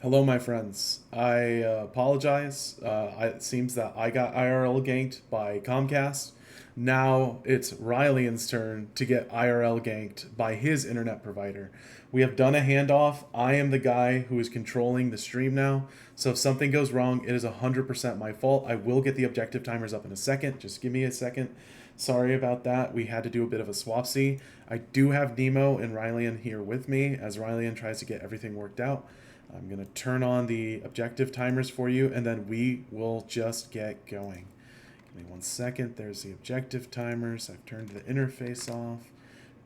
Hello, my friends. I apologize. It seems that I got IRL ganked by Comcast. Now it's Rylian's turn to get IRL ganked by his internet provider. We have done a handoff. I am the guy who is controlling the stream now. So if something goes wrong, it is 100% my fault. I will get the objective timers up in a second. Just give me a second. Sorry about that. We had to do a bit of a swapsy. I do have Nemo and Rylian here with me as Rylian tries to get everything worked out. I'm going to turn on the objective timers for you, and then we will just get going. Give me 1 second. There's the objective timers. I've turned the interface off,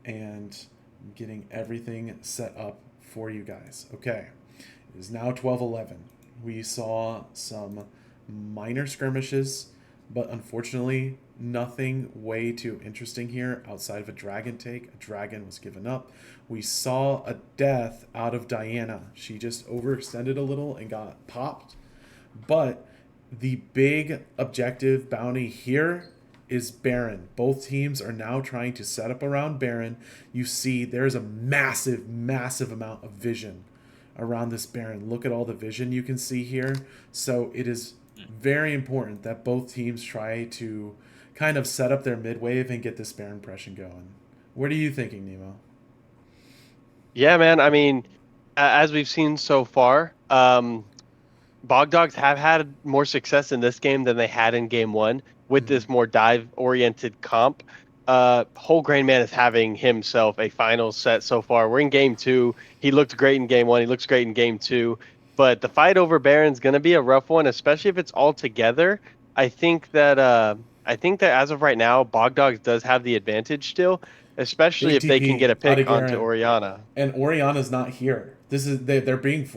and I'm getting everything set up for you guys. Okay, it is now 12:11. We saw some minor skirmishes, but unfortunately, nothing way too interesting here outside of a dragon take. A dragon was given up. We saw a death out of Diana. She just overextended a little and got popped. But the big objective bounty here is Baron. Both teams are now trying to set up around Baron. You see there's a massive, massive amount of vision around this Baron. Look at all the vision you can see here. So it is very important that both teams try to kind of set up their mid wave and get this Baron impression going. What are you thinking, Nemo? Yeah, man. I mean, as we've seen so far, Bog Dogs have had more success in this game than they had in game one with this more dive-oriented comp. Whole Grain Man is having himself a final set so far. We're in game two. He looked great in game one. He looks great in game two. But the fight over Baron's going to be a rough one, especially if it's all together. I think that as of right now, Bog Dogs does have the advantage still, especially Big if they can get TP a out pick of onto Garen. Oriana. And Oriana's not here. This is they're being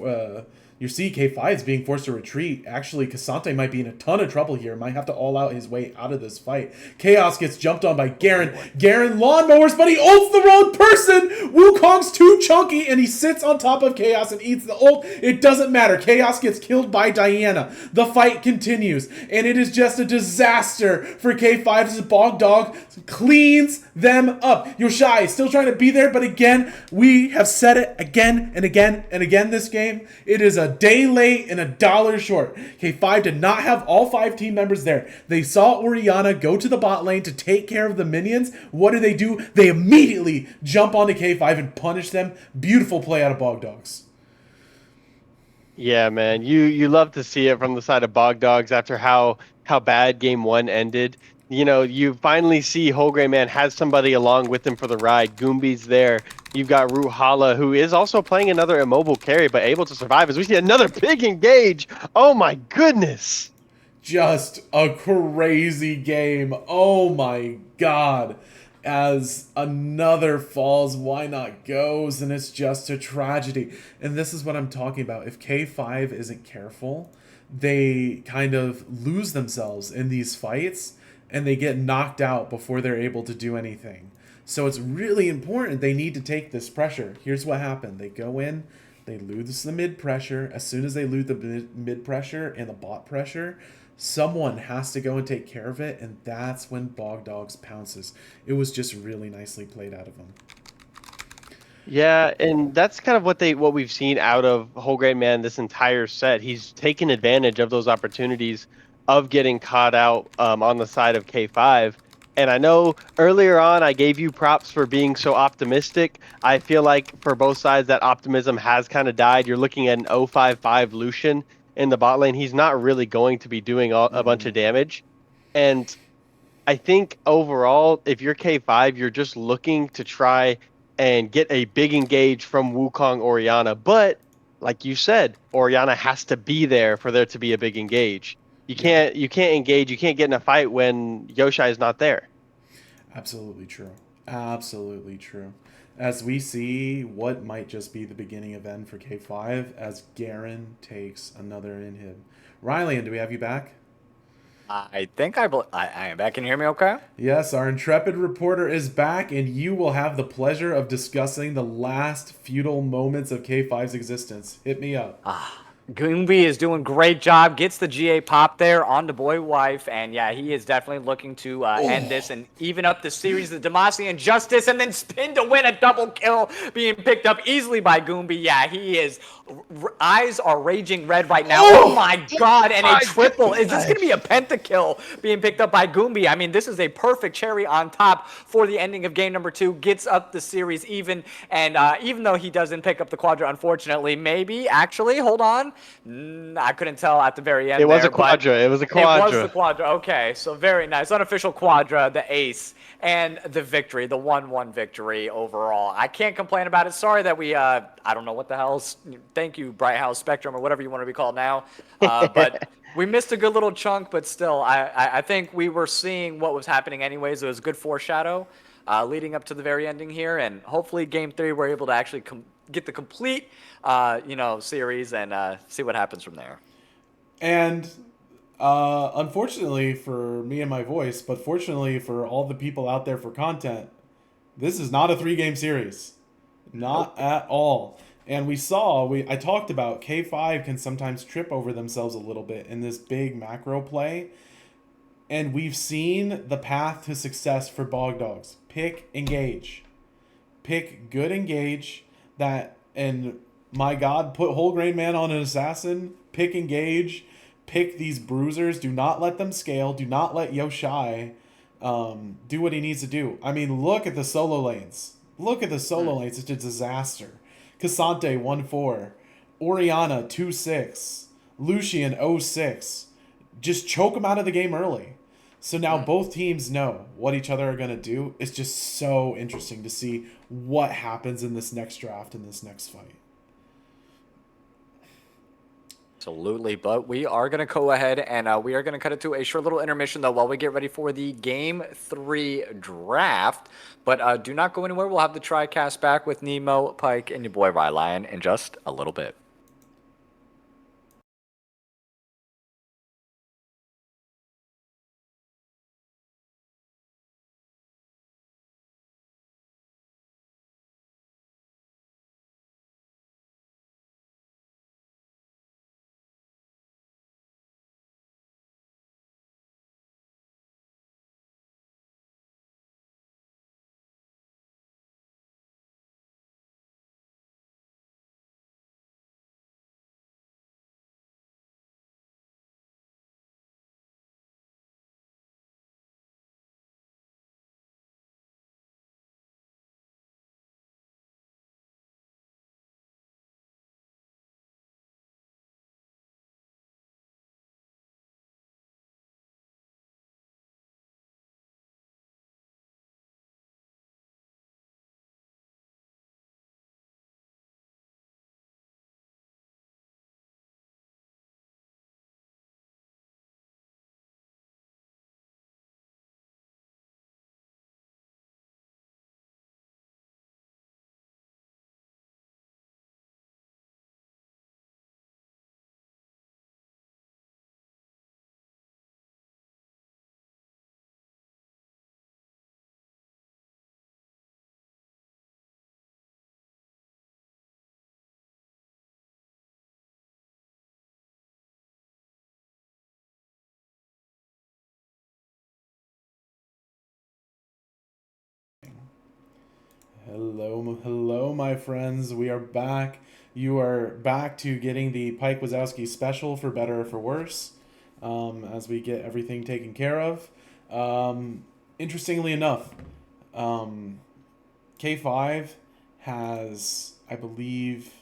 your CK5 is being forced to retreat. Actually, Cassante might be in a ton of trouble here. Might have to all out his way out of this fight. Chaos gets jumped on by Garen. Garen lawnmowers, but he ults the wrong person. Wukong's too chunky, and he sits on top of Chaos and eats the ult. It doesn't matter. Chaos gets killed by Diana. The fight continues, and it is just a disaster for K5 as Bog Dog cleans them up. Yoshai is still trying to be there, but again, we have said it again and again and again this game. It is a day late and a dollar short. K5 did not have all 5 team members there. They saw Oriana go to the bot lane to take care of the minions. What do? They immediately jump onto K5 and punish them. Beautiful play out of Bog Dogs. Yeah, man. You love to see it from the side of Bog Dogs after how bad game one ended. You know, you finally see Whole Grain Man has somebody along with him for the ride. Goombi's there. You've got Ruhala, who is also playing another immobile carry, but able to survive as we see another big engage. Oh my goodness. Just a crazy game. Oh my god. As another falls, why not goes, and it's just a tragedy. And this is what I'm talking about. If K5 isn't careful, they kind of lose themselves in these fights and they get knocked out before they're able to do anything. So it's really important. They need to take this pressure. Here's what happened. They go in, they lose the mid pressure. As soon as they lose the mid pressure and the bot pressure, someone has to go and take care of it, and that's when Bog Dogs pounces. It was just really nicely played out of them. Yeah, and that's kind of what we've seen out of Whole Grain Man this entire set. He's taken advantage of those opportunities of getting caught out on the side of K5. And I know earlier on I gave you props for being so optimistic. I feel like for both sides that optimism has kind of died. You're looking at an 055 Lucian in the bot lane. He's not really going to be doing a bunch of damage. And I think overall, if you're K5, you're just looking to try and get a big engage from Wukong Oriana. But like you said, Oriana has to be there for there to be a big engage. You can't engage, you can't get in a fight when Yoshai is not there. Absolutely true. Absolutely true. As we see what might just be the beginning of end for K5 as Garen takes another inhib. Rylian, do we have you back? I think I am back. Can you hear me okay? Yes, our intrepid reporter is back, and you will have the pleasure of discussing the last feudal moments of K5's existence. Hit me up. Goombi is doing great job. Gets the GA pop there on the boy wife, and yeah, he is definitely looking to end this and even up the series. The Demacian Justice, and then spin to win a double kill, being picked up easily by Goombi. Yeah, he is. Eyes are raging red right now. Oh my God! And a triple. Is this going to be a pentakill being picked up by Goombi? I mean, this is a perfect cherry on top for the ending of game number 2. Gets up the series even, and even though he doesn't pick up the quadra, unfortunately, maybe actually hold on. I couldn't tell at the very end. It was a quadra. It was a quadra. It was the quadra. Okay, so very nice. Unofficial quadra, the ace, and the victory, the 1-1 victory overall. I can't complain about it. Sorry that we, I don't know what the hell's. Thank you, Bright House Spectrum, or whatever you want to be called now. But we missed a good little chunk, but still, I think we were seeing what was happening anyways. It was good foreshadow leading up to the very ending here, and hopefully game 3 we're able to actually get the complete series and see what happens from there. And unfortunately for me and my voice, but fortunately for all the people out there for content, this is not a 3-game series. Not at all. And I talked about K5 can sometimes trip over themselves a little bit in this big macro play. And we've seen the path to success for Bog Dogs. Pick engage. Pick good engage and my God, put Whole Grain Man on an assassin. Pick engage. Pick these bruisers. Do not let them scale. Do not let Yoshai do what he needs to do. I mean, look at the solo lanes. Look at the solo lanes. It's a disaster. Cassante 1-4. Oriana 2-6. Lucian 0-6. Just choke them out of the game early. So now both teams know what each other are going to do. It's just so interesting to see what happens in this next draft, in this next fight. Absolutely, but we are going to go ahead and we are going to cut it to a short little intermission, though, while we get ready for the Game 3 draft. But do not go anywhere. We'll have the TriCast back with Nemo, Pike, and your boy Rylion in just a little bit. Hello, my friends. We are back. You are back to getting the Pike Wazowski special, for better or for worse, as we get everything taken care of. Interestingly enough, K5 has, I believe,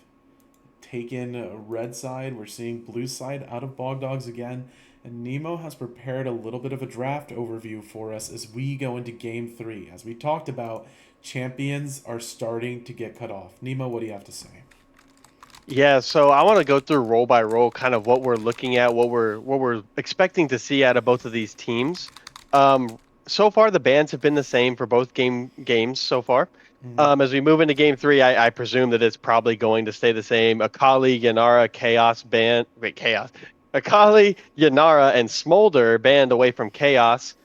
taken red side. We're seeing blue side out of Bog Dogs again. And Nemo has prepared a little bit of a draft overview for us as we go into Game 3. As we talked about, champions are starting to get cut off. Nemo, what do you have to say? Yeah, so I want to go through role by role, kind of what we're looking at, what we're expecting to see out of both of these teams. So far, the bans have been the same for both games so far. As we move into Game 3, I presume that it's probably going to stay the same. Akali, Yanara, Chaos ban. Wait, Chaos. Akali, Yanara, and Smolder banned away from Chaos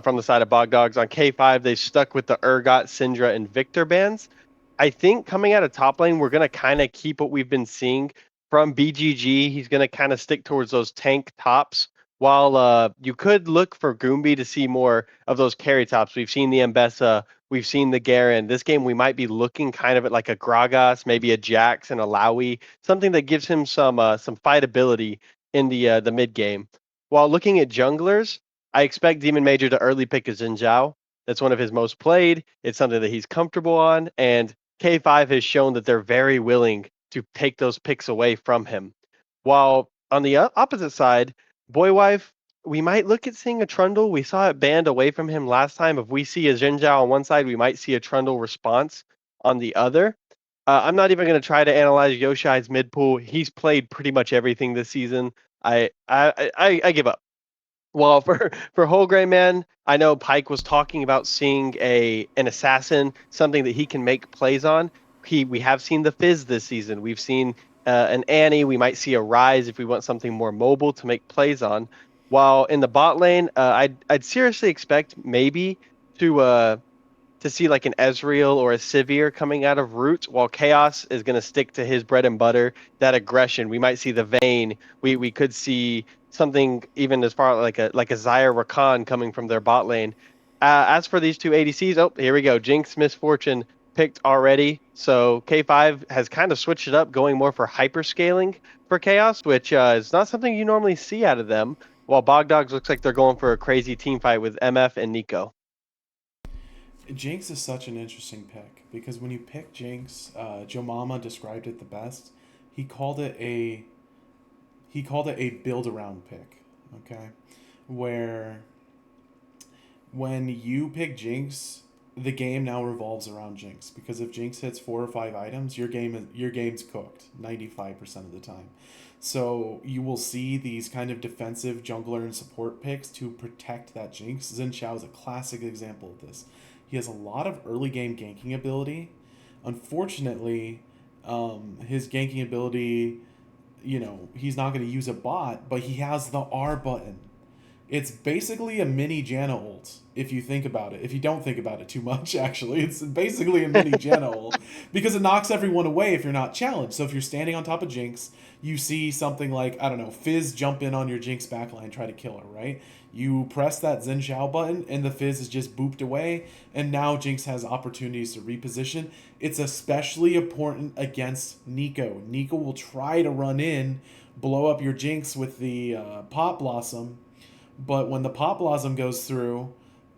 from the side of Bog Dogs. On K5, they stuck with the Urgot, Syndra, and Victor bans. I think coming out of top lane, we're going to kind of keep what we've been seeing from BGG. He's going to kind of stick towards those tank tops. While you could look for Goombi to see more of those carry tops. We've seen the Mbessa, we've seen the Garen. This game, we might be looking kind of at like a Gragas, maybe a Jax and a Lowy, something that gives him some fightability in the mid game. While looking at junglers, I expect Demon Major to early pick a Xin Zhao. That's one of his most played. It's something that he's comfortable on, and K5 has shown that they're very willing to take those picks away from him. While on the opposite side, Boywife, we might look at seeing a Trundle. We saw it banned away from him last time. If we see a Xin Zhao on one side, we might see a Trundle response on the other. I'm not even going to try to analyze Yoshai's mid pool. He's played pretty much everything this season. I give up. Well, for Whole Grain Man, I know Pike was talking about seeing an assassin, something that he can make plays on. We have seen the Fizz this season. We've seen an Annie. We might see a Rise if we want something more mobile to make plays on. While in the bot lane, I'd seriously expect maybe to see like an Ezreal or a Sivir coming out of Root, while Chaos is going to stick to his bread and butter, that aggression. We might see the Vayne. We could see something even as far like a Zyre Rakan coming from their bot lane. As for these two ADCs, oh, here we go. Jinx Misfortune picked already. So K5 has kind of switched it up, going more for hyperscaling for Chaos, which is not something you normally see out of them, while Bogdogs looks like they're going for a crazy team fight with MF and Nico. Jinx is such an interesting pick because when you pick Jinx, Joe Mama described it the best. He called it a build around pick. Okay, where when you pick Jinx, the game now revolves around Jinx because if Jinx hits 4 or 5 items, your game's cooked 95% of the time. So you will see these kind of defensive jungler and support picks to protect that Jinx. Xin Zhao is a classic example of this. He has a lot of early game ganking ability. Unfortunately, his ganking ability, he's not going to use a bot, but he has the R button. It's basically a mini Janna ult, if you think about it. If you don't think about it too much, actually. It's basically a mini Janna ult because it knocks everyone away if you're not challenged. So if you're standing on top of Jinx, you see something like, I don't know, Fizz jump in on your Jinx backline, try to kill her, right? You press that Xin Zhao button, and the Fizz is just booped away, and now Jinx has opportunities to reposition. It's especially important against Nico. Nico will try to run in, blow up your Jinx with the Pop Blossom, but when the Pop Blossom goes through,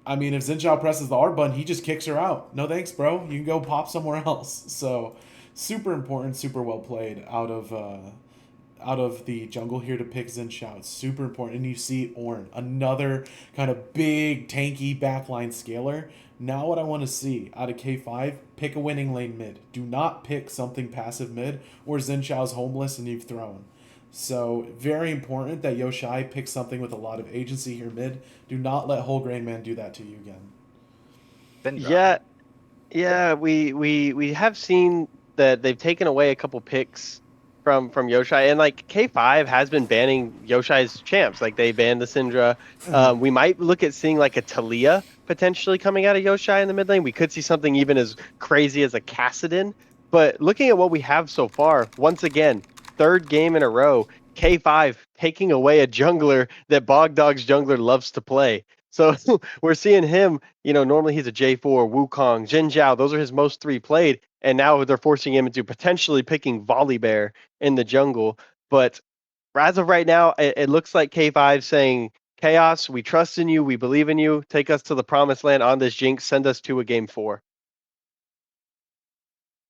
I mean, if Xin Zhao presses the R button, he just kicks her out. No thanks, bro. You can go pop somewhere else. So, super important, super well played out of the jungle here to pick Xin Zhao. It's super important. And you see Ornn, another kind of big, tanky backline scaler. Now what I want to see out of K5, pick a winning lane mid. Do not pick something passive mid, or Xin Zhao's homeless and you've thrown. So, very important that Yoshai picks something with a lot of agency here mid. Do not let Whole Grain Man do that to you again. Yeah, we have seen that they've taken away a couple picks from Yoshai, and like K5 has been banning Yoshai's champs. Like they banned the Syndra. We might look at seeing like a Talia potentially coming out of Yoshai in the mid lane. We could see something even as crazy as a Kassadin. But looking at what we have so far, once again, 3rd game in a row, K5 taking away a jungler that Bogdog's jungler loves to play. So we're seeing him, normally he's a J4, Wukong, Xin Zhao. Those are his most 3 played. And now they're forcing him into potentially picking Volibear in the jungle. But as of right now, it looks like K5 saying, Chaos, we trust in you. We believe in you. Take us to the promised land on this Jinx. Send us to a game 4.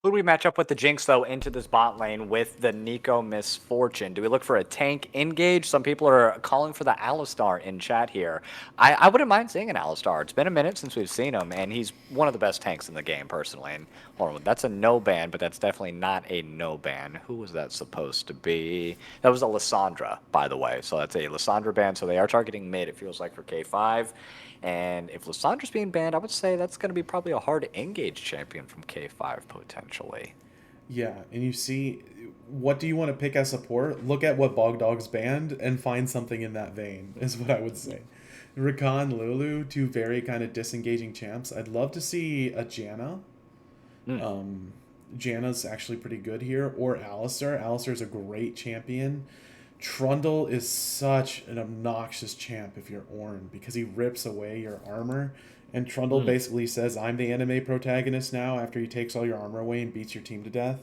Who do we match up with the Jinx, though, into this bot lane with the Nico Misfortune? Do we look for a tank engage? Some people are calling for the Alistar in chat here. I wouldn't mind seeing an Alistar. It's been a minute since we've seen him, and he's one of the best tanks in the game, personally. And hold on, that's a no ban, but that's definitely not a no ban. Who was that supposed to be? That was a Lissandra, by the way. So that's a Lissandra ban, so they are targeting mid, it feels like, for K5. And if Lissandra's being banned, I would say that's going to be probably a hard engage champion from K5, potentially. Yeah, and you see, what do you want to pick as support? Look at what Bogdog's banned and find something in that vein, is what I would say. Rakan, Lulu, 2 very kind of disengaging champs. I'd love to see a Janna. Janna's actually pretty good here, or Alistair. Alistair's a great champion. Trundle is such an obnoxious champ if you're Ornn because he rips away your armor. And Trundle basically says, I'm the anime protagonist now after he takes all your armor away and beats your team to death.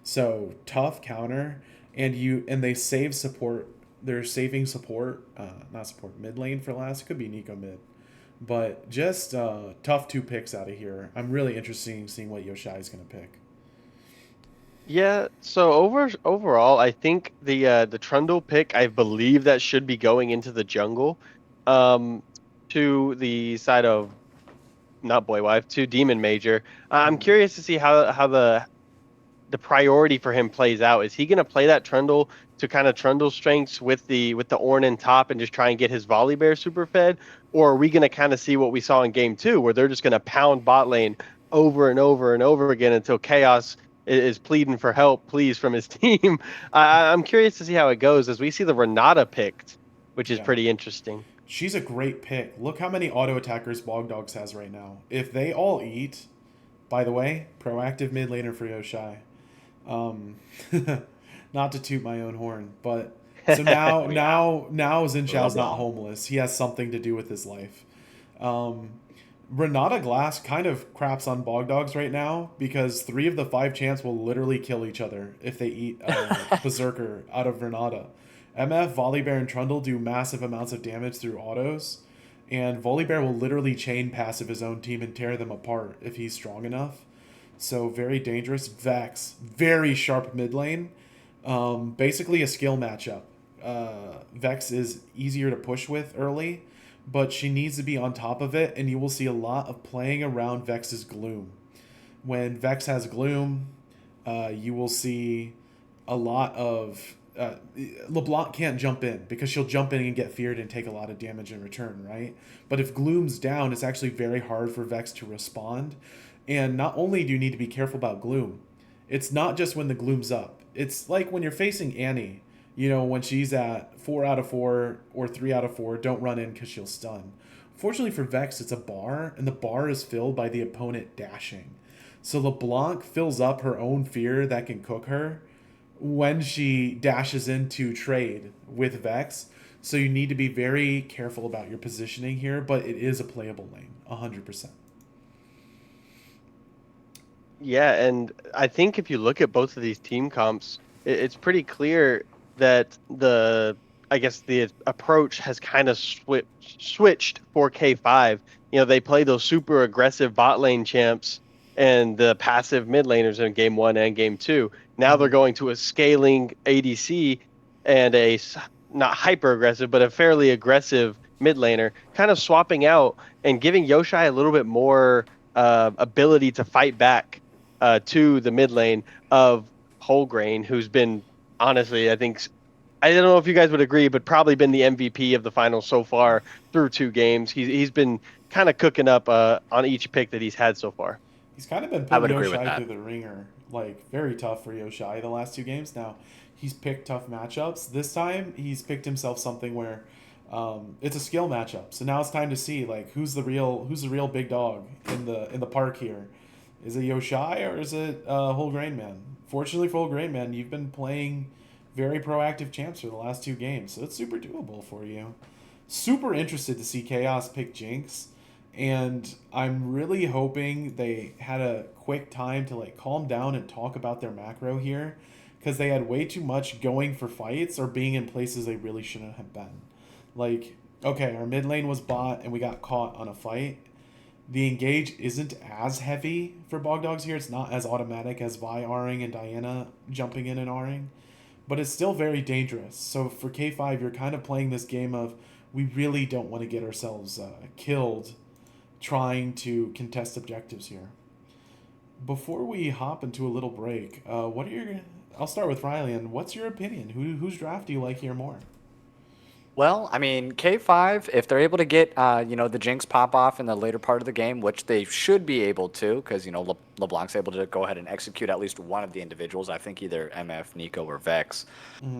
So tough counter. And they save support. They're saving support, not support, mid lane for last. It could be Nico mid. But just tough 2 picks out of here. I'm really interested in seeing what Yoshai is going to pick. Yeah, so overall, I think the Trundle pick, I believe that should be going into the jungle, to the side of not Boy Wife, to Demon Major. I'm curious to see how the priority for him plays out. Is he going to play that Trundle to kind of Trundle strengths with the Ornn in top and just try and get his Volibear super fed, or are we going to kind of see what we saw in game 2 where they're just going to pound bot lane over and over and over again until Chaos is pleading for help, please, from his team? I'm curious to see how it goes as we see the Renata picked, which is pretty interesting. She's a great pick. Look how many auto attackers Bog Dogs has right now. If they all eat, by the way, proactive mid laner for Yoshai. Not to toot my own horn, but so now now Xinshao's not homeless. He has something to do with his life. Renata Glass kind of craps on Bog Dogs right now because 3 of the 5 champs will literally kill each other if they eat Berserker out of Renata. MF, Volibear, and Trundle do massive amounts of damage through autos, and Volibear will literally chain passive his own team and tear them apart if he's strong enough. So very dangerous. Vex, very sharp mid lane. Basically a skill matchup. Vex is easier to push with early, but she needs to be on top of it, and you will see a lot of playing around Vex's Gloom. When Vex has Gloom, you will see a lot of... LeBlanc can't jump in because she'll jump in and get feared and take a lot of damage in return, right? But if Gloom's down, it's actually very hard for Vex to respond. And not only do you need to be careful about Gloom, it's not just when the Gloom's up. It's like when you're facing Annie, when she's at 4 out of 4 or 3 out of 4, don't run in because she'll stun. Fortunately for Vex, it's a bar, and the bar is filled by the opponent dashing. So LeBlanc fills up her own fear that can cook her when she dashes into trade with Vex. So you need to be very careful about your positioning here, but it is a playable lane, 100%. Yeah, and I think if you look at both of these team comps, it's pretty clear that the approach has kind of switched for K5. They play those super aggressive bot lane champs and the passive mid laners in game 1 and game 2. Now they're going to a scaling ADC and a not hyper aggressive, but a fairly aggressive mid laner, kind of swapping out and giving Yoshai a little bit more ability to fight back to the mid lane of Wholegrain, who's been, honestly, I don't know if you guys would agree, but probably been the MVP of the finals so far through 2 games. He's been kind of cooking up on each pick that he's had so far. He's kind of been putting Yoshai through the ringer. Very tough for Yoshai the last 2 games. Now, he's picked tough matchups. This time, he's picked himself something where it's a skill matchup. So now it's time to see who's the real big dog in the park here. Is it Yoshai or is it Wholegrain Man? Fortunately for Wholegrain Man, you've been playing very proactive champs for the last 2 games, so it's super doable for you. Super interested to see Chaos pick Jinx, and I'm really hoping they had a quick time to calm down and talk about their macro here, because they had way too much going for fights or being in places they really shouldn't have been. Okay, our mid lane was bot and we got caught on a fight. The engage isn't as heavy for Bog Dogs here. It's not as automatic as Vi R-ing and Diana jumping in and R-ing, but it's still very dangerous. So for K5, you're kind of playing this game of we really don't want to get ourselves killed trying to contest objectives here. Before we hop into a little break, I'll start with Riley, and what's your opinion? Whose draft do you like here more? Well, I mean, K5, if they're able to get, the Jinx pop off in the later part of the game, which they should be able to, because, LeBlanc's able to go ahead and execute at least one of the individuals. I think either MF, Nico, or Vex.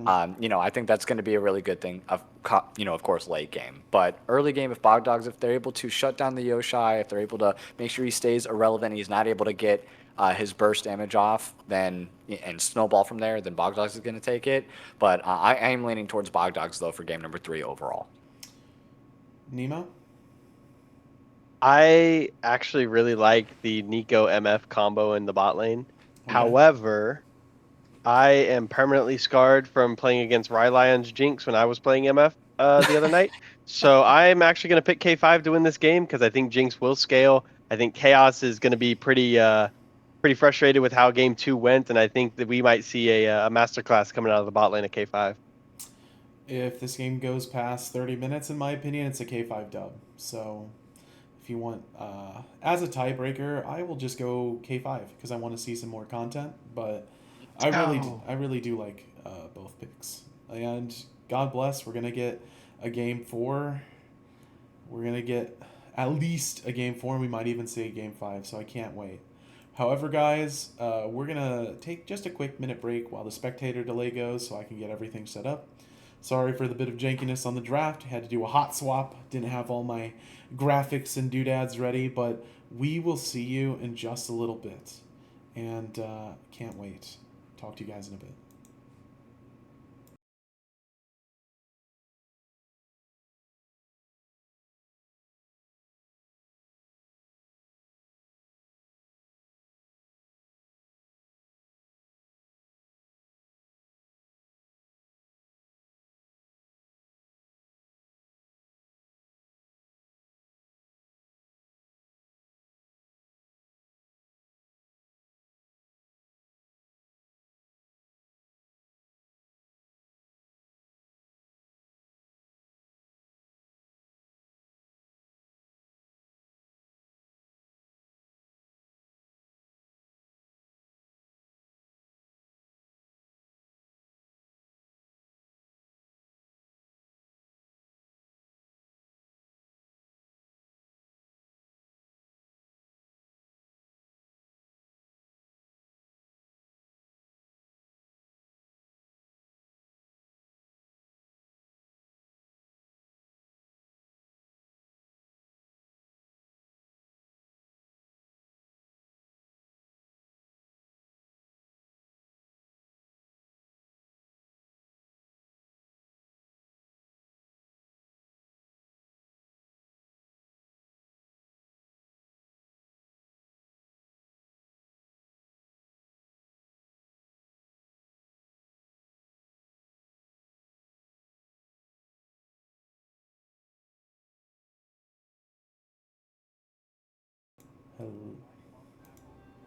I think that's going to be a really good thing, of course, late game. But early game, if Bog Dogs, if they're able to shut down the Yoshai, if they're able to make sure he stays irrelevant, he's not able to get his burst damage off, then and snowball from there, then Bogdogs is going to take it. But I am leaning towards Bogdogs though for game number 3 overall. Nemo? I actually really like the Nico MF combo in the bot lane. Okay. However, I am permanently scarred from playing against Rylion's Jinx when I was playing MF the other night. So I'm actually going to pick K5 to win this game because I think Jinx will scale. I think Chaos is going to be pretty frustrated with how game 2 went, and I think that we might see a masterclass coming out of the bot lane at K5. If this game goes past 30 minutes, in my opinion, it's a K5 dub. So if you want, as a tiebreaker, I will just go K5 because I want to see some more content. But I really do like both picks. And God bless, we're going to get a game 4. We're going to get at least a game 4, and we might even see a game 5. So I can't wait. However, guys, we're going to take just a quick minute break while the spectator delay goes so I can get everything set up. Sorry for the bit of jankiness on the draft. Had to do a hot swap. Didn't have all my graphics and doodads ready, but we will see you in just a little bit. And can't wait. Talk to you guys in a bit.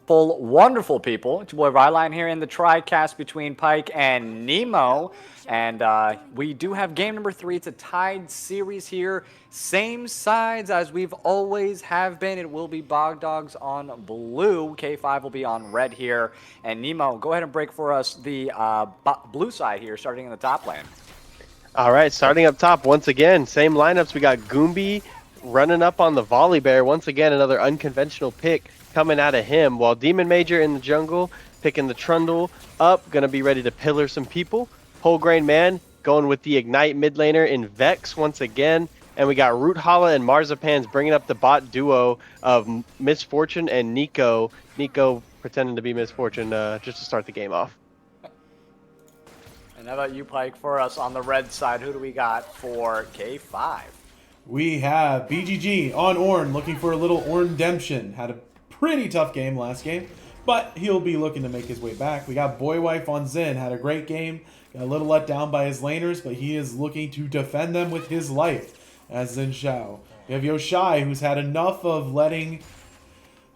Wonderful people. It's your boy Ryline here in the TriCast between Pike and Nemo. And we do have game number 3. It's a tied series here. Same sides as we've always have been. It will be Bogdogs on blue. K5 will be on red here. And Nemo, go ahead and break for us the blue side here, starting in the top lane. All right, starting up top once again, same lineups. We got Goombi running up on the Volibear. Once again, another unconventional pick coming out of him, while Demon Major in the jungle picking the Trundle up, gonna be ready to pillar some people. Whole Grain Man going with the Ignite mid laner in Vex once again, and we got Root Hala and Marzipans bringing up the bot duo of Misfortune and Nico. Nico pretending to be Misfortune just to start the game off. And how about you, Pike, for us on the red side? Who do we got for K5? We have BGG on Ornn looking for a little Ornn-demption. Had a pretty tough game last game, but he'll be looking to make his way back. We got Boywife on Zen. Had a great game. Got a little let down by his laners, but he is looking to defend them with his life as Zen Xiao. We have Yoshai, who's had enough of letting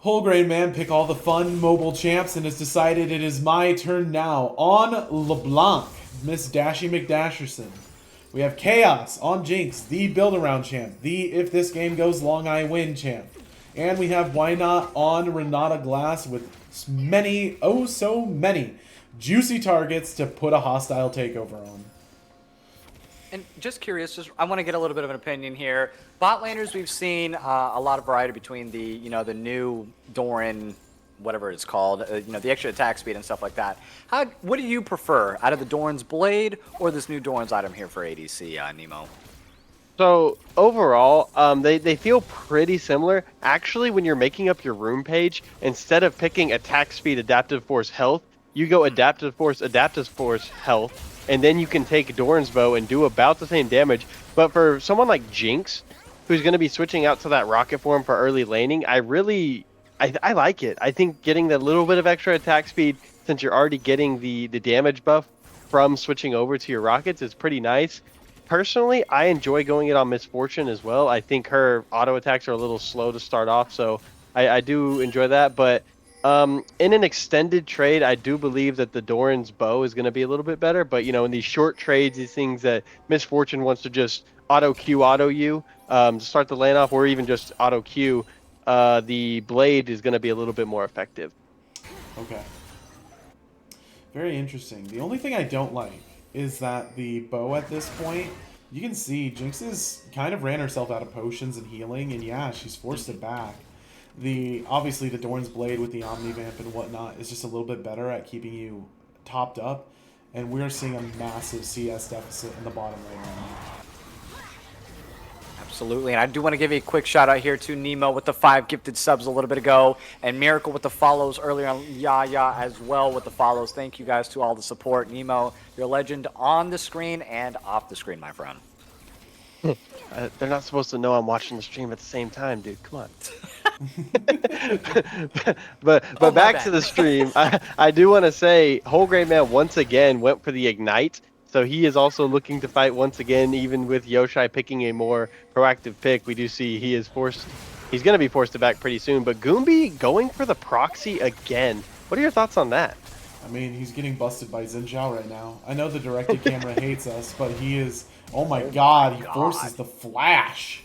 Whole Grain Man pick all the fun mobile champs and has decided it is my turn now. On LeBlanc, Miss Dashy McDasherson. We have Chaos on Jinx, the build-around champ. The if this game goes long, I win champ. And we have Why Not on Renata Glass with many, oh so many, juicy targets to put a hostile takeover on. And just curious, I want to get a little bit of an opinion here. Bot laners, we've seen a lot of variety between the the new Doran, whatever it's called, the extra attack speed and stuff like that. What do you prefer out of the Doran's Blade or this new Doran's item here for ADC, Nemo? So overall, they feel pretty similar. Actually, when you're making up your room page, instead of picking attack speed, adaptive force, health, you go adaptive force, health, and then you can take Doran's bow and do about the same damage. But for someone like Jinx, who's going to be switching out to that rocket form for early laning, I like it. I think getting that little bit of extra attack speed, since you're already getting the damage buff from switching over to your rockets, is pretty nice. Personally, I enjoy going it on Miss Fortune as well. I think her auto attacks are a little slow to start off, so I do enjoy that. But in an extended trade, I do believe that the Doran's bow is going to be a little bit better. But in these short trades, these things that Miss Fortune wants to just auto Q auto you to start the lane off, or even just auto Q, the blade is going to be a little bit more effective. Okay. Very interesting. The only thing I don't like is that the bow at this point, you can see Jinx is kind of ran herself out of potions and healing, and yeah, she's forced it back. Obviously the Doran's Blade with the Omnivamp and whatnot is just a little bit better at keeping you topped up, and we're seeing a massive CS deficit in the bottom lane right now. Absolutely, and I do want to give a quick shout out here to Nemo with the 5 gifted subs a little bit ago, and Miracle with the follows earlier on, Yaya as well with the follows. Thank you guys to all the support. Nemo, you're a legend on the screen and off the screen, my friend. They're not supposed to know I'm watching the stream at the same time, dude. Come on. but back to the stream. I do want to say, Whole Great Man once again went for the Ignite. So he is also looking to fight once again, even with Yoshai picking a more proactive pick. We do see he's going to be forced to back pretty soon. But Goombie going for the proxy again. What are your thoughts on that? I mean, he's getting busted by Xin Zhao right now. I know the directed camera hates us, but he is... Oh my god, he forces the flash.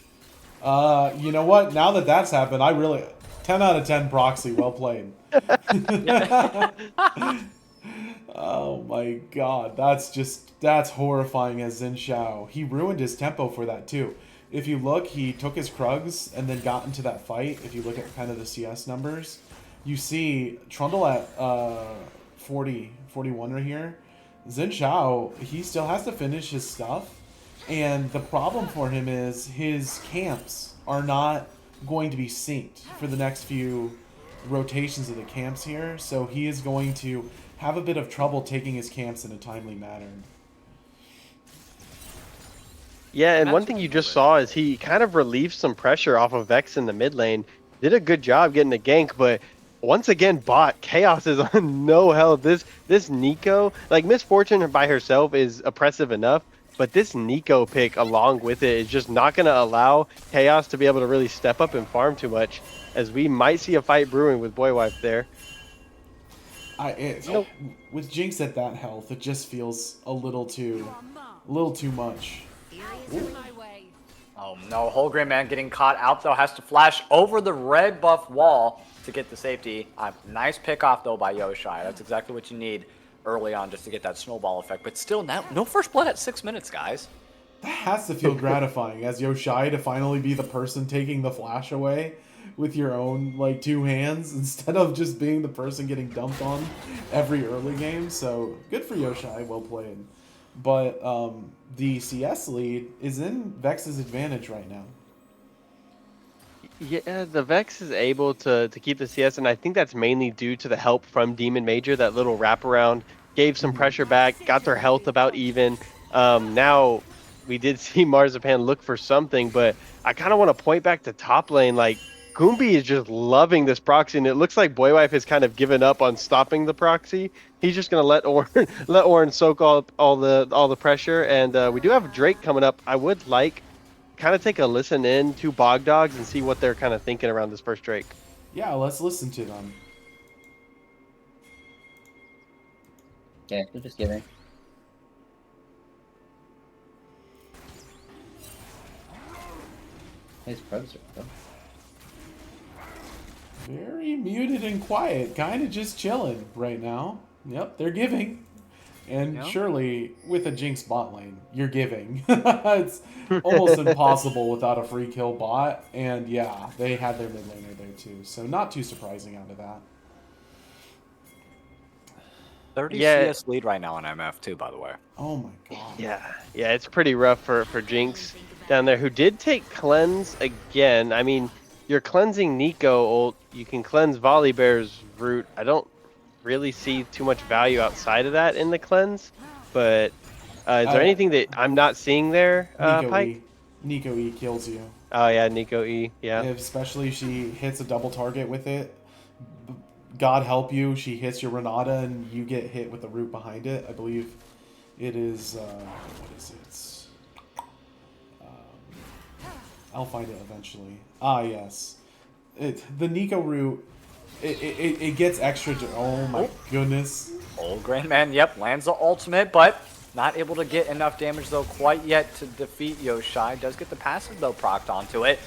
You know what? Now that that's happened, I really... 10 out of 10 proxy, well played. Oh my god, that's horrifying as Xin Zhao. He ruined his tempo for that too. If you look, he took his Krugs and then got into that fight. If you look at kind of the CS numbers, you see Trundle at 41 right here. Xin Zhao, he still has to finish his stuff. And the problem for him is his camps are not going to be synced for the next few rotations of the camps here. So he is going to have a bit of trouble taking his camps in a timely manner. Yeah, and one thing you just saw is he kind of relieved some pressure off of Vex in the mid lane. Did a good job getting a gank, but once again, bot Chaos is on no health. This Nico, like Miss Fortune by herself is oppressive enough, but this Nico pick along with it is just not going to allow Chaos to be able to really step up and farm too much, as we might see a fight brewing with Boywife there. With Jinx at that health, it just feels a little too much. Ooh. Oh no, Whole Great Man getting caught out though, has to flash over the red buff wall to get the safety. Nice pick off though by Yoshai. That's exactly what you need early on just to get that snowball effect. But still, no first blood at 6 minutes, guys. That has to feel gratifying as Yoshai to finally be the person taking the flash away with your own like 2 hands instead of just being the person getting dumped on every early game. So good for Yoshai, well played. But the CS lead is in Vex's advantage right now. Yeah, the Vex is able to keep the CS, and I think that's mainly due to the help from Demon Major. That little wraparound gave some pressure back, got their health about even. Now, we did see Marzipan look for something, but I kind of want to point back to top lane. Like, Goombie is just loving this proxy, and it looks like Boywife has kind of given up on stopping the proxy. He's just gonna let Orin soak all the pressure, and we do have Drake coming up. I would like kind of take a listen in to Bog Dogs and see what they're kind of thinking around this first Drake. Yeah, let's listen to them. Yeah, we're just giving. His pros are though. Very muted and quiet, kind of just chilling right now. Yep, they're giving. And surely, with a Jinx bot lane, you're giving. It's almost impossible without a free kill bot. And yeah, they had their mid laner there too. So not too surprising out of that. 30 CS lead right now on MF too, by the way. Oh my god. Yeah, it's pretty rough for Jinx. down there, who did take cleanse again. I mean, you're cleansing Nico. You can cleanse Volibear's root. I don't really see too much value outside of that in the cleanse, but is there anything that I'm not seeing there, Nico Pike? E. Nico E kills you. Oh yeah, Nico E. Yeah. Especially if she hits a double target with it. God help you, she hits your Renata and you get hit with the root behind it. I believe it is, what is it? I'll find it eventually. Ah, yes. The Nico root, it gets extra, oh my goodness. Old Grandman, yep, lands the ultimate, but not able to get enough damage though quite yet to defeat Yoshai. Does get the passive though procced onto it.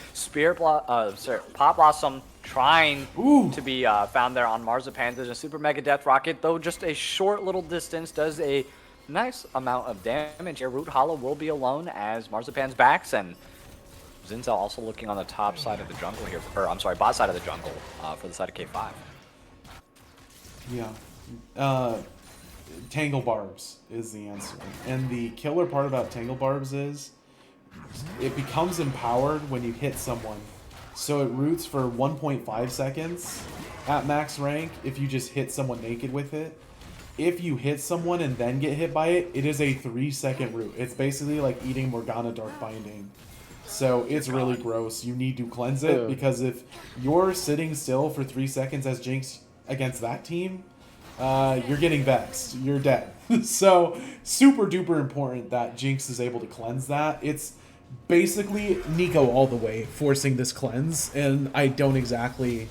Pop Blossom trying to be found there on Marzipan. There's a Super Mega Death Rocket, though just a short little distance, does a nice amount of damage here. Root Hollow will be alone as Marzipan's backs, and Zinzao also looking on the top side of the jungle here, or I'm sorry, bot side of the jungle for the side of K5. Yeah. Tangle Barbs is the answer. And the killer part about Tangle Barbs is it becomes empowered when you hit someone. So it roots for 1.5 seconds at max rank if you just hit someone naked with it. If you hit someone and then get hit by it, it is a 3-second root. It's basically like eating Morgana Dark Binding. So it's really gross. You need to cleanse it because if you're sitting still for 3 seconds as Jinx against that team, you're getting vexed. You're dead. So super duper important that Jinx is able to cleanse that. It's basically Nico all the way forcing this cleanse, and I don't exactly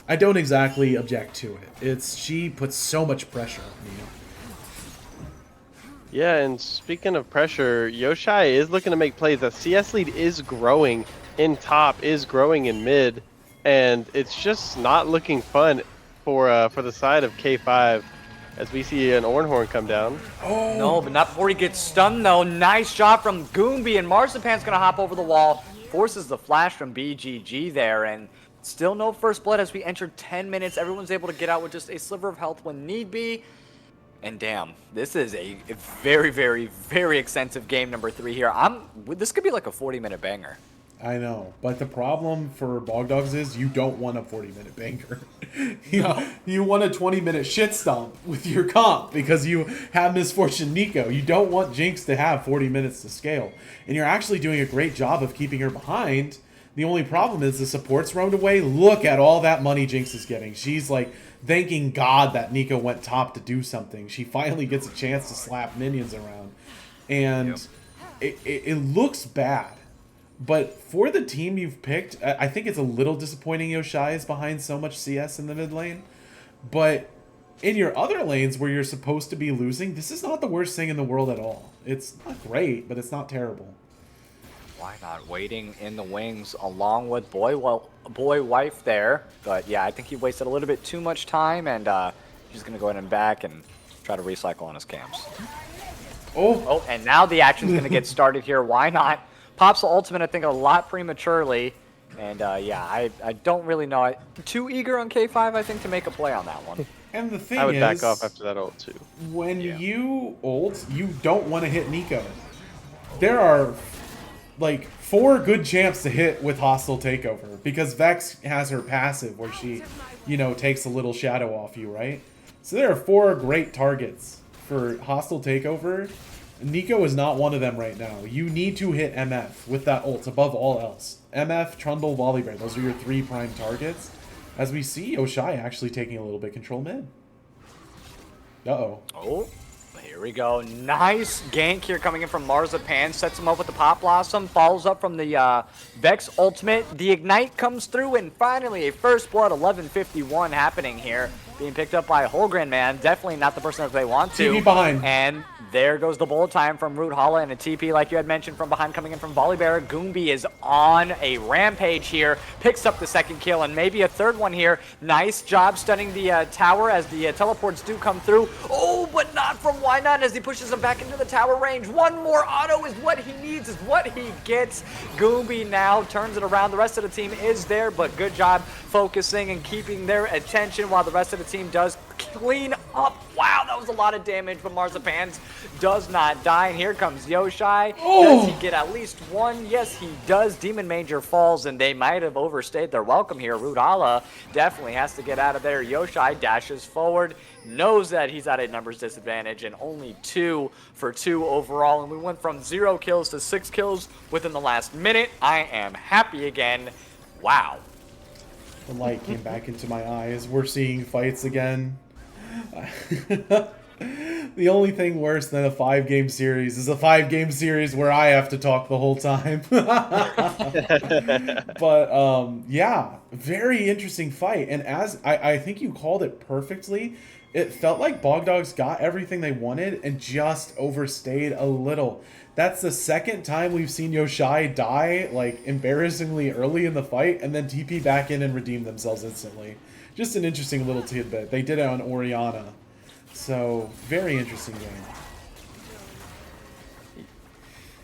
object to it. She puts so much pressure on Neo. Yeah, and speaking of pressure, Yoshai is looking to make plays. The CS lead is growing in top, is growing in mid, and it's just not looking fun for the side of K5 as we see an Ornhorn come down. Oh. No, but not before he gets stunned, though. Nice shot from Goombi, and Marzipan's going to hop over the wall. Forces the flash from BGG there, and still no first blood as we enter 10 minutes. Everyone's able to get out with just a sliver of health when need be. And damn, this is a very, very, very extensive game number 3 here. This could be like a 40-minute banger. I know, but the problem for Bog Dogs is you don't want a 40-minute banger. You want a 20-minute shit stomp with your comp because you have Misfortune Nico. You don't want Jinx to have 40 minutes to scale. And you're actually doing a great job of keeping her behind. The only problem is the support's roamed away. Look at all that money Jinx is getting. She's like thanking God that Nico went top to do something. She finally gets a chance to slap minions around. And it looks bad. But for the team you've picked, I think it's a little disappointing Yoshai is behind so much CS in the mid lane. But in your other lanes where you're supposed to be losing, this is not the worst thing in the world at all. It's not great, but it's not terrible. Why not? Waiting in the wings along with boy wife there. But yeah, I think he wasted a little bit too much time, and he's going to go ahead and back and try to recycle on his camps. Oh, and now the action's going to get started here. Why not? Pops the ultimate, I think, a lot prematurely. And yeah, I don't really know. I'm too eager on K5, I think, to make a play on that one. And the thing I would is, back off after that ult too. When you ult, you don't want to hit Nico. There are like 4 good champs to hit with Hostile Takeover because Vex has her passive where she, takes a little shadow off you, right? So there are 4 great targets for Hostile Takeover. Nico is not one of them right now. You need to hit MF with that ult above all else. MF, Trundle, Volibear. Those are your 3 prime targets. As we see Yoshai actually taking a little bit control mid. Uh-oh. Oh, here we go. Nice gank here coming in from Marzipan. Sets him up with the Pop Blossom. Follows up from the Vex ultimate. The Ignite comes through, and finally a first blood 11:51 happening here. Being picked up by Whole Grand Man. Definitely not the person that they want to. TP behind. And there goes the bullet time from Root Hollow, and a TP, like you had mentioned, from behind coming in from Volibear. Goombi is on a rampage here. Picks up the 2nd kill, and maybe a 3rd one here. Nice job stunning the tower as the teleports do come through. Oh, but not from Why Not as he pushes him back into the tower range. One more auto is what he needs, is what he gets. Goombi now turns it around. The rest of the team is there, but good job focusing and keeping their attention while the rest of the team does clean up. Wow, that was a lot of damage, but Marzipans does not die. And here comes Yoshai. Oh. Does he get at least one? Yes, he does. Demon Major falls, and they might have overstayed their welcome here. Rudala definitely has to get out of there. Yoshai dashes forward, knows that he's at a numbers disadvantage, and only 2 for 2 overall. And we went from 0 kills to 6 kills within the last minute. I am happy again. Wow. The light came back into my eyes. We're seeing fights again. The only thing worse than a 5-game series is a 5-game series where I have to talk the whole time. But yeah, very interesting fight. And as I think you called it perfectly, it felt like Bogdogs got everything they wanted and just overstayed a little. That's the second time we've seen Yoshai die, like, embarrassingly early in the fight, and then TP back in and redeem themselves instantly. Just an interesting little tidbit. They did it on Orianna. So, very interesting game.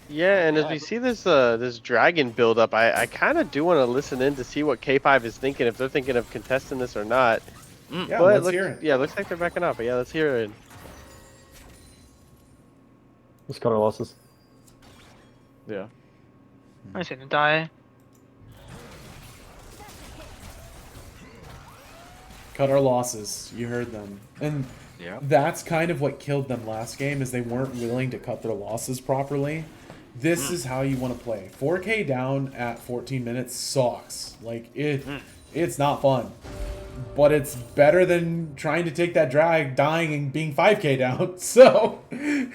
Yeah, and as we see this this dragon build up, I kind of do want to listen in to see what K5 is thinking, if they're thinking of contesting this or not. Yeah, But let's hear it. Yeah, looks like they're backing up. But yeah, let's hear it. Let's cut our losses. Yeah. I see the die. Cut our losses. You heard them. And Yeah. that's kind of what killed them last game, is they weren't willing to cut their losses properly. This is how you want to play. 4K down at 14 minutes sucks. Like, it's not fun. But it's better than trying to take that drag, dying, and being 5K down. So,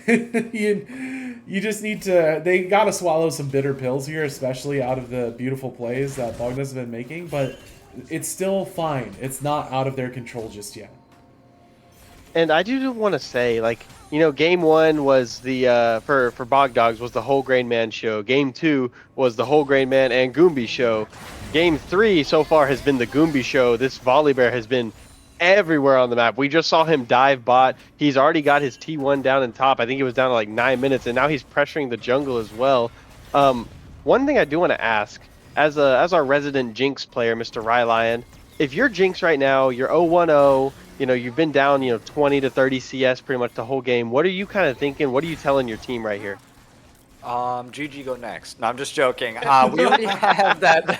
you just need to... They got to swallow some bitter pills here, especially out of the beautiful plays that Bogdas has been making. But it's still fine. It's not out of their control just yet. And I do want to say, like, you know, game 1 was the for Bogdogs was the Whole Grain Man show. Game 2 was the Whole Grain Man and Goombi show. Game 3 so far has been the Goombi show. This Volibear has been everywhere on the map. We just saw him dive bot. He's already got his T1 down in top. I think it was down to like 9 minutes, and now he's pressuring the jungle as well. One thing I do want to ask, as our resident Jinx player, Mr. Rylion, if you're Jinx right now, you're 0-1-0, you know, you've been down, 20 to 30 CS pretty much the whole game. What are you kind of thinking? What are you telling your team right here? GG go next. No, I'm just joking. We already have that the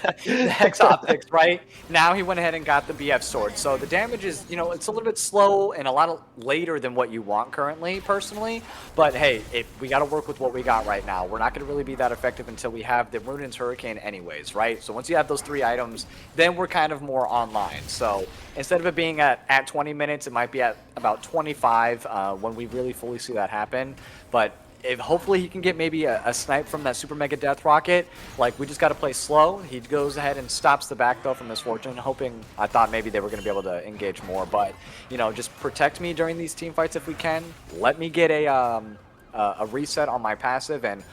Hex Optics, right? Now he went ahead and got the BF sword. So the damage is, it's a little bit slow and a lot later than what you want currently, personally. But hey, we got to work with what we got right now. We're not going to really be that effective until we have the Runaan's Hurricane anyways, right? So once you have those 3 items, then we're kind of more online. So instead of it being at 20 minutes, it might be at about 25 when we really fully see that happen. But if hopefully he can get maybe a snipe from that Super Mega Death Rocket, like, we just got to play slow. He goes ahead and stops the back, though, from Misfortune, I thought maybe they were going to be able to engage more. But, just protect me during these team fights if we can. Let me get a reset on my passive, and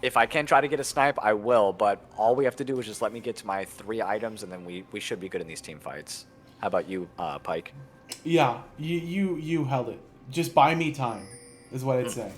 if I can try to get a snipe, I will. But all we have to do is just let me get to my 3 items, and then we should be good in these team fights. How about you, Pike? Yeah, you held it. Just buy me time, is what I'd say.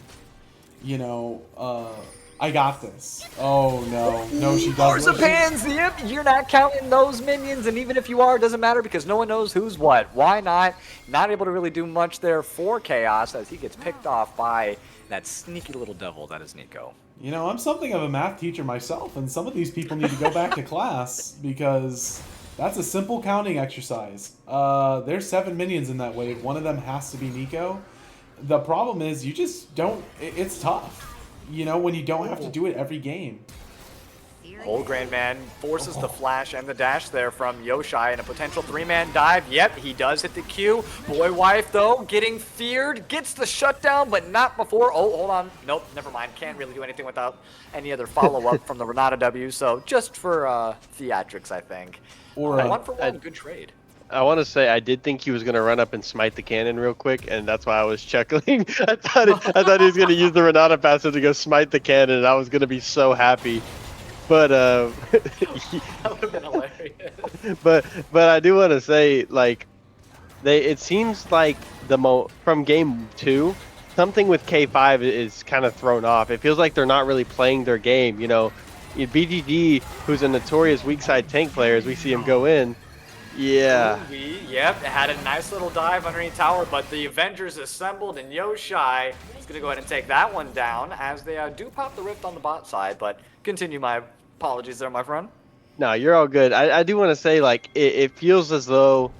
I got this. Oh, no, she doesn't. Marzipans, yep, you're not counting those minions, and even if you are, it doesn't matter because no one knows who's what. Why not? Not able to really do much there for Chaos as he gets picked off by that sneaky little devil that is Nico. I'm something of a math teacher myself, and some of these people need to go back to class because that's a simple counting exercise. There's 7 minions in that wave. One of them has to be Nico. The problem is you just don't... It's tough, when you don't have to do it every game. Whole Grain Man forces the flash and the dash there from Yoshai and a potential 3-man dive. Yep, he does hit the Q. Boy Wife, though, getting feared. Gets the shutdown, but not before. Oh, hold on. Nope, never mind. Can't really do anything without any other follow-up from the Renata W. So just for theatrics, I think. Or 1-for-1, good trade. I want to say I did think he was going to run up and smite the cannon real quick, and that's why I was chuckling. I thought he was going to use the Renata passive to go smite the cannon, and I was going to be so happy. But That would have been hilarious. but I do want to say, like, it seems like from game 2, something with K5 is kind of thrown off. It feels like they're not really playing their game. BGG, who's a notorious weak side tank player, as we see him go in, Yeah. Yep, had a nice little dive underneath tower, but the Avengers assembled, and Yoshai is going to go ahead and take that one down as they do pop the rift on the bot side, but continue. My apologies there, my friend. No, you're all good. I do want to say, like, it feels as though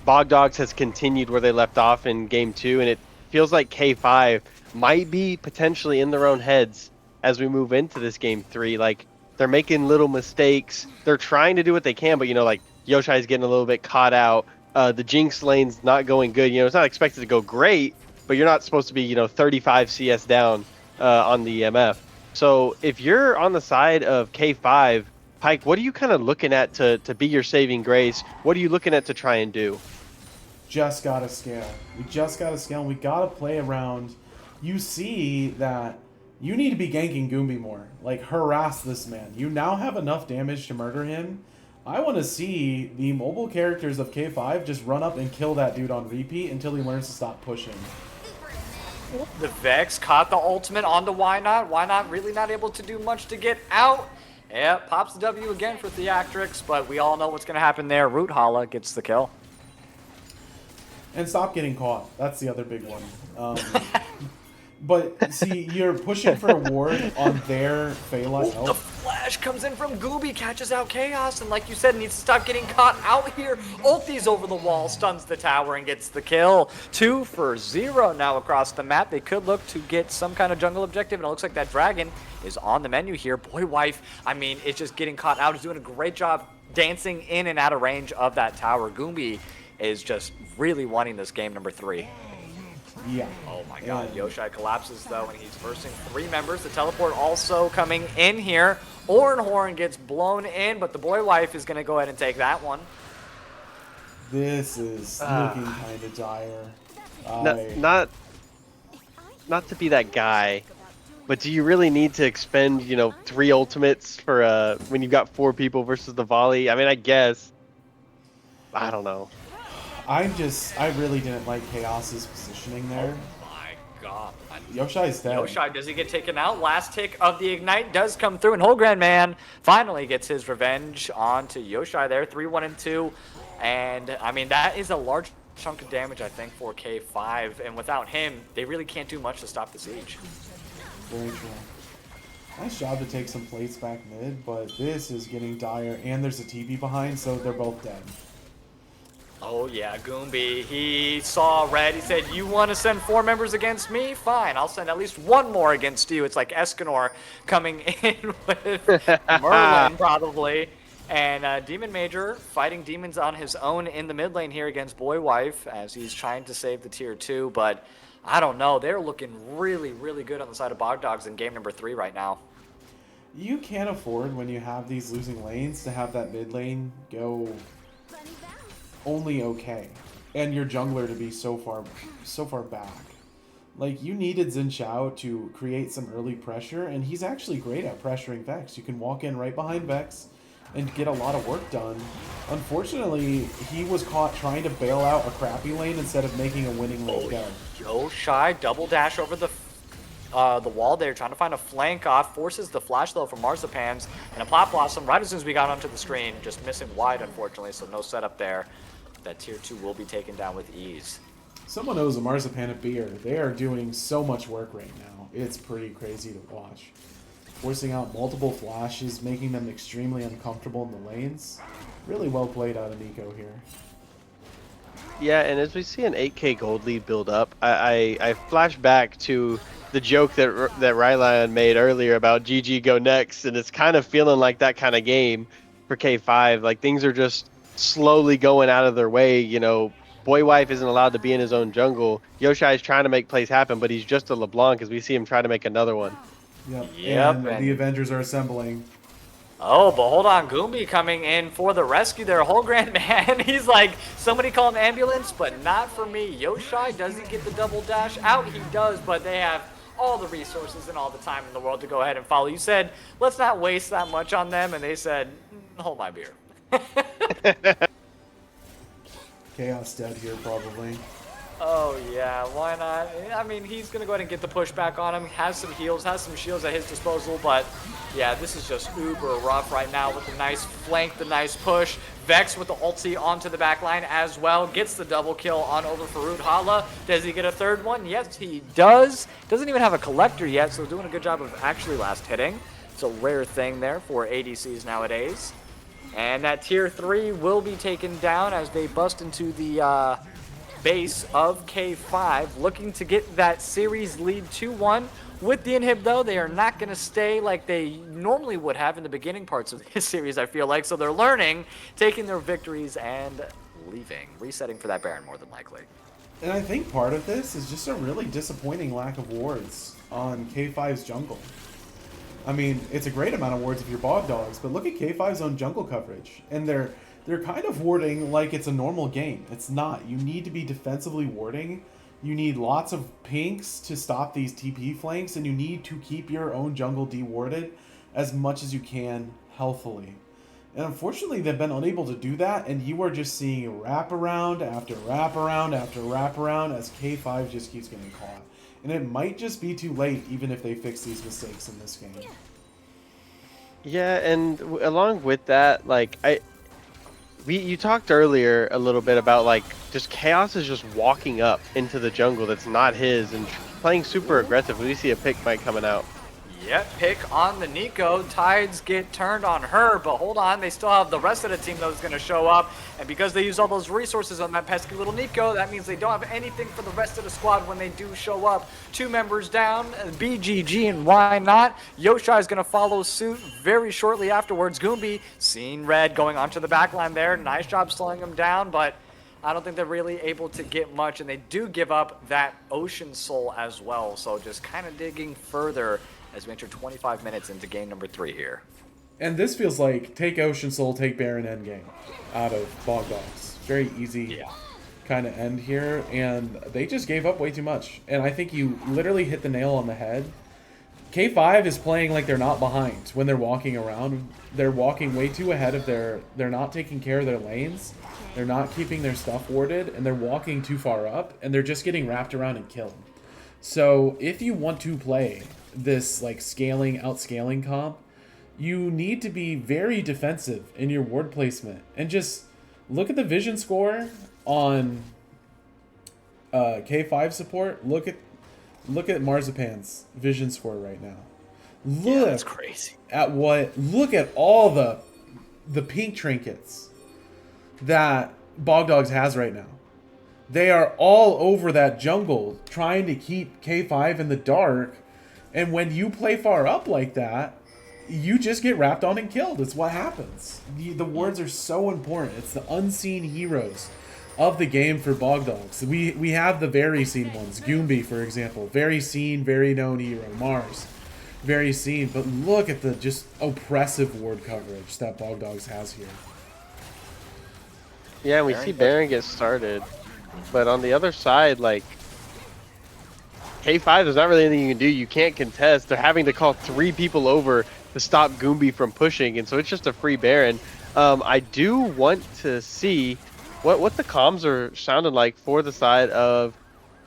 Bog Dogs has continued where they left off in game 2, and it feels like K5 might be potentially in their own heads as we move into this game 3. Like, they're making little mistakes. They're trying to do what they can, but, you know, like, Yoshai's getting a little bit caught out. The Jinx lane's not going good. You know, it's not expected to go great, but you're not supposed to be, you know, 35 CS down on the EMF. So if you're on the side of K5, Pyke, what are you kind of looking at to be your saving grace? What are you looking at to try and do? Just gotta scale. We just gotta scale. We gotta play around. You see that you need to be ganking Goombi more. Like, harass this man. You now have enough damage to murder him. I want to see the mobile characters of K5 just run up and kill that dude on repeat until he learns to stop pushing. The Vex caught the ultimate onto Why Not. Why Not really not able to do much to get out. Yeah, pops the W again for Theatrics, but we all know what's going to happen there. Root Hala gets the kill. And stop getting caught. That's the other big one. But see, you're pushing for a ward on their Phalanx. The flash comes in from Gooby, catches out Chaos, and like you said, needs to stop getting caught out here. Ulti's over the wall, stuns the tower, and gets the kill. 2 for 0 now across the map. They could look to get some kind of jungle objective, and it looks like that dragon is on the menu here. Boy Wife, I mean, it's just getting caught out. He's doing a great job dancing in and out of range of that tower. Gooby is just really wanting this game number 3. Yeah. Oh my god, Yoshai collapses though, and he's versing 3 members. The teleport also coming in here. Orenhorn gets blown in, but the Boy Wife is going to go ahead and take that one. This is looking kind of dire. Not to be that guy, but do you really need to expend, you know, 3 ultimates for when you've got 4 people versus the volley? I mean, I guess. I don't know. I really didn't like Chaos's positioning there. Oh my god. Yoshai's dead. Yoshai, does he get taken out? Last tick of the Ignite does come through, and Holgren Man finally gets his revenge onto Yoshai there. 3-1 and 2. And, I mean, that is a large chunk of damage, I think, for K5. And without him, they really can't do much to stop the siege. Very true. Nice job to take some plates back mid, but this is getting dire, and there's a TP behind, so they're both dead. Oh yeah, Goombi, he saw red. He said, you want to send 4 members against me? Fine, I'll send at least 1 more against you. It's like Escanor coming in with Merlin, probably. And Demon Major fighting demons on his own in the mid lane here against Boy Wife as he's trying to save the tier 2. But I don't know, they're looking really, really good on the side of Bog Dogs in game number 3 right now. You can't afford, when you have these losing lanes, to have that mid lane go only okay, and your jungler to be so far back. Like, you needed Xin Zhao to create some early pressure, and he's actually great at pressuring Vex. You can walk in right behind Vex and get a lot of work done. Unfortunately, he was caught trying to bail out a crappy lane instead of making a winning lane go. Yoshai double dash over the wall there, trying to find a flank off, forces the flash though from Marzipans, and a Pop Blossom right as soon as we got onto the screen, just missing wide unfortunately, so no setup there. That tier 2 will be taken down with ease. Someone owes a Marzipan a beer. They are doing so much work right now. It's pretty crazy to watch. Forcing out multiple flashes, making them extremely uncomfortable in the lanes. Really well played out of Nico here. Yeah, and as we see an 8k gold lead build up, I flash back to the joke that Rylion made earlier about GG go next, and it's kind of feeling like that kind of game for K5. Like, things are just slowly going out of their way. You know, Boy Wife isn't allowed to be in his own jungle. Yoshai is trying to make plays happen, but he's just a LeBlanc as we see him try to make another one. Yep, and the Avengers are assembling. Oh, but hold on, Goombi coming in for the rescue there. Holgren Man, he's like, somebody call an ambulance, but not for me. Yoshai, does he get the double dash out? He does, but they have all the resources and all the time in the world to go ahead and follow. You said, let's not waste that much on them, and they said, hold my beer. Chaos dead here, probably. Oh yeah, why not? I mean, he's gonna go ahead and get the push back on him. Has some heals, has some shields at his disposal, but yeah, this is just uber rough right now with the nice flank, the nice push. Vex with the ulti onto the back line as well. Gets the double kill on over Farud Hala. Does he get a third one? Yes, he does. Doesn't even have a collector yet, so doing a good job of actually last hitting. It's a rare thing there for ADCs nowadays. And that tier 3 will be taken down as they bust into the base of K5, looking to get that series lead 2-1. With the inhib, though, they are not going to stay like they normally would have in the beginning parts of this series, I feel like. So they're learning, taking their victories, and leaving. Resetting for that Baron, more than likely. And I think part of this is just a really disappointing lack of wards on K5's jungle. I mean, it's a great amount of wards if you're Bog Dogs, but look at K5's own jungle coverage. And they're kind of warding like it's a normal game. It's not. You need to be defensively warding. You need lots of pinks to stop these TP flanks, and you need to keep your own jungle dewarded as much as you can healthily. And unfortunately, they've been unable to do that, and you are just seeing wraparound after wraparound after wraparound as K5 just keeps getting caught. And it might just be too late, even if they fix these mistakes in this game. Yeah, and along with that, like you talked earlier a little bit about like just Chaos is just walking up into the jungle that's not his and playing super aggressive. We see a pick fight coming out. Yep, pick on the Nico. Tides get turned on her, but hold on, they still have the rest of the team that's going to show up. And because they use all those resources on that pesky little Nico, that means they don't have anything for the rest of the squad when they do show up. 2 members down, BGG, and why not? Yoshai is going to follow suit very shortly afterwards. Goombi, seeing red going onto the back line there. Nice job slowing him down, but I don't think they're really able to get much, and they do give up that Ocean Soul as well. So just kind of digging further as we enter 25 minutes into game number 3 here. And this feels like take Ocean Soul, take Baron endgame out of Bog Dogs. Very easy kind of end here, and they just gave up way too much. And I think you literally hit the nail on the head. K5 is playing like they're not behind when they're walking around. They're walking way too ahead of they're not taking care of their lanes. They're not keeping their stuff warded, and they're walking too far up, and they're just getting wrapped around and killed. So if you want to play this like outscaling comp, you need to be very defensive in your ward placement, and just look at the vision score on K5 support. Look at Marzipan's vision score right now. Look, that's crazy. Look at all the pink trinkets that Bog Dogs has right now. They are all over that jungle trying to keep K5 in the dark. And when you play far up like that, you just get wrapped on and killed. It's what happens. The wards are so important. It's the unseen heroes of the game for Bog Dogs. We have the very seen ones. Goombi, for example. Very seen, very known hero. Mars. Very seen. But look at the just oppressive ward coverage that Bog Dogs has here. Yeah, we see Baron get started. But on the other side, like, K5, there's not really anything you can do. You can't contest. They're having to call 3 people over to stop Goombi from pushing, and so it's just a free Baron. I do want to see what the comms are sounding like for the side of,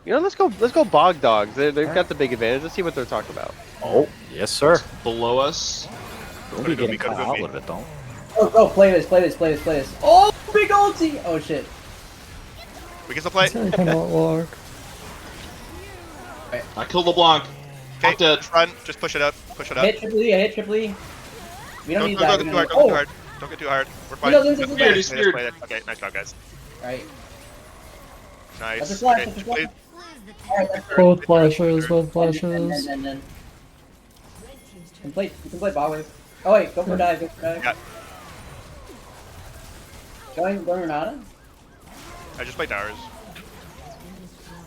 let's go Bog Dogs. They've got the big advantage. Let's see what they're talking about. Oh, yes, sir. Below us. Don't be getting caught out with it, though. Oh, play this. Oh, big ulti! Oh, shit. We can still play. It cannot work. I killed LeBlanc. I'm dead. Just run. Just push it up. Push it up. I hit Triple E. We don't need that. Don't get too hard. Don't get too hard. We're fine. No, Just no, he's play it. weird. Okay, nice job, guys. Right. Nice. That's a flash. Okay, That's a just flash. play- Alright, that's Both flashes, both flashes. Then. You can play bot wave. Oh wait, go for dive. Yeah. Going Renata? I just played towers.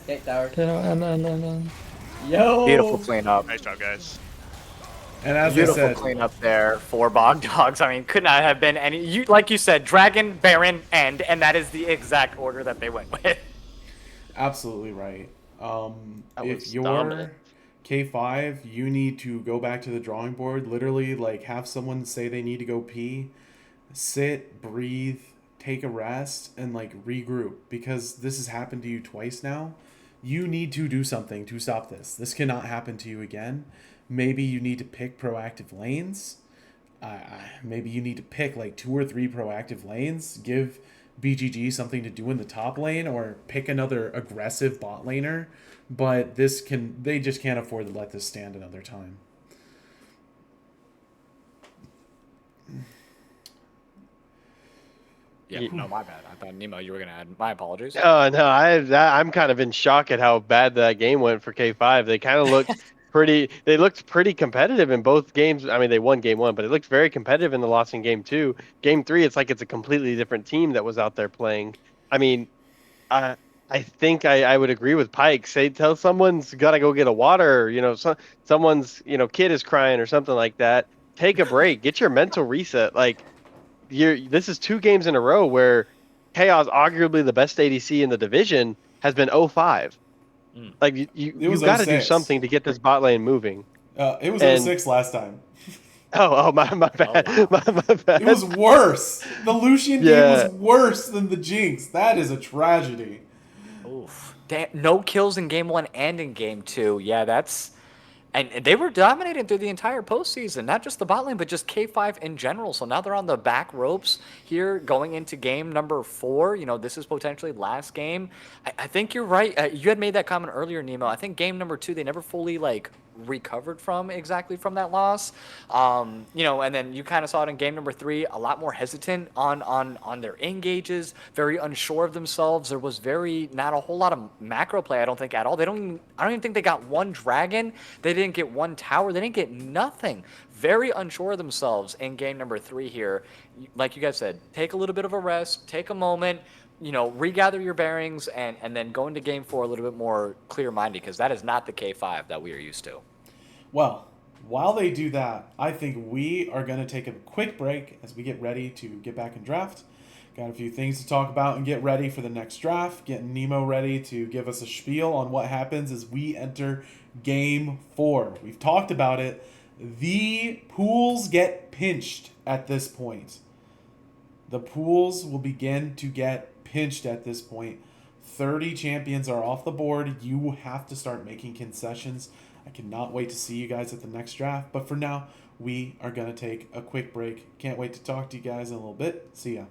Okay, tower. Okay, and. Yo! Beautiful cleanup. Nice job, guys. And as I Beautiful said, cleanup there for Bog Dogs. I mean, could not have been any. Like you said, Dragon, Baron, End, and that is the exact order that they went with. absolutely right. That If was you're dominant. K5, you need to go back to the drawing board. Literally, like, have someone say they need to go pee. Sit, breathe, take a rest and like regroup, because this has happened to you twice now. You need to do something to stop this. This cannot happen to you again. Maybe you need to pick proactive lanes. Maybe you need to pick like 2 or 3 proactive lanes. Give BGG something to do in the top lane, or pick another aggressive bot laner. But they just can't afford to let this stand another time. Yeah, no, my bad. I thought, Nemo, you were going to add. My apologies. Oh no, I'm kind of in shock at how bad that game went for K5. They kind of looked pretty. They looked pretty competitive in both games. I mean, they won game 1, but it looked very competitive in the loss in game 2. Game 3, it's like it's a completely different team that was out there playing. I mean, I think I would agree with Pike. Say, tell someone's got to go get a water. You know, someone's kid is crying or something like that. Take a break. Get your mental reset. Like, this is 2 games in a row where Chaos, arguably the best ADC in the division, has been 0-5. Like, you got to do 06. something to get this bot lane moving. It was And- 06 last time. My bad. wow. my bad. It was worse. The Lucian game Yeah. was worse than the Jinx. That is a tragedy. Oof. Damn, no kills in game 1 and in game 2. Yeah, that's... And they were dominating through the entire postseason, not just the bot lane, but just K5 in general. So now they're on the back ropes here going into game number 4. You know, this is potentially last game. I think you're right. You had made that comment earlier, Nemo. I think game number 2, they never fully, like, recovered from that loss. You know, and then you kind of saw it in game number 3, a lot more hesitant on their engages, very unsure of themselves. There was not a whole lot of macro play, I don't think, at all. I don't even think they got one dragon. They didn't get one tower. They didn't get nothing. Very unsure of themselves in game number 3 here. Like you guys said, take a little bit of a rest, take a moment, you know, regather your bearings, and then go into game 4 a little bit more clear-minded, because that is not the K5 that we are used to. Well, while they do that, I think we are going to take a quick break as we get ready to get back in draft. Got a few things to talk about and get ready for the next draft. Getting Nemo ready to give us a spiel on what happens as we enter game 4. We've talked about it. The pools get pinched at this point. The pools will begin to get pinched at this point. 30 champions are off the board. You have to start making concessions. I cannot wait to see you guys at the next draft. But for now, we are going to take a quick break. Can't wait to talk to you guys in a little bit. See ya.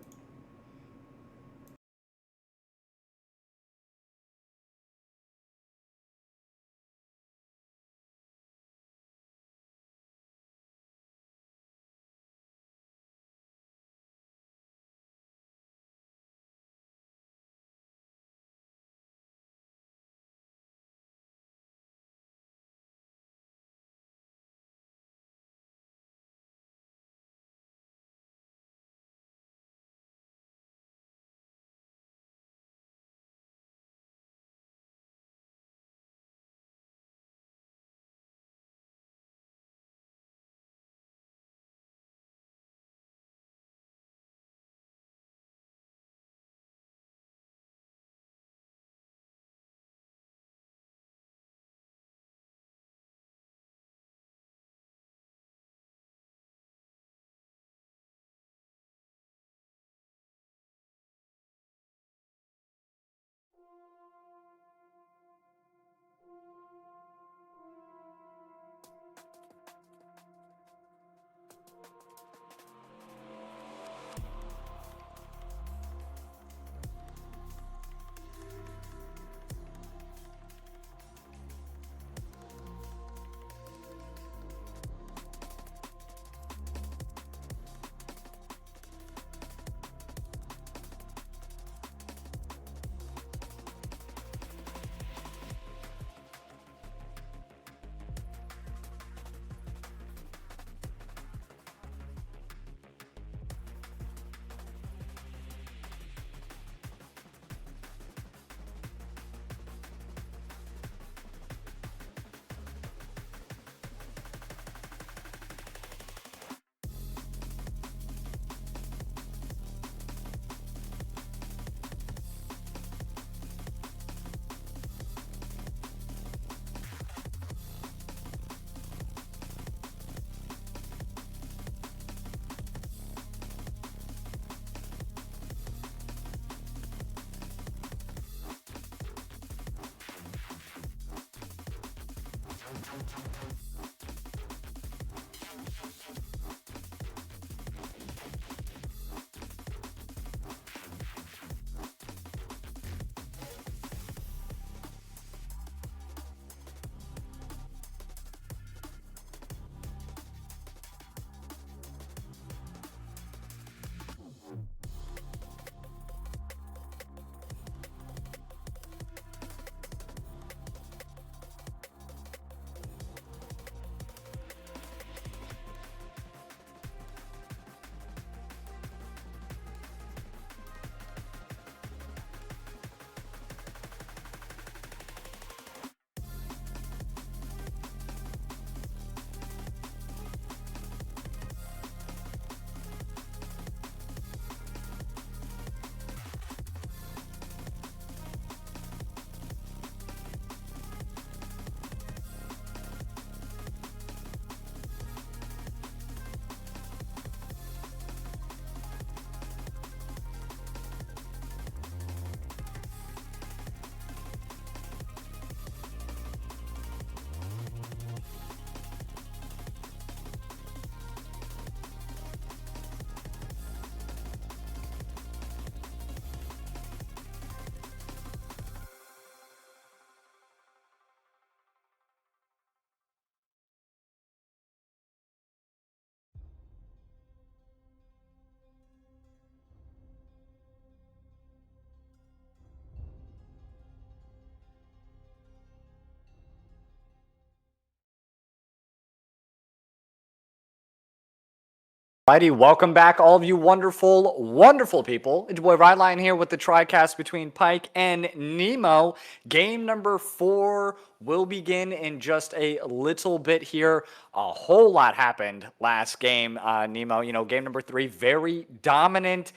Righty, welcome back, all of you wonderful, wonderful people. It's your boy Rydline here with the TriCast between Pike and Nemo. Game number 4 will begin in just a little bit here. A whole lot happened last game, Nemo. You know, game number 3, very dominant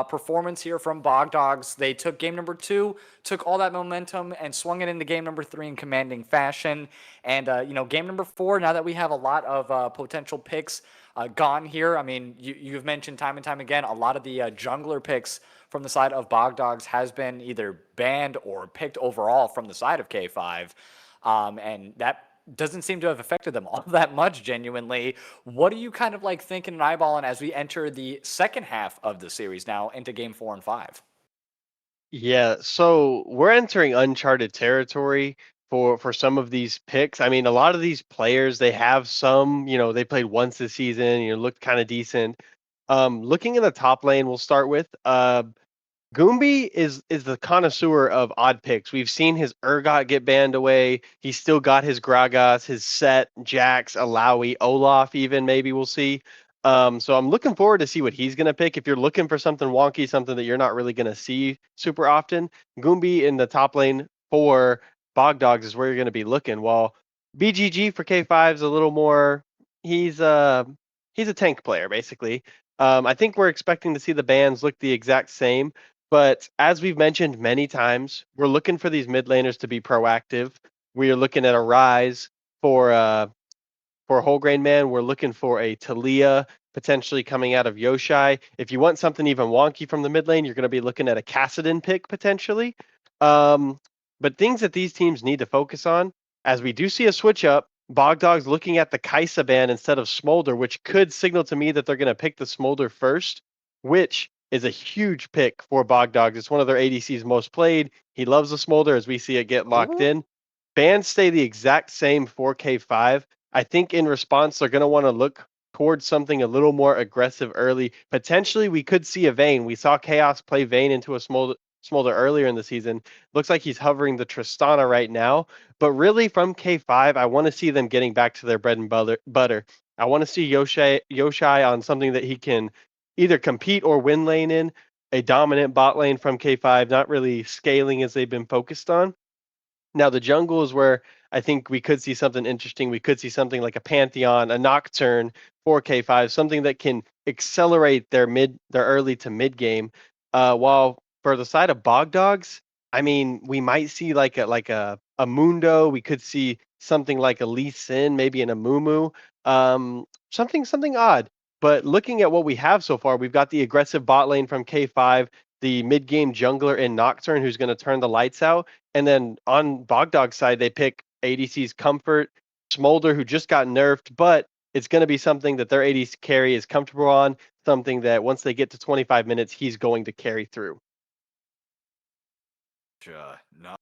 performance here from Bog Dogs. They took game number 2, took all that momentum and swung it into game number 3 in commanding fashion. And, you know, game number 4, now that we have a lot of potential picks gone here. I mean, you've mentioned time and time again, a lot of the jungler picks from the side of Bog Dogs has been either banned or picked overall from the side of K5. And that doesn't seem to have affected them all that much, genuinely. What are you kind of like thinking and eyeballing as we enter the second half of the series now into game 4 and 5? Yeah, so we're entering uncharted territory for some of these picks. I mean, a lot of these players, they have some, you know, they played once this season, you know, looked kind of decent. Looking in the top lane, we'll start with Goombi is the connoisseur of odd picks. We've seen his Urgot get banned away. He's still got his Gragas, his Set, Jax, Alawi, Olaf even maybe we'll see. So I'm looking forward to see what he's going to pick. If you're looking for something wonky, something that you're not really going to see super often, Goombi in the top lane for Bog Dogs is where you're going to be looking. While BGG for K5 is a little more, he's a tank player basically. I think we're expecting to see the bans look the exact same, but as we've mentioned many times, we're looking for these mid laners to be proactive. We are looking at a Rise for Whole Grain Man. We're looking for a Talia potentially coming out of Yoshai. If you want something even wonky from the mid lane, you're going to be looking at a Kassadin pick potentially. But things that these teams need to focus on, as we do see a switch up, Bog Dogs looking at the Kai'Sa ban instead of Smolder, which could signal to me that they're going to pick the Smolder first, which is a huge pick for Bog Dogs. It's one of their ADCs most played. He loves the Smolder as we see it get locked in. Bans stay the exact same for K5. I think in response, they're going to want to look towards something a little more aggressive early. Potentially, we could see a Vayne. We saw Chaos play Vayne into a Smolder earlier in the season. Looks like he's hovering the Tristana right now. But really, from K5, I want to see them getting back to their bread and butter. I want to see Yoshai on something that he can either compete or win lane in. A dominant bot lane from K5, not really scaling as they've been focused on. Now, the jungle is where I think we could see something interesting. We could see something like a Pantheon, a Nocturne for K5, something that can accelerate their early to mid game. While for the side of Bog Dogs, I mean, we might see like a Mundo. We could see something like a Lee Sin, maybe an Amumu, something odd. But looking at what we have so far, we've got the aggressive bot lane from K5, the mid-game jungler in Nocturne who's going to turn the lights out. And then on Bog Dog's side, they pick ADC's Comfort, Smolder, who just got nerfed, but it's going to be something that their ADC carry is comfortable on, something that once they get to 25 minutes, he's going to carry through. No,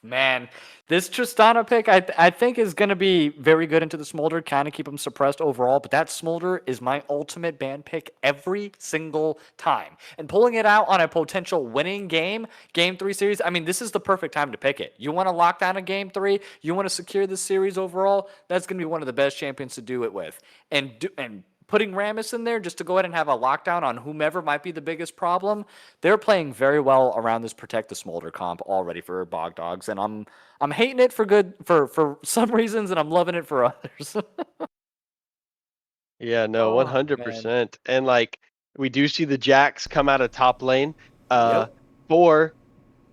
man, this Tristana pick I think is going to be very good into the Smolder, kind of keep him suppressed overall, but that Smolder is my ultimate ban pick every single time. And pulling it out on a potential winning game 3 series, I mean, this is the perfect time to pick it. You want to lock down a game 3, you want to secure the series overall, that's going to be one of the best champions to do it with. And putting Rammus in there just to go ahead and have a lockdown on whomever might be the biggest problem, they're playing very well around this Protect the Smolder comp already for Bog Dogs, and I'm hating it for some reasons, and I'm loving it for others. Yeah, no, 100%. And like we do see the Jax come out of top lane. For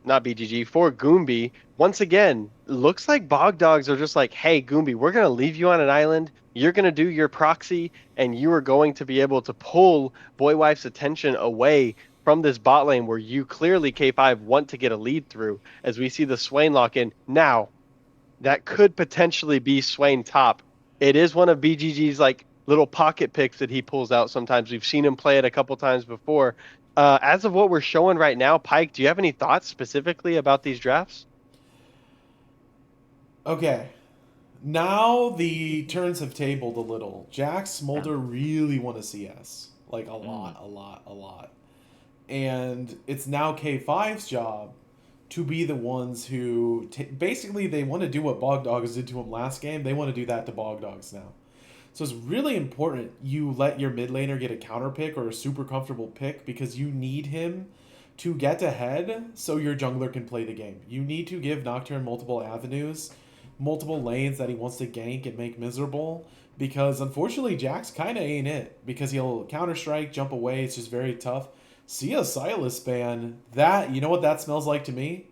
not BGG, for Goombi. Once again, looks like Bog Dogs are just like, hey, Goombi, we're going to leave you on an island. You're going to do your proxy, and you are going to be able to pull Boy Wife's attention away from this bot lane where you clearly, K5, want to get a lead through, as we see the Swain lock in. Now, that could potentially be Swain top. It is one of BGG's like little pocket picks that he pulls out sometimes. We've seen him play it a couple times before. As of what we're showing right now, Pike, do you have any thoughts specifically about these drafts? Okay. Now the turns have tabled a little. Jax, Smolder really want to CS. Like a lot. And it's now K5's job to be the ones who... basically, they want to do what Bog Dogs did to him last game. They want to do that to Bog Dogs now. So it's really important you let your mid laner get a counter pick or a super comfortable pick because you need him to get ahead so your jungler can play the game. You need to give Nocturne multiple avenues, multiple lanes that he wants to gank and make miserable, because unfortunately Jax kind of ain't it, because he'll counter strike, jump away. It's just very tough. See a Silas ban. That, you know what that smells like to me?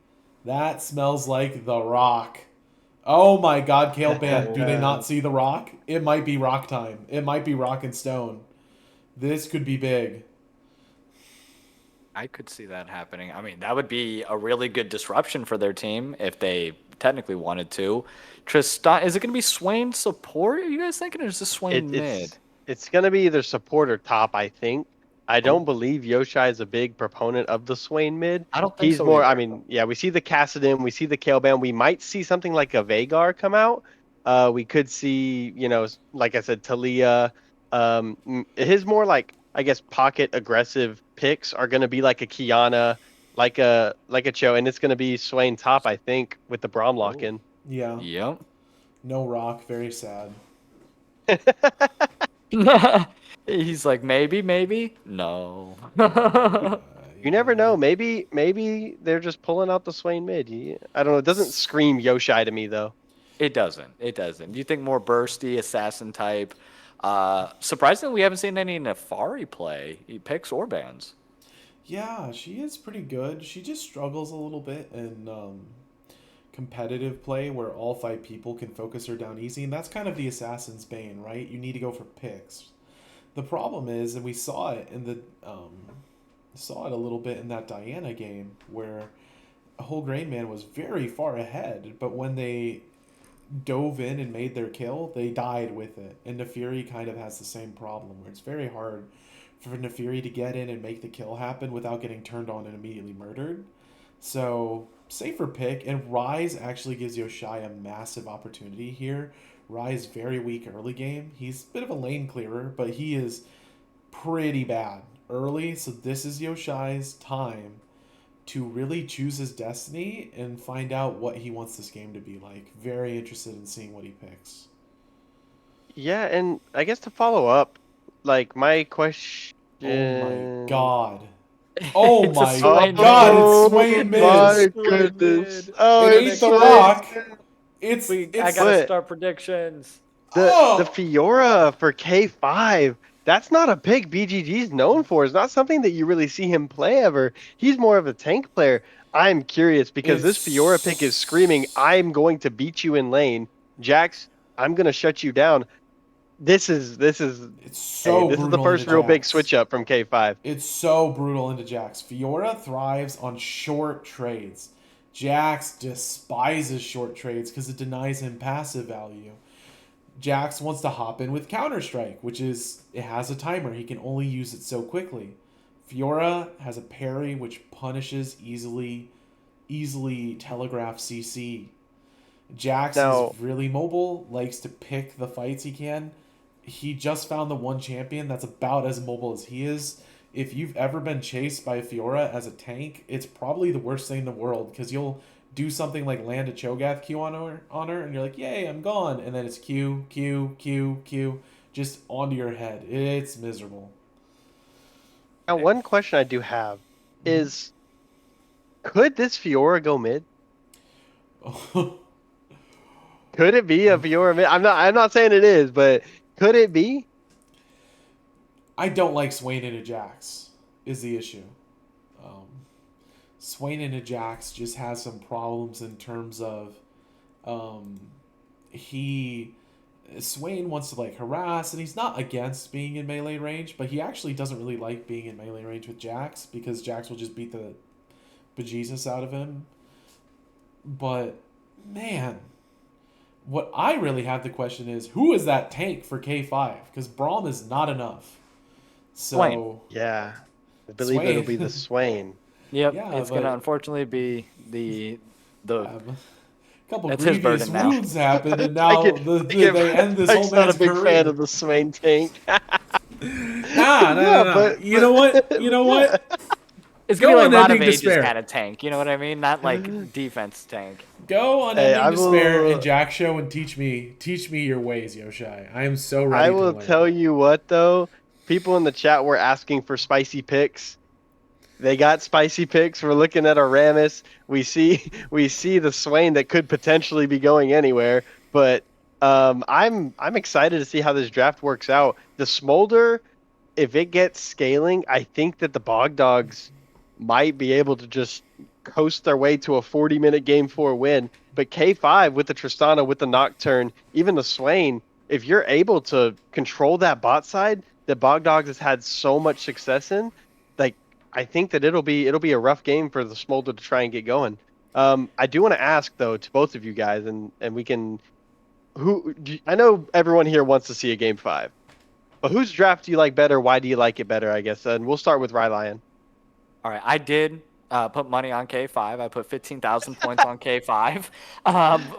That smells like The Rock. Oh my god, Kale ban. Do they not see The Rock? It might be Rock time. It might be Rock and Stone. This could be big. I could see that happening. I mean, that would be a really good disruption for their team if they technically wanted to. Tristan, is it going to be Swain support? Are you guys thinking, or is this Swain mid? It's going to be either support or top, I think. I don't believe Yoshai is a big proponent of the Swain mid. I don't think He's so more, either. I mean, yeah, we see the Kassadin, we see the Kaleban. We might see something like a Vagar come out. We could see, you know, like I said, Talia. His more like, I guess, pocket aggressive picks are going to be like a Kiana, like a Cho, and it's going to be Swain top, I think, with the Braum lock in. Yeah. Yep. No Rock. Very sad. He's like, maybe, no. You never know. Maybe they're just pulling out the Swain mid. I don't know. It doesn't scream Yoshai to me though. It doesn't. You think more bursty, assassin type. Surprisingly, we haven't seen any Nefari play. He picks or bans. Yeah, she is pretty good. She just struggles a little bit in competitive play where all 5 people can focus her down easy, and that's kind of the assassin's bane, right? You need to go for picks. The problem is, and we saw it in the saw it a little bit in that Diana game where Whole Grain Man was very far ahead, but when they dove in and made their kill, they died with it. And Nefiri kind of has the same problem where it's very hard for Nefiri to get in and make the kill happen without getting turned on and immediately murdered. So, safer pick, and Rise actually gives Yoshai a massive opportunity here. Rise very weak early game. He's a bit of a lane clearer, but he is pretty bad early, so this is Yoshai's time to really choose his destiny and find out what he wants this game to be like. Very interested in seeing what he picks. Yeah, and I guess to follow up, like my question. Oh my god. Oh It's a my Swain god, mid. it's Swain mid. My goodness. Oh, It ain't it's The Swain. Rock. It's I gotta But- start predictions. The Fiora for K5. That's not a pick BGG's known for. It's not something that you really see him play ever. He's more of a tank player. I'm curious because this Fiora pick is screaming, I'm going to beat you in lane. Jax, I'm going to shut you down. This is it's so this is the brutal first into real big Jax. switch up from K5. It's so brutal into Jax. Fiora thrives on short trades. Jax despises short trades because it denies him passive value. Jax wants to hop in with Counter-Strike, which is, it has a timer. He can only use it so quickly. Fiora has a parry which punishes easily telegraph CC. Jax is really mobile, likes to pick the fights he can. He just found the one champion that's about as mobile as he is. If you've ever been chased by Fiora as a tank, it's probably the worst thing in the world because you'll do something like land a Cho'Gath Q on her, and you're like, yay, I'm gone. And then it's Q, just onto your head. It's miserable. Now, one question I do have is, could this Fiora go mid? Could it be a Fiora mid? I'm not saying it is, but could it be? I don't like Swain into Jax, is the issue. Swain into Jax just has some problems in terms of Swain wants to like harass, and he's not against being in melee range, but he actually doesn't really like being in melee range with Jax because Jax will just beat the bejesus out of him. But man, what I really have the question is, who is that tank for K5? Because Braum is not enough. So Swain. Yeah, I believe Swain. it'll be the Swain. Yep, Yeah, it's but- gonna unfortunately be the a couple That's his previous burden now. wounds happened, and now they end this Mike's whole not man's a big career. fan of the Swain tank. No. but- You know what? It's gonna Go be on like Rod of Ending Ages Despair. kind of tank. You know what I mean? Not like defense tank. Go on Hey, Ending I Despair will- and Jack Show and teach me your ways, Yoshai. I am so ready I to will learn. tell you what though, people in the chat were asking for spicy picks. They got spicy picks. We're looking at a Rammus. We see the Swain that could potentially be going anywhere. But I'm excited to see how this draft works out. The Smolder, if it gets scaling, I think that the Bog Dogs might be able to just coast their way to a 40-minute game 4 win. But K5 with the Tristana, with the Nocturne, even the Swain, if you're able to control that bot side that Bog Dogs has had so much success in, like I think that it'll be a rough game for the Smolder to try and get going. I do want to ask though to both of you guys, and we can. I know everyone here wants to see a game 5, but whose draft do you like better? Why do you like it better? I guess, and we'll start with Rylion. All right, I did put money on K5. I put 15,000 points on K5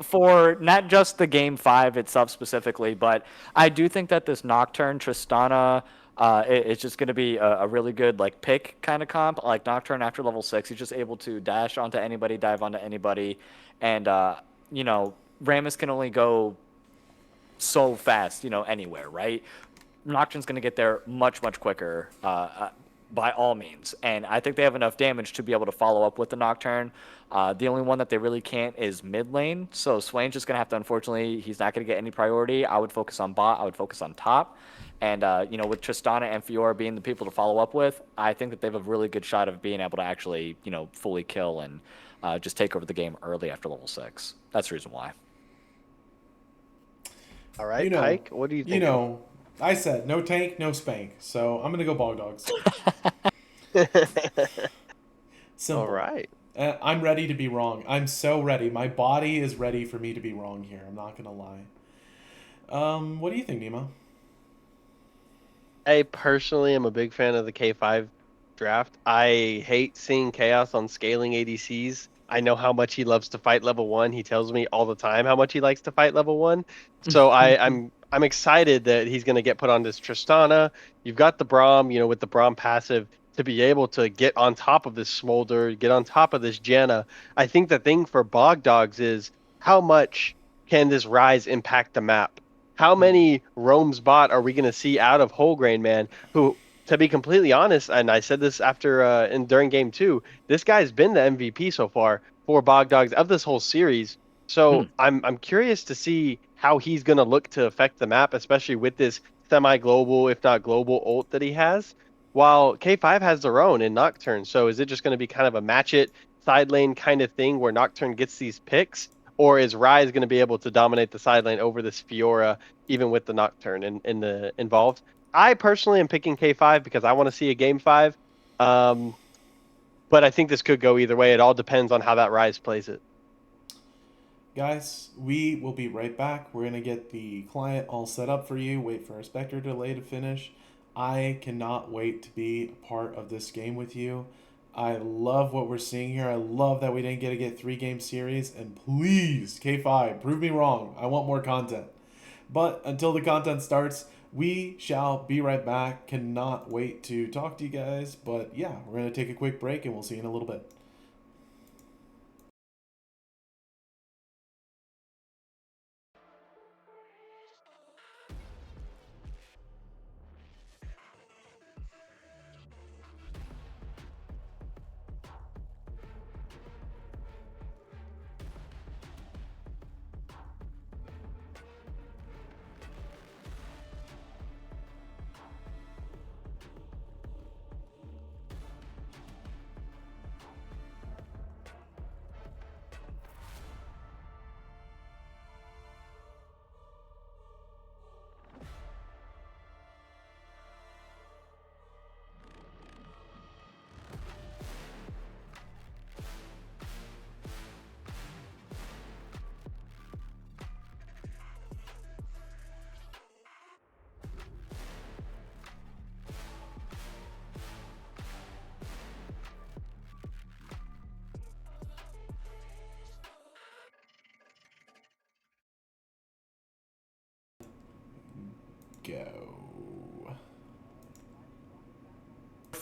for not just the game 5 itself specifically, but I do think that this Nocturne Tristana it's just going to be a really good like pick kind of comp. Like Nocturne after level 6, he's just able to dash onto anybody, dive onto anybody, and you know, Rammus can only go so fast, you know, anywhere, right? Nocturne's going to get there much quicker by all means. And I think they have enough damage to be able to follow up with the Nocturne. The only one that they really can't is mid lane. So Swain's just going to have to, unfortunately, he's not going to get any priority. I would focus on bot. I would focus on top. And, you know, with Tristana and Fiora being the people to follow up with, I think that they have a really good shot of being able to actually, you know, fully kill and just take over the game early after level 6. That's the reason why. All right, You know, Pike, what do you think? You know, I said no tank, no spank. So I'm gonna go Bog Dogs. Simple. All right. I'm ready to be wrong. I'm so ready. My body is ready for me to be wrong here. I'm not gonna lie. What do you think, Nemo? I personally am a big fan of the K5 draft. I hate seeing Chaos on scaling ADCs. I know how much he loves to fight level 1. He tells me all the time how much he likes to fight level 1. So I'm excited that he's going to get put on this Tristana. You've got the Braum, you know, with the Braum passive to be able to get on top of this Smolder, get on top of this Janna. I think the thing for Bog Dogs is how much can this Rise impact the map? How many roams bot are we going to see out of Wholegrain Man, who, to be completely honest, and I said this after and during game 2, this guy's been the MVP so far for Bog Dogs of this whole series. So I'm curious to see how he's going to look to affect the map, especially with this semi-global, if not global ult that he has, while K5 has their own in Nocturne. So is it just going to be kind of a match it side lane kind of thing where Nocturne gets these picks? Or is Rise going to be able to dominate the side lane over this Fiora, even with the Nocturne in the involved? I personally am picking K5 because I want to see a game 5. But I think this could go either way. It all depends on how that Rise plays it. Guys, we will be right back. We're going to get the client all set up for you. Wait for our Spectre delay to finish. I cannot wait to be a part of this game with you. I love what we're seeing here. I love that we didn't get a 3-game series. And please, K5, prove me wrong. I want more content. But until the content starts, we shall be right back. Cannot wait to talk to you guys. But yeah, we're going to take a quick break and we'll see you in a little bit.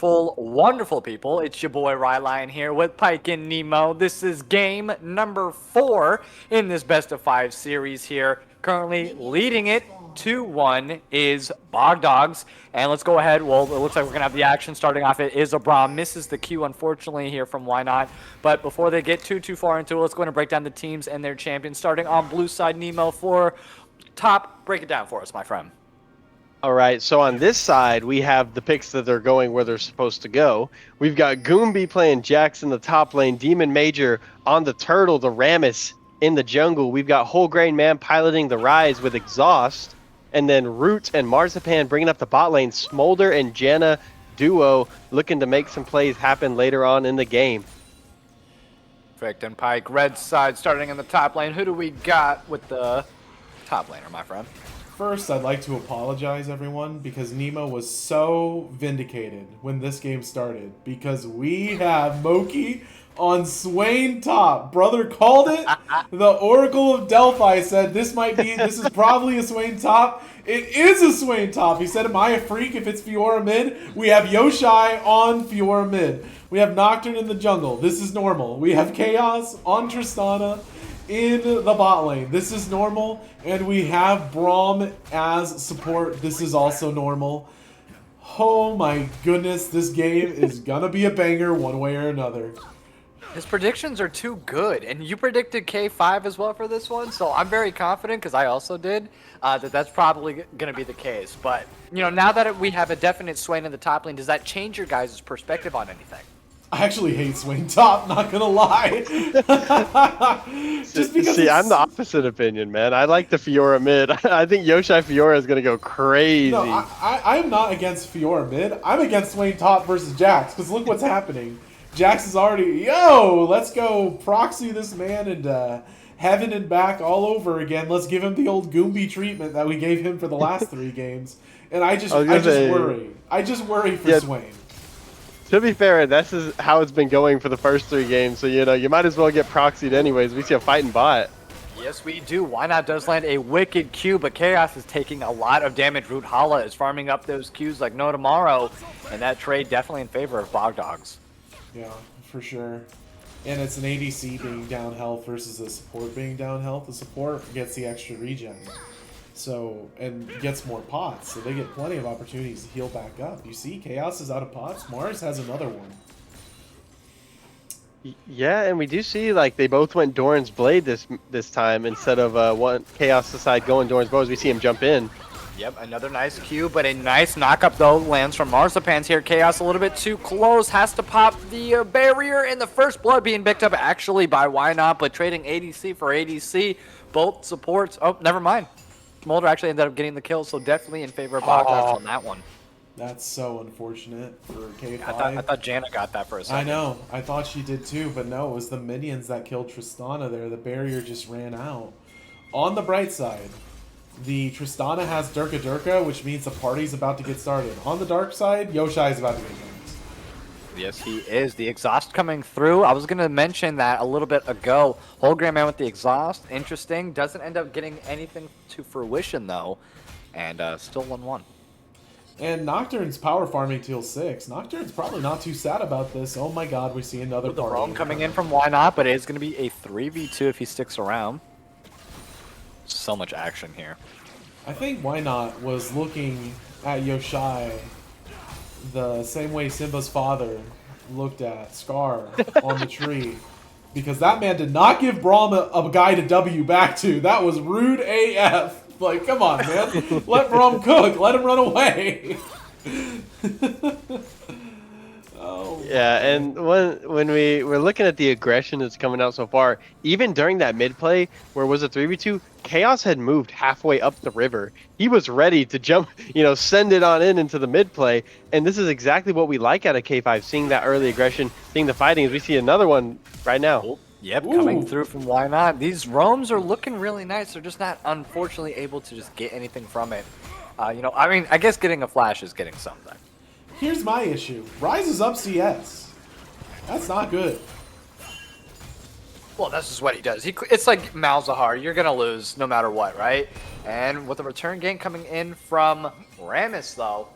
wonderful, wonderful people. It's your boy Ryline here with Pike and Nemo. This is game number 4 in this best of 5 series here. Currently leading it 2-1 is Bog Dogs. And let's go ahead. Well, it looks like we're going to have the action starting off. It is Abram. Misses the Q, unfortunately, here from Why Not. But before they get too far into it, let's go ahead and break down the teams and their champions. Starting on blue side, Nemo for top. Break it down for us, my friend. All right, so on this side, we have the picks that they're going where they're supposed to go. We've got Goombi playing Jax in the top lane, Demon Major on the Turtle, the Rammus in the jungle. We've got Whole Grain Man piloting the Rise with Exhaust, and then Root and Marzipan bringing up the bot lane. Smolder and Janna duo looking to make some plays happen later on in the game. Perfect. And Pike, red side, starting in the top lane. Who do we got with the top laner, my friend? First, I'd like to apologize, everyone, because Nemo was so vindicated when this game started. Because we have Moki on Swain top. Brother called it. The Oracle of Delphi said this is probably a Swain top. It is a Swain top. He said, am I a freak if it's Fiora mid? We have Yoshai on Fiora mid. We have Nocturne in the jungle. This is normal. We have Chaos on Tristana in the bot lane. This is normal. And we have Braum as support. This is also normal. Oh my goodness, this game is gonna be a banger one way or another. His predictions are too good, and you predicted K5 as well for this one, so I'm very confident, because I also did, that's probably going to be the case. But, you know, now that we have a definite Swain in the top lane, does that change your guys' perspective on anything? I actually hate Swain top, not gonna lie. Just because See, I'm the opposite opinion, man. I like the Fiora mid. I think Yoshai Fiora is going to go crazy. No, I'm not against Fiora mid. I'm against Swain top versus Jax, because look what's happening. Jax is already, let's go proxy this man and heaven and back all over again. Let's give him the old Goombi treatment that we gave him for the last 3 games. And I just worry. I just worry for Swain. To be fair, this is how it's been going for the first 3 games, so you might as well get proxied anyways. We see a fighting bot. Yes, we do. Why Not does land a wicked Q, but Chaos is taking a lot of damage. Root Hala is farming up those Qs like no tomorrow, and that trade definitely in favor of Bog Dogs. Yeah, for sure. And it's an ADC being down health versus a support being down health. The support gets the extra regen. So, and gets more pots. So they get plenty of opportunities to heal back up. You see, Chaos is out of pots. Mars has another one. Yeah, and we do see like they both went Doran's Blade this time instead of one Chaos decide going Doran's Bows. We see him jump in. Yep, another nice Q, but a nice knock-up, though, lands from Marzipan's here. Chaos a little bit too close, has to pop the barrier, and the first blood being picked up actually by Why Not, but trading ADC for ADC. Both supports. Oh, never mind. Smolder actually ended up getting the kill, so definitely in favor of Bog Dogs on that one. That's so unfortunate for K5. I thought Janna got that for a second. I know. I thought she did too, but no, it was the minions that killed Tristana there. The barrier just ran out. On the bright side, the Tristana has Durka, which means the party's about to get started. On the dark side, Yoshai is about to get started. Yes, he is. The exhaust coming through. I was going to mention that a little bit ago. Whole Grain Man with the exhaust. Interesting. Doesn't end up getting anything to fruition, though. And still 1-1. And Nocturne's power farming till 6. Nocturne's probably not too sad about this. Oh my god, we see another The party. roam coming in from Why Not, but it is going to be a 3v2 if he sticks around. So much action here. I think Why Not was looking at Yoshai the same way Simba's father looked at Scar on the tree. Because that man did not give Braum a guy to W back to. That was rude AF. Like, come on, man. Let Braum cook. Let him run away. Oh. Yeah, and when we were looking at the aggression that's coming out so far, even during that mid play where it was a 3v2, Chaos had moved halfway up the river. He was ready to jump, send it on into the mid play, and this is exactly what we like out of K5, seeing that early aggression, seeing the fighting, as we see another one right now. Yep, coming through from Why Not. These roams are looking really nice. They're just not, unfortunately, able to just get anything from it. I guess getting a flash is getting something. Here's my issue. Rise is up CS. That's not good. Well, that's just what he does. It's like Malzahar. You're going to lose no matter what, right? And with the return gank coming in from Rammus, though,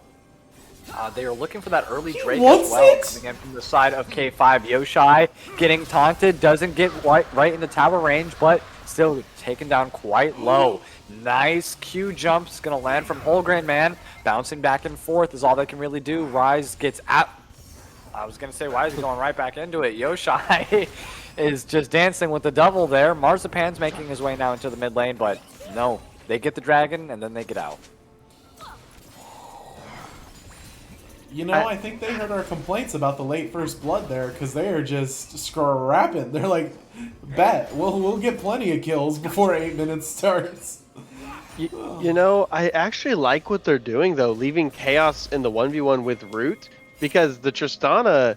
They are looking for that early Drake wants as well. it? Coming in from the side of K5, Yoshai getting taunted, doesn't get right into tower range, but still taken down quite low. Nice Q jumps, gonna land from Holgren, man. Bouncing back and forth is all they can really do. Rise gets out. I was gonna say, why is he going right back into it? Yoshai is just dancing with the double there. Marzipan's making his way now into the mid lane, but no, they get the dragon and then they get out. You know, I think they heard our complaints about the late first blood there, because they are just scrapping. They're like, bet, we'll get plenty of kills before 8 minutes starts. You know, I actually like what they're doing though, leaving Chaos in the 1v1 with Root, because the Tristana,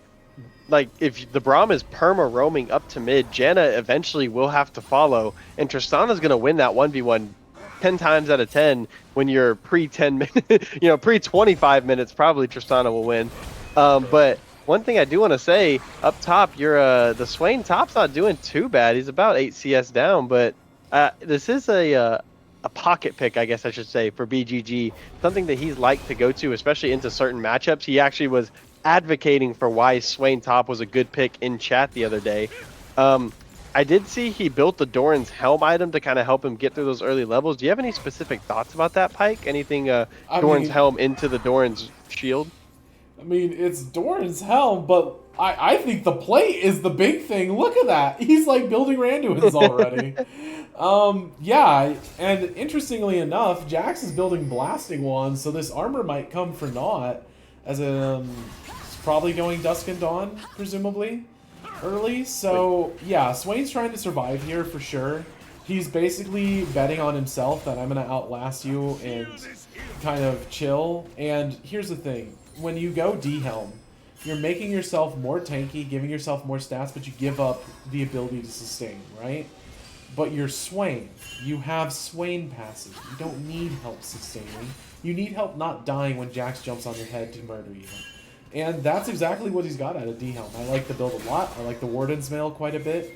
like, if the Braum is perma roaming up to mid, Janna eventually will have to follow, and Tristana's gonna win that 1v1 10 times out of 10 when you're pre-10 minutes, you know, pre-25 minutes, probably Tristana will win. But one thing I do want to say, up top, the Swain top's not doing too bad. He's about 8 CS down, but this is a pocket pick, I guess I should say, for BGG. Something that he's liked to go to, especially into certain matchups. He actually was advocating for why Swain top was a good pick in chat the other day. I did see he built the Doran's helm item to kind of help him get through those early levels. Do you have any specific thoughts about that, Pike? Anything Doran's helm into the Doran's shield? I mean, it's Doran's helm, but I think the plate is the big thing. Look at that. He's like building Randuin's already. Yeah, and interestingly enough, Jax is building Blasting Wands, so this armor might come for naught, as it's probably going Dusk and Dawn, presumably, early. So, yeah, Swain's trying to survive here for sure. He's basically betting on himself that I'm going to outlast you and kind of chill. And here's the thing. When you go D-Helm, you're making yourself more tanky, giving yourself more stats, but you give up the ability to sustain, right? But you're Swain. You have Swain passive. You don't need help sustaining. You need help not dying when Jax jumps on your head to murder you. And that's exactly what he's got out of D-Helm. I like the build a lot. I like the Warden's Mail quite a bit.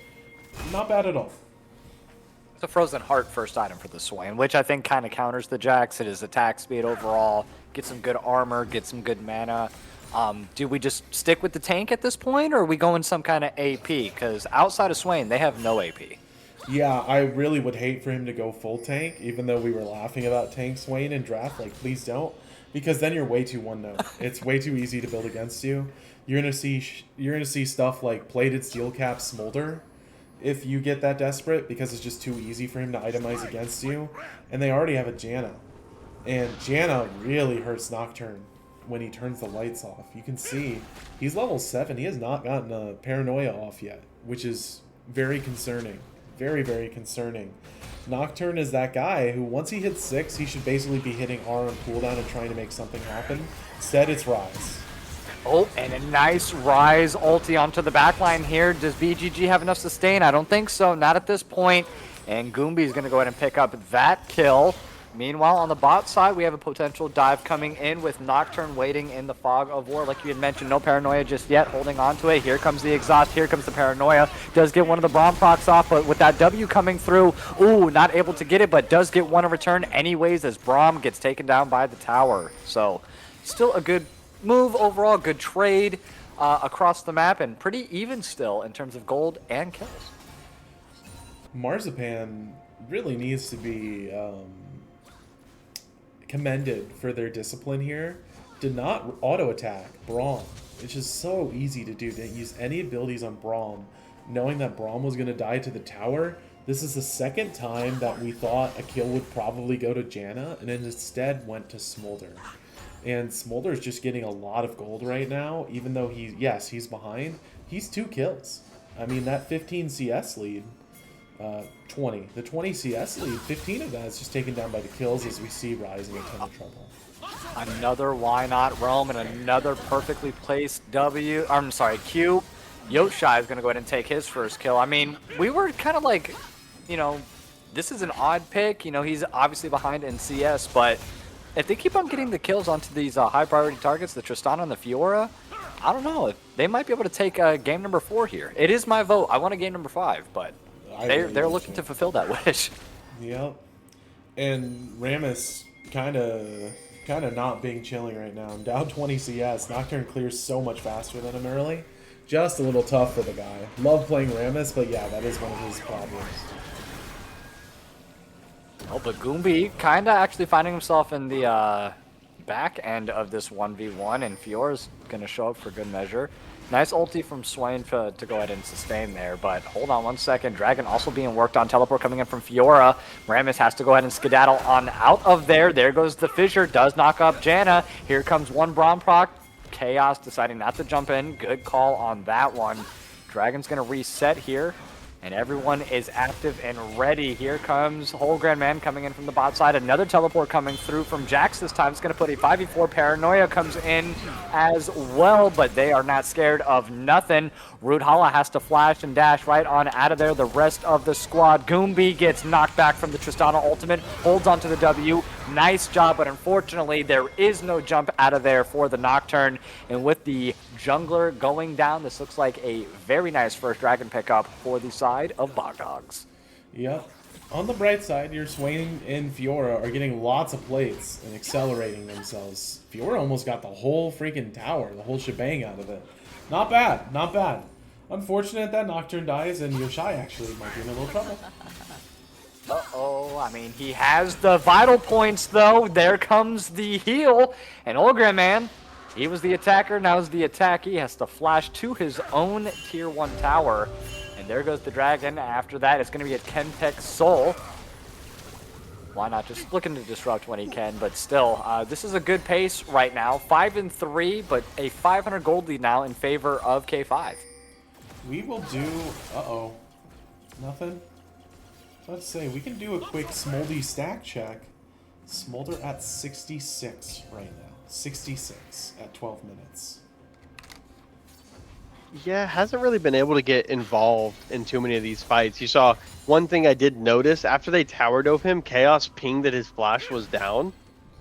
Not bad at all. It's a Frozen Heart first item for the Swain, which I think kind of counters the Jax. It is attack speed overall. Get some good armor, get some good mana. Do we just stick with the tank at this point, or are we going some kind of AP? Because outside of Swain, they have no AP. Yeah, I really would hate for him to go full tank, even though we were laughing about tank Swain in draft. Like, please don't. Because then you're way too one-note. It's way too easy to build against you. You're gonna see stuff like plated steel cap Smolder if you get that desperate, because it's just too easy for him to itemize against you. And they already have a Janna. And Janna really hurts Nocturne when he turns the lights off. You can see he's level 7. He has not gotten a paranoia off yet, which is very concerning. Very, very concerning. Nocturne is that guy who, once he hits 6, he should basically be hitting R on cooldown and trying to make something happen. Instead, it's Rise. Oh, and a nice Rise ulti onto the backline here. Does BGG have enough sustain? I don't think so. Not at this point. And Goombi's going to go ahead and pick up that kill. Meanwhile, on the bot side, we have a potential dive coming in with Nocturne waiting in the fog of war. Like you had mentioned, no Paranoia just yet, holding on to it. Here comes the exhaust, here comes the Paranoia. Does get one of the Braum procs off, but with that W coming through, ooh, not able to get it, but does get one in return anyways as Braum gets taken down by the tower. So, still a good move overall, good trade across the map, and pretty even still in terms of gold and kills. Marzipan really needs to be commended for their discipline here. Did not auto-attack Braum. It's just so easy to do. Didn't use any abilities on Braum, knowing that Braum was going to die to the tower. This is the second time that we thought a kill would probably go to Janna, and it instead went to Smolder. And Smolder is just getting a lot of gold right now, even though he's behind. He's 2 kills. I mean, that 15 CS lead, 20. The 20 CS lead, 15 of that is just taken down by the kills as we see Rise in a ton of trouble. Another why not roam and another perfectly placed W. I'm sorry, Q. Yoshai is going to go ahead and take his first kill. I mean, we were kind of like, you know, this is an odd pick. You know, he's obviously behind in CS, but if they keep on getting the kills onto these high priority targets, the Tristana and the Fiora, I don't know. They might be able to take game number 4 here. It is my vote. I want a game number 5, but they're looking to fulfill that wish. Yep. And Rammus kind of kind of not being chilling right now. I'm down 20 CS. Nocturne clears so much faster than him early. Just a little tough for the guy. Love playing Rammus, but yeah, that is one of his problems. Oh, but Goombi kind of actually finding himself in the back end of this 1v1, and Fiora's going to show up for good measure. Nice ulti from Swain to go ahead and sustain there, but hold on one second. Dragon also being worked on. Teleport coming in from Fiora. Rammus has to go ahead and skedaddle on out of there. There goes the Fissure. Does knock up Janna. Here comes one Braum proc. Chaos deciding not to jump in. Good call on that one. Dragon's going to reset here. And everyone is active and ready. Here comes Holgren Man coming in from the bot side. Another teleport coming through from Jax this time. It's going to put a 5v4. Paranoia comes in as well, but they are not scared of nothing. Rudhala has to flash and dash right on out of there. The rest of the squad. Goombi gets knocked back from the Tristana ultimate. Holds onto the W. Nice job, but unfortunately there is no jump out of there for the Nocturne. And with the jungler going down, this looks like a very nice first dragon pickup for the side of Bogdogs. Yep. On the bright side, your Swain and Fiora are getting lots of plates and accelerating themselves. Fiora almost got the whole freaking tower, the whole shebang out of it. Not bad, not bad. Unfortunate that Nocturne dies and Yoshai actually might be in a little trouble. Uh-oh, I mean, he has the vital points, though. There comes the heal. And Holgren Man, he was the attacker, now is the attack. He has to flash to his own tier 1 tower. And there goes the dragon. After that, it's going to be a Kenpeck Soul. Why not just looking to disrupt when he can, but still, this is a good pace right now. 5-3, but a 500 gold lead now in favor of K5. We will do... Uh-oh. Nothing? Let's say, we can do a quick Smoldy stack check. Smolder at 66 right now. 66 at 12 minutes. Yeah, hasn't really been able to get involved in too many of these fights. You saw one thing I did notice after they tower dove him, Chaos pinged that his flash was down.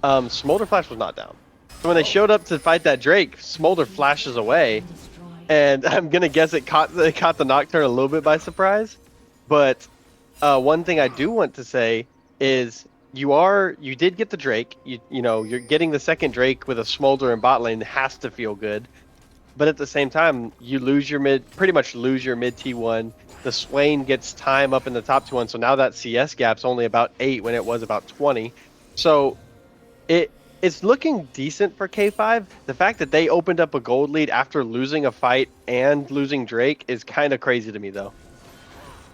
Smolder flash was not down. So when they showed up to fight that Drake, Smolder flashes away, and I'm gonna guess it caught the Nocturne a little bit by surprise. But one thing I do want to say is you did get the Drake. You know you're getting the second Drake with a Smolder in bot lane has to feel good. But at the same time, you pretty much lose your mid T1. The Swain gets time up in the top T1, so now that CS gap's only about 8 when it was about 20. So it's looking decent for K5. The fact that they opened up a gold lead after losing a fight and losing Drake is kind of crazy to me, though.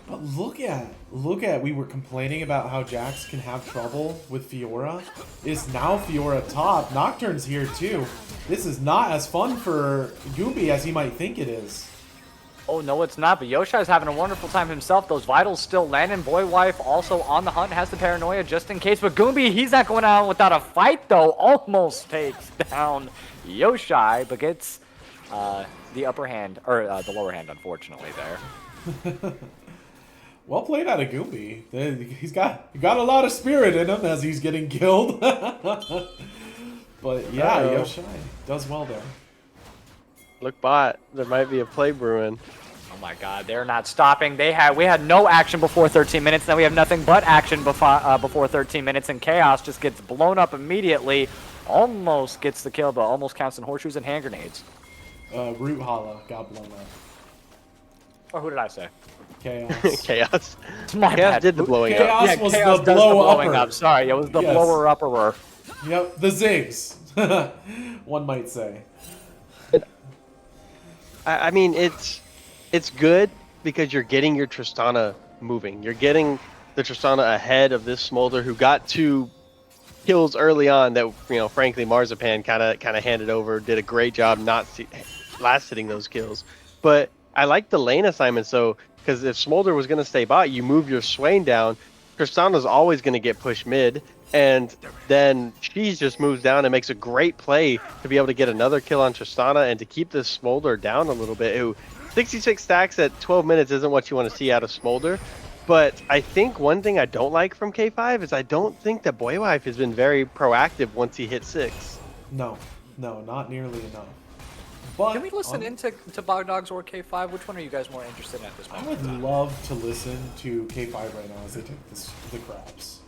But look at, we were complaining about how Jax can have trouble with Fiora. Is now Fiora top. Nocturne's here too. This is not as fun for Goombi as he might think it is. Oh, no, it's not, but Yoshai's having a wonderful time himself. Those vitals still landing. Boy Wife also on the hunt, has the paranoia just in case. But Goombi, he's not going out without a fight, though. Almost takes down Yoshai, but gets the upper hand, or the lower hand, unfortunately, there. Well played out of Goombi. He's got a lot of spirit in him as he's getting killed. But yeah, Yoshai does well there. Look bot, there might be a play brewing. Oh my god, they're not stopping. We had no action before 13 minutes, now we have nothing but action before 13 minutes, and Chaos just gets blown up immediately. Almost gets the kill, but almost counts in horseshoes and hand grenades. Root Hala got blown up. Or who did I say? Chaos. Chaos. My Chaos bad. did the blowing up. Chaos Yeah, was Chaos the does blow blowing upper. up. Sorry, it was the Yes. blower upperer. Yep, the zigs. One might say. I mean, it's good because you're getting your Tristana moving. You're getting the Tristana ahead of this Smolder who got 2 kills early on that, you know, frankly, Marzipan kind of handed over, did a great job not last hitting those kills. But I like the lane assignment, so because if Smolder was going to stay bot, you move your Swain down, Tristana's always going to get pushed mid, and then she just moves down and makes a great play to be able to get another kill on Tristana and to keep this Smolder down a little bit. Who 66 stacks at 12 minutes isn't what you want to see out of Smolder. But I think one thing I don't like from K5 is I don't think that Boy Wife has been very proactive once he hits 6. No, not nearly enough. But Can we listen into Bogdogs or K5? Which one are you guys more interested in at this I moment? would love to listen to K5 right now as they take the crabs.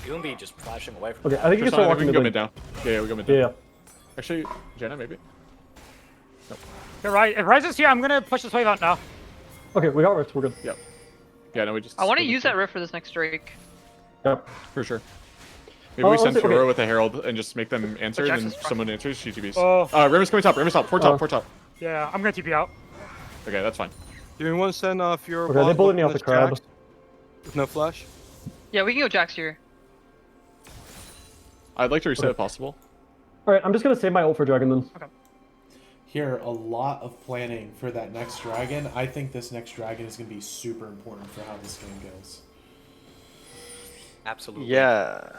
Goombi just flashing away from Okay, that. I think you can Persona, start we walking can go the mid lane. now. Yeah, we go mid now. Yeah. Actually, Jenna, maybe. You're right. If Ryze is here, I'm gonna push this wave out now. Okay, we got Rift. We're good. Yep. Yeah, no, we just. I want to use that rift for this next Drake. Yep. For sure. Maybe we send honestly, Fiora okay. with a Herald and just make them answer, Jax and is then someone answers GTBs. Oh. Rimmer's coming top. Rimmer's top. Four top. Oh. Four top. Yeah, I'm gonna TP out. Okay, that's fine. Do you want to send Fiora Okay, they bullied me off the this crab. Jax with no flash? Yeah, we can go Jax here. I'd like to reset Okay. if possible. Alright, I'm just gonna save my ult for Dragon then. Here, a lot of planning for that next dragon. I think this next dragon is going to be super important for how this game goes. Absolutely. Yeah.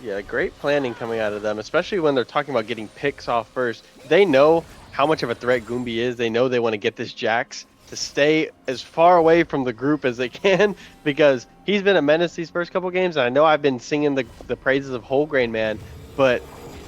Yeah, great planning coming out of them, especially when they're talking about getting picks off first. They know how much of a threat Goombi is. They know they want to get this Jax to stay as far away from the group as they can because he's been a menace these first couple games. And I know I've been singing the praises of Whole Grain Man, but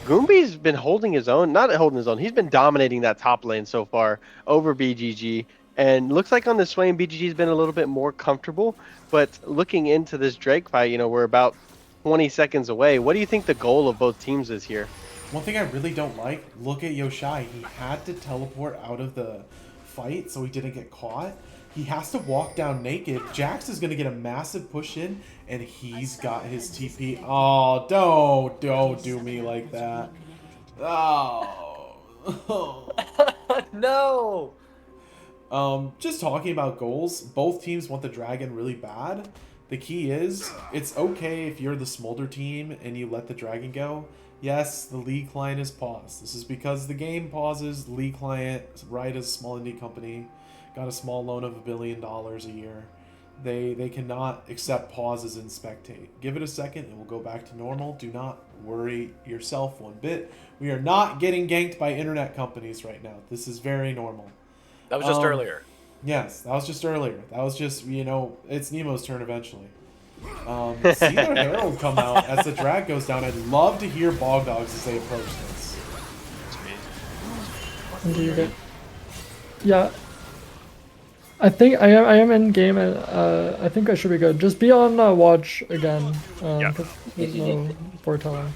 Goombi's been holding his own. Not holding his own. He's been dominating that top lane so far over BGG. And looks like on this Swain, BGG's been a little bit more comfortable. But looking into this Drake fight, we're about 20 seconds away. What do you think the goal of both teams is here? One thing I really don't like, look at Yoshai. He had to teleport out of the fight so he didn't get caught. He has to walk down naked. Jax is going to get a massive push in, and he's got his TP. Oh, don't do me like that. Oh. No! Just talking about goals, both teams want the dragon really bad. The key is, it's okay if you're the Smolder team and you let the dragon go. Yes, the League client is paused. This is because the game pauses. The League client, right, as a small indie company, got a small loan of $1 billion a year. They cannot accept pauses and spectate. Give it a second and we'll go back to normal. Do not worry yourself one bit. We are not getting ganked by internet companies right now. This is very normal. That was just earlier. Yes, that was just earlier. That was just, it's Nemo's turn eventually. See their Herald come out as the drag goes down. I'd love to hear Bog Dogs as they approach this. You're good. Yeah. I think I am in game and I think I should be good. Just be on watch again. Yeah. 'Cause there's no foretelling.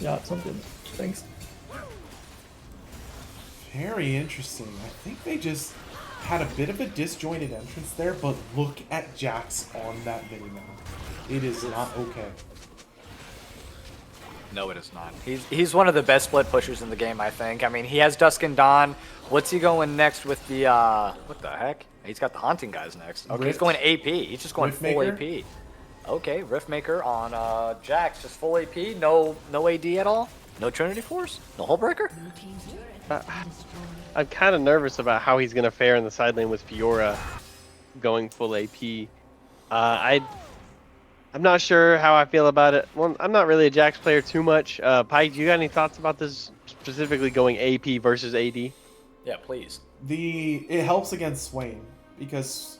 Yeah, sounds good. Thanks. Very interesting. I think they just had a bit of a disjointed entrance there, but look at Jax on that minimap. It is not okay. No, it is not. He's one of the best split pushers in the game, I think. I mean, he has Dusk and Dawn. What's he going next with the, what the heck? He's got the Haunting guys next. Okay, he's Rift. going AP. He's just going full Riftmaker? AP. Okay, Riftmaker on Jax, just full AP. No AD at all? No Trinity Force? No Hullbreaker? I'm kind of nervous about how he's going to fare in the side lane with Fiora going full AP. I'm not sure how I feel about it. Well, I'm not really a Jax player too much. Pike, do you got any thoughts about this, specifically going AP versus AD? Yeah, please. It helps against Swain because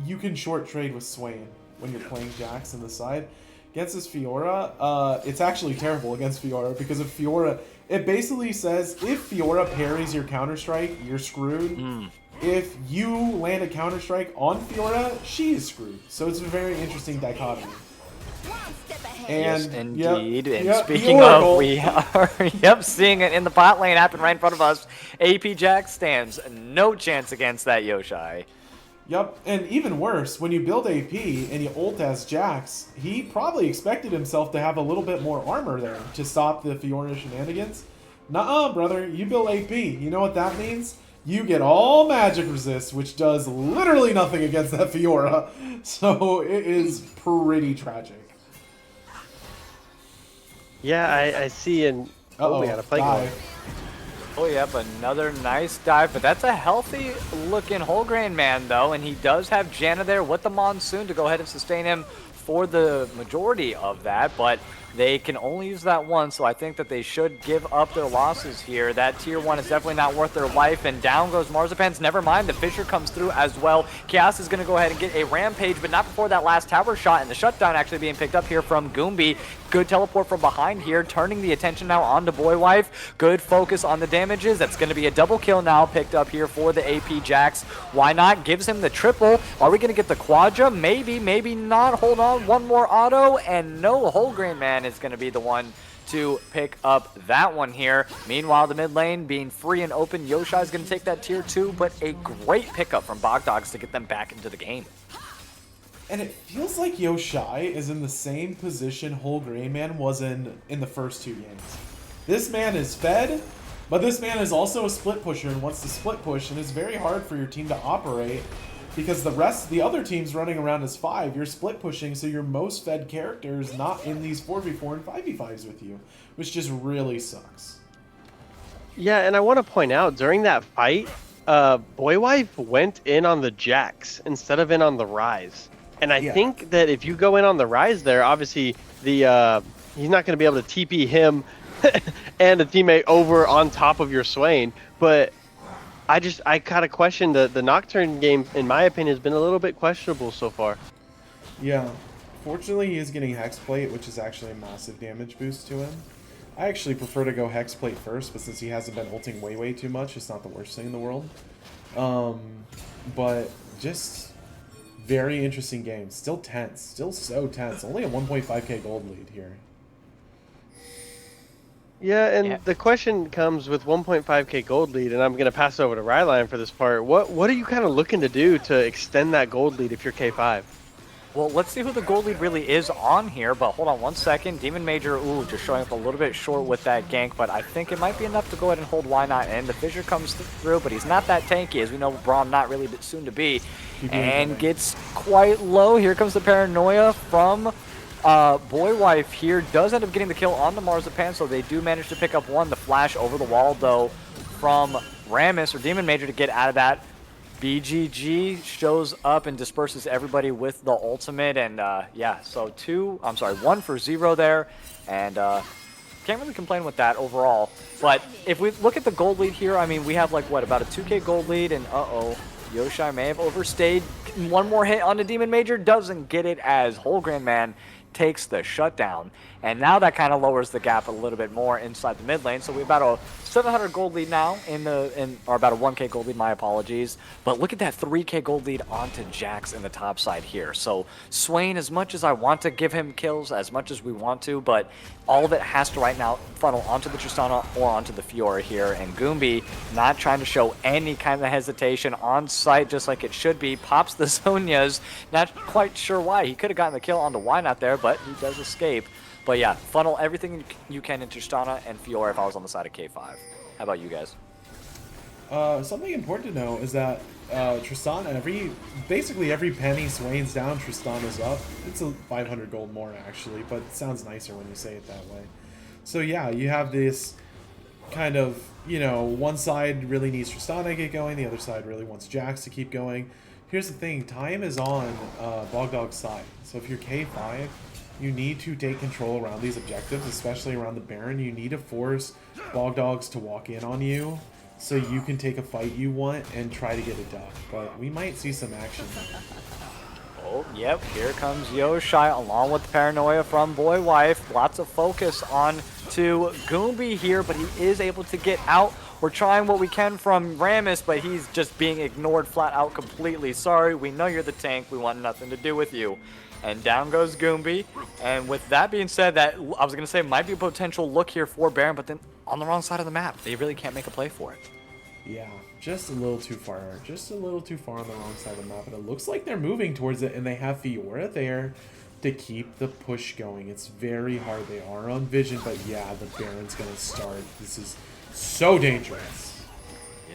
you can short trade with Swain when you're playing Jax in the side. Against this Fiora, it's actually terrible against Fiora because if Fiora, it basically says if Fiora parries your Counter-Strike, you're screwed. If you land a Counter-Strike on Fiora, she is screwed. So it's a very interesting dichotomy. And, Yes, indeed. And yep, speaking of, we are seeing it in the bot lane happen right in front of us. AP Jax stands no chance against that Yoshai. Yep, and even worse, when you build AP and you ult as Jax, he probably expected himself to have a little bit more armor there to stop the Fiora shenanigans. Nuh-uh, brother, you build AP. You know what that means? You get all magic resist, which does literally nothing against that Fiora. So it is pretty tragic. Yeah, I see. And Uh-oh, we got a play dive. going. Oh, yep, another nice dive, but that's a healthy-looking Whole Grain Man, though, and he does have Janna there with the Monsoon to go ahead and sustain him for the majority of that, but They can only use that once, so I think that they should give up their losses here. That tier 1 is definitely not worth their life, and down goes Marzipans. Never mind, the Fissure comes through as well. Chaos is going to go ahead and get a Rampage, but not before that last tower shot, and the shutdown actually being picked up here from Goombie. Good teleport from behind here, turning the attention now onto Boywife. Good focus on the damages. That's going to be a double kill now picked up here for the AP Jax. Why not? Gives him the triple. Are we going to get the Quadra? Maybe, maybe not. Hold on, one more auto, and no, Wholegrain Man is going to be the one to pick up that one here. Meanwhile, the mid lane being free and open. Yoshai is going to take that tier 2, but a great pickup from Bogdogs to get them back into the game. And it feels like Yoshai is in the same position Wholegrain Man was in the first 2 games. This man is fed, but this man is also a split pusher and wants to split push, and it's very hard for your team to operate because the other team's running around as 5. You're split pushing, so your most fed character is not in these 4v4 and 5v5s with you, which just really sucks. Yeah, and I want to point out, during that fight, Boywife went in on the Jax instead of in on the Rise. And I think that if you go in on the Rise there, obviously he's not going to be able to TP him and a teammate over on top of your Swain. But I kind of question the Nocturne game, in my opinion, has been a little bit questionable so far. Yeah. Fortunately, he is getting Hexplate, which is actually a massive damage boost to him. I actually prefer to go Hexplate first, but since he hasn't been ulting way too much, it's not the worst thing in the world. But just very interesting game. Still tense. Still so tense. Only a 1.5k gold lead here. Yeah, and the question comes with 1.5k gold lead, and I'm going to pass over to Ryline for this part. What are you kind of looking to do to extend that gold lead if you're K5? Well, let's see who the gold lead really is on here, but hold on one second. Demon Major, just showing up a little bit short with that gank, but I think it might be enough to go ahead and hold Why Not in. The Fissure comes through, but he's not that tanky, as we know Braum not really soon to be, and gets quite low. Here comes the Paranoia from Boywife here. Does end up getting the kill on the Marzipan, so they do manage to pick up one. The flash over the wall, though, from Rammus, or Demon Major, to get out of that. BGG shows up and disperses everybody with the ultimate, and yeah, so 1 for 0 there, and can't really complain with that overall. But if we look at the gold lead here, I mean, we have like, what, about a 2k gold lead, and Yoshai may have overstayed. One more hit on the Demon Major, doesn't get it, as Wholegrain Man takes the shutdown. And now that kind of lowers the gap a little bit more inside the mid lane. So we have about a 700 gold lead now or about a 1k gold lead, my apologies. But look at that 3k gold lead onto Jax in the top side here. So Swain, as much as I want to give him kills, as much as we want to, but all of it has to right now funnel onto the Tristana or onto the Fiora here. And Goombie, not trying to show any kind of hesitation on site, just like it should be, pops the Zhonya's. Not quite sure why. He could have gotten the kill on the Why Not there, but he does escape. But yeah, funnel everything you can into Tristana and Fiora if I was on the side of K5. How about you guys? Something important to know is that Tristana, basically every penny Swain's down, Tristana's up. It's a 500 gold more, actually, but it sounds nicer when you say it that way. So yeah, you have this kind of, one side really needs Tristana to get going, the other side really wants Jax to keep going. Here's the thing, time is on Bogdog's side. So if you're K5, you need to take control around these objectives, especially around the Baron. You need to force Bogdogs to walk in on you so you can take a fight you want and try to get it done. But we might see some action. Oh, yep, here comes Yoshai along with the Paranoia from Boywife. Lots of focus on to Goombie here, but he is able to get out. We're trying what we can from Rammus, but he's just being ignored flat out completely. Sorry, we know you're the tank. We want nothing to do with you. And down goes Goombie. And with that being said, that I was going to say might be a potential look here for Baron, but then on the wrong side of the map. They really can't make a play for it. Yeah, just a little too far. Just a little too far on the wrong side of the map. And it looks like they're moving towards it, and they have Fiora there to keep the push going. It's very hard. They are on vision, but yeah, the Baron's going to start. This is so dangerous.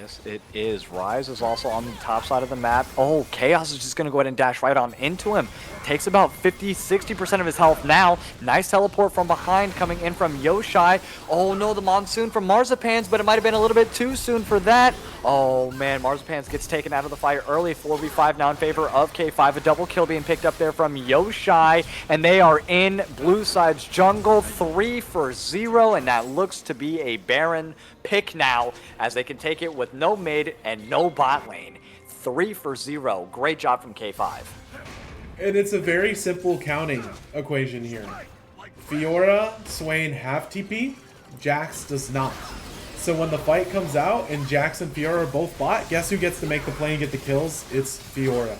Yes, it is. Rise is also on the top side of the map. Oh, Chaos is just going to go ahead and dash right on into him. Takes about 50-60% of his health now. Nice teleport from behind coming in from Yoshai. Oh no, the Monsoon from Marzipans, but it might have been a little bit too soon for that. Oh man, Marzipans gets taken out of the fight early. 4v5 now in favor of K5. A double kill being picked up there from Yoshai, and they are in blue side's jungle. 3 for 0, and that looks to be a Baron pick now, as they can take it with no mid and no bot lane. 3 for 0. Great job from K5. And it's a very simple counting equation here. Fiora, Swain have TP, Jax does not. So when the fight comes out and Jax and Fiora are both bot, guess who gets to make the play and get the kills? It's Fiora.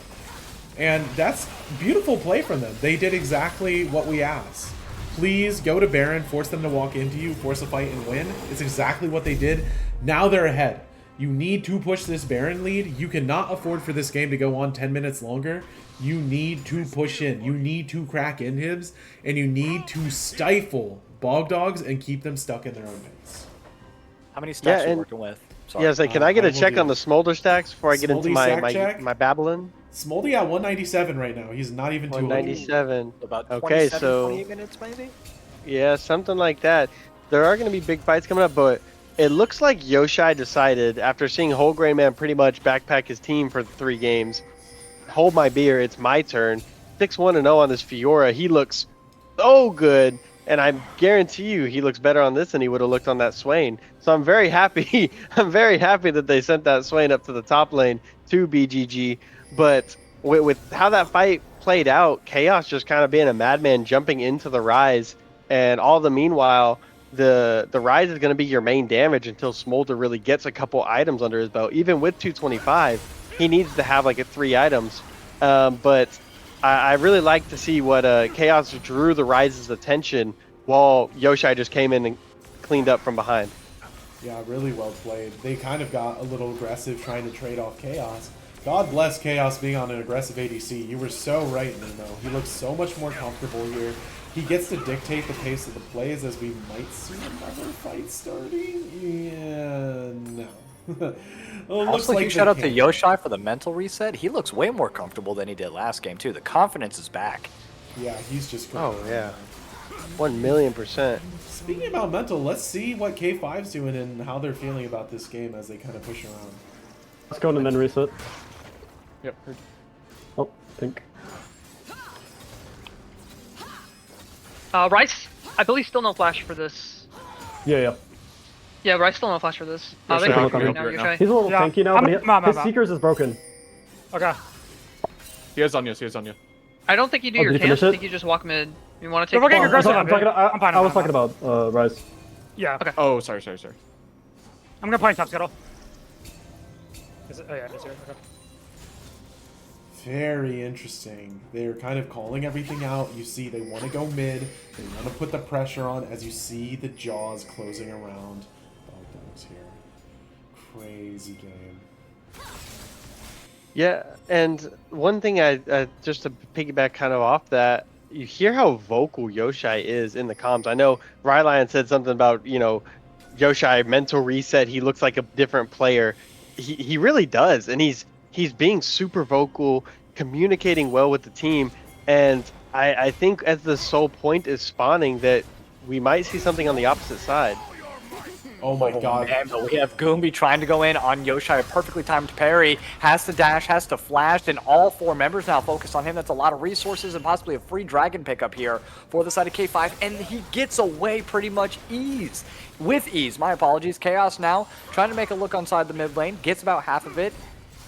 And that's beautiful play from them. They did exactly what we asked. Please go to Baron, force them to walk into you, force a fight and win. It's exactly what they did. Now they're ahead. You need to push this Baron lead. You cannot afford for this game to go on 10 minutes longer. You need to push in. You need to crack inhibs, and you need to stifle Bog Dogs and keep them stuck in their own base. How many stats are you working with? Sorry. Yeah, can I get I a will check do on the Smolder stacks before I get into Smoldy stack my check? my Babylon? Smoldy at 197 right now. He's not even 200. 197. About Okay, 27, so 28 minutes maybe? yeah, something like that. There are going to be big fights coming up, but it looks like Yoshai decided, after seeing Whole Grain Man pretty much backpack his team for 3 games, hold my beer, it's my turn. 6-1-0 on this Fiora. He looks so good, and I guarantee you he looks better on this than he would have looked on that Swain. So I'm very happy. I'm very happy that they sent that Swain up to the top lane to BGG. But with how that fight played out, Chaos just kind of being a madman jumping into the Rise, and all the meanwhile, the Rise is going to be your main damage until Smolder really gets a couple items under his belt. Even with 225, he needs to have like 3 items. But I really like to see what Chaos drew the Rise's attention while Yoshai just came in and cleaned up from behind. Yeah, really well played. They kind of got a little aggressive trying to trade off Chaos. God bless Chaos being on an aggressive ADC. You were so right, Nemo. He looks so much more comfortable here. He gets to dictate the pace of the plays, as we might see another fight starting. Yeah, no. Well, Also, like huge shout out to Yoshai for the mental reset. He looks way more comfortable than he did last game, too. The confidence is back. Yeah, he's just... Oh, yeah. 1,000,000%. Speaking about mental, let's see what K5's doing and how they're feeling about this game as they kind of push around. Let's go and then reset. Yep. Heard. Oh, think. Rice, I believe still no flash for this. Yeah. Yeah, Rice still no flash for this. Yeah, They sure, can I'll right come now, right now. Yoshai. He's a little Yeah. tanky now, but his Seekers is broken. Okay. He has Anya. He has Anya. I don't think you do Oh, your did he camp. finish I it? think you just walk mid. You want to take we're getting Oh, aggressive. I'm talking, I'm fine, I I'm was fine. talking about Rise. Yeah. Okay. Oh, sorry. I'm gonna play top scuttle. Is it? Oh yeah, it's here. Okay. Very interesting. They're kind of calling everything out. You see they want to go mid. They want to put the pressure on as you see the jaws closing around. Bogdan's here. Crazy game. Yeah, and one thing I just to piggyback kind of off that, you hear how vocal Yoshai is in the comms. I know Rylion said something about, Yoshai mental reset. He looks like a different player. He really does, and he's being super vocal, communicating well with the team, and I think as the sole point is spawning that we might see something on the opposite side. Oh my god. Man, but we have Goombi trying to go in on Yoshai, a perfectly timed parry, has to dash, has to flash, and all 4 members now focused on him. That's a lot of resources and possibly a free dragon pickup here for the side of K5, and he gets away pretty much with ease. My apologies. Chaos now trying to make a look inside the mid lane, gets about half of it.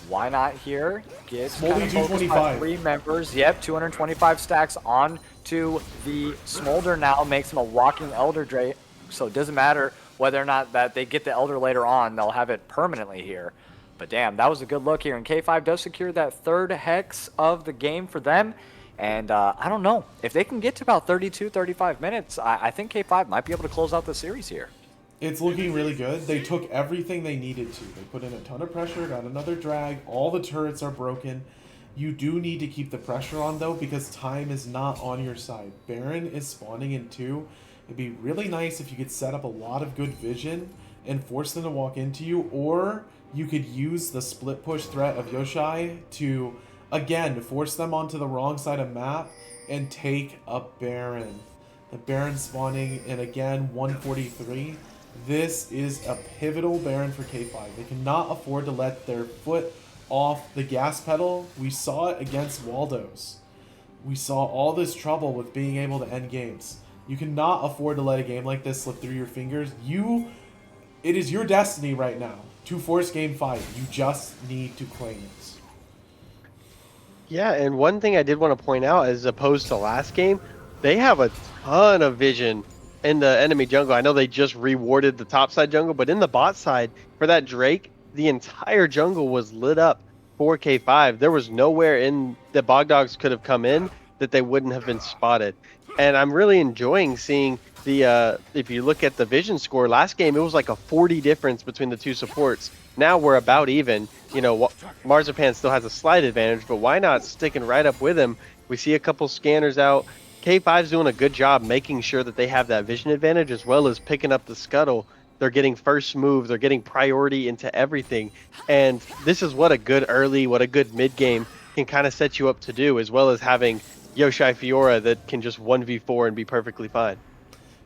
Why not here? Gets Smoldy kind of focused by 225. 3 members. Yep, 225 stacks on to the Smolder now, makes him a walking Elder Drake, so it doesn't matter whether or not that they get the Elder later on, they'll have it permanently here. But damn, that was a good look here, and K5 does secure that 3rd hex of the game for them. And I don't know, if they can get to about 32, 35 minutes, I think K5 might be able to close out the series here. It's looking really good. They took everything they needed to. They put in a ton of pressure, got another drag. All the turrets are broken. You do need to keep the pressure on, though, because time is not on your side. Baron is spawning in 2. It'd be really nice if you could set up a lot of good vision and force them to walk into you, or you could use the split push threat of Yoshai to, again, force them onto the wrong side of map and take a Baron. The Baron spawning in, again, 143. This is a pivotal Baron for K5. They cannot afford to let their foot off the gas pedal. We saw it against Waldo's. We saw all this trouble with being able to end games. You cannot afford to let a game like this slip through your fingers. It is your destiny right now to force game 5. You just need to claim it. Yeah, and one thing I did want to point out, as opposed to last game, they have a ton of vision in the enemy jungle. I know they just rewarded the top side jungle, but in the bot side, for that Drake, the entire jungle was lit up for K5. There was nowhere in the Bog Dogs could have come in that they wouldn't have been spotted. And I'm really enjoying seeing the, if you look at the vision score, last game it was like a 40 difference between the two supports. Now we're about even. You know, Marzipan still has a slight advantage, but why not sticking right up with him? We see a couple scanners out. K5's doing a good job making sure that they have that vision advantage, as well as picking up the scuttle. They're getting first move. They're getting priority into everything. And this is what a good early, what a good mid game can kind of set you up to do, as well as having Yoshai Fiora that can just 1v4 and be perfectly fine.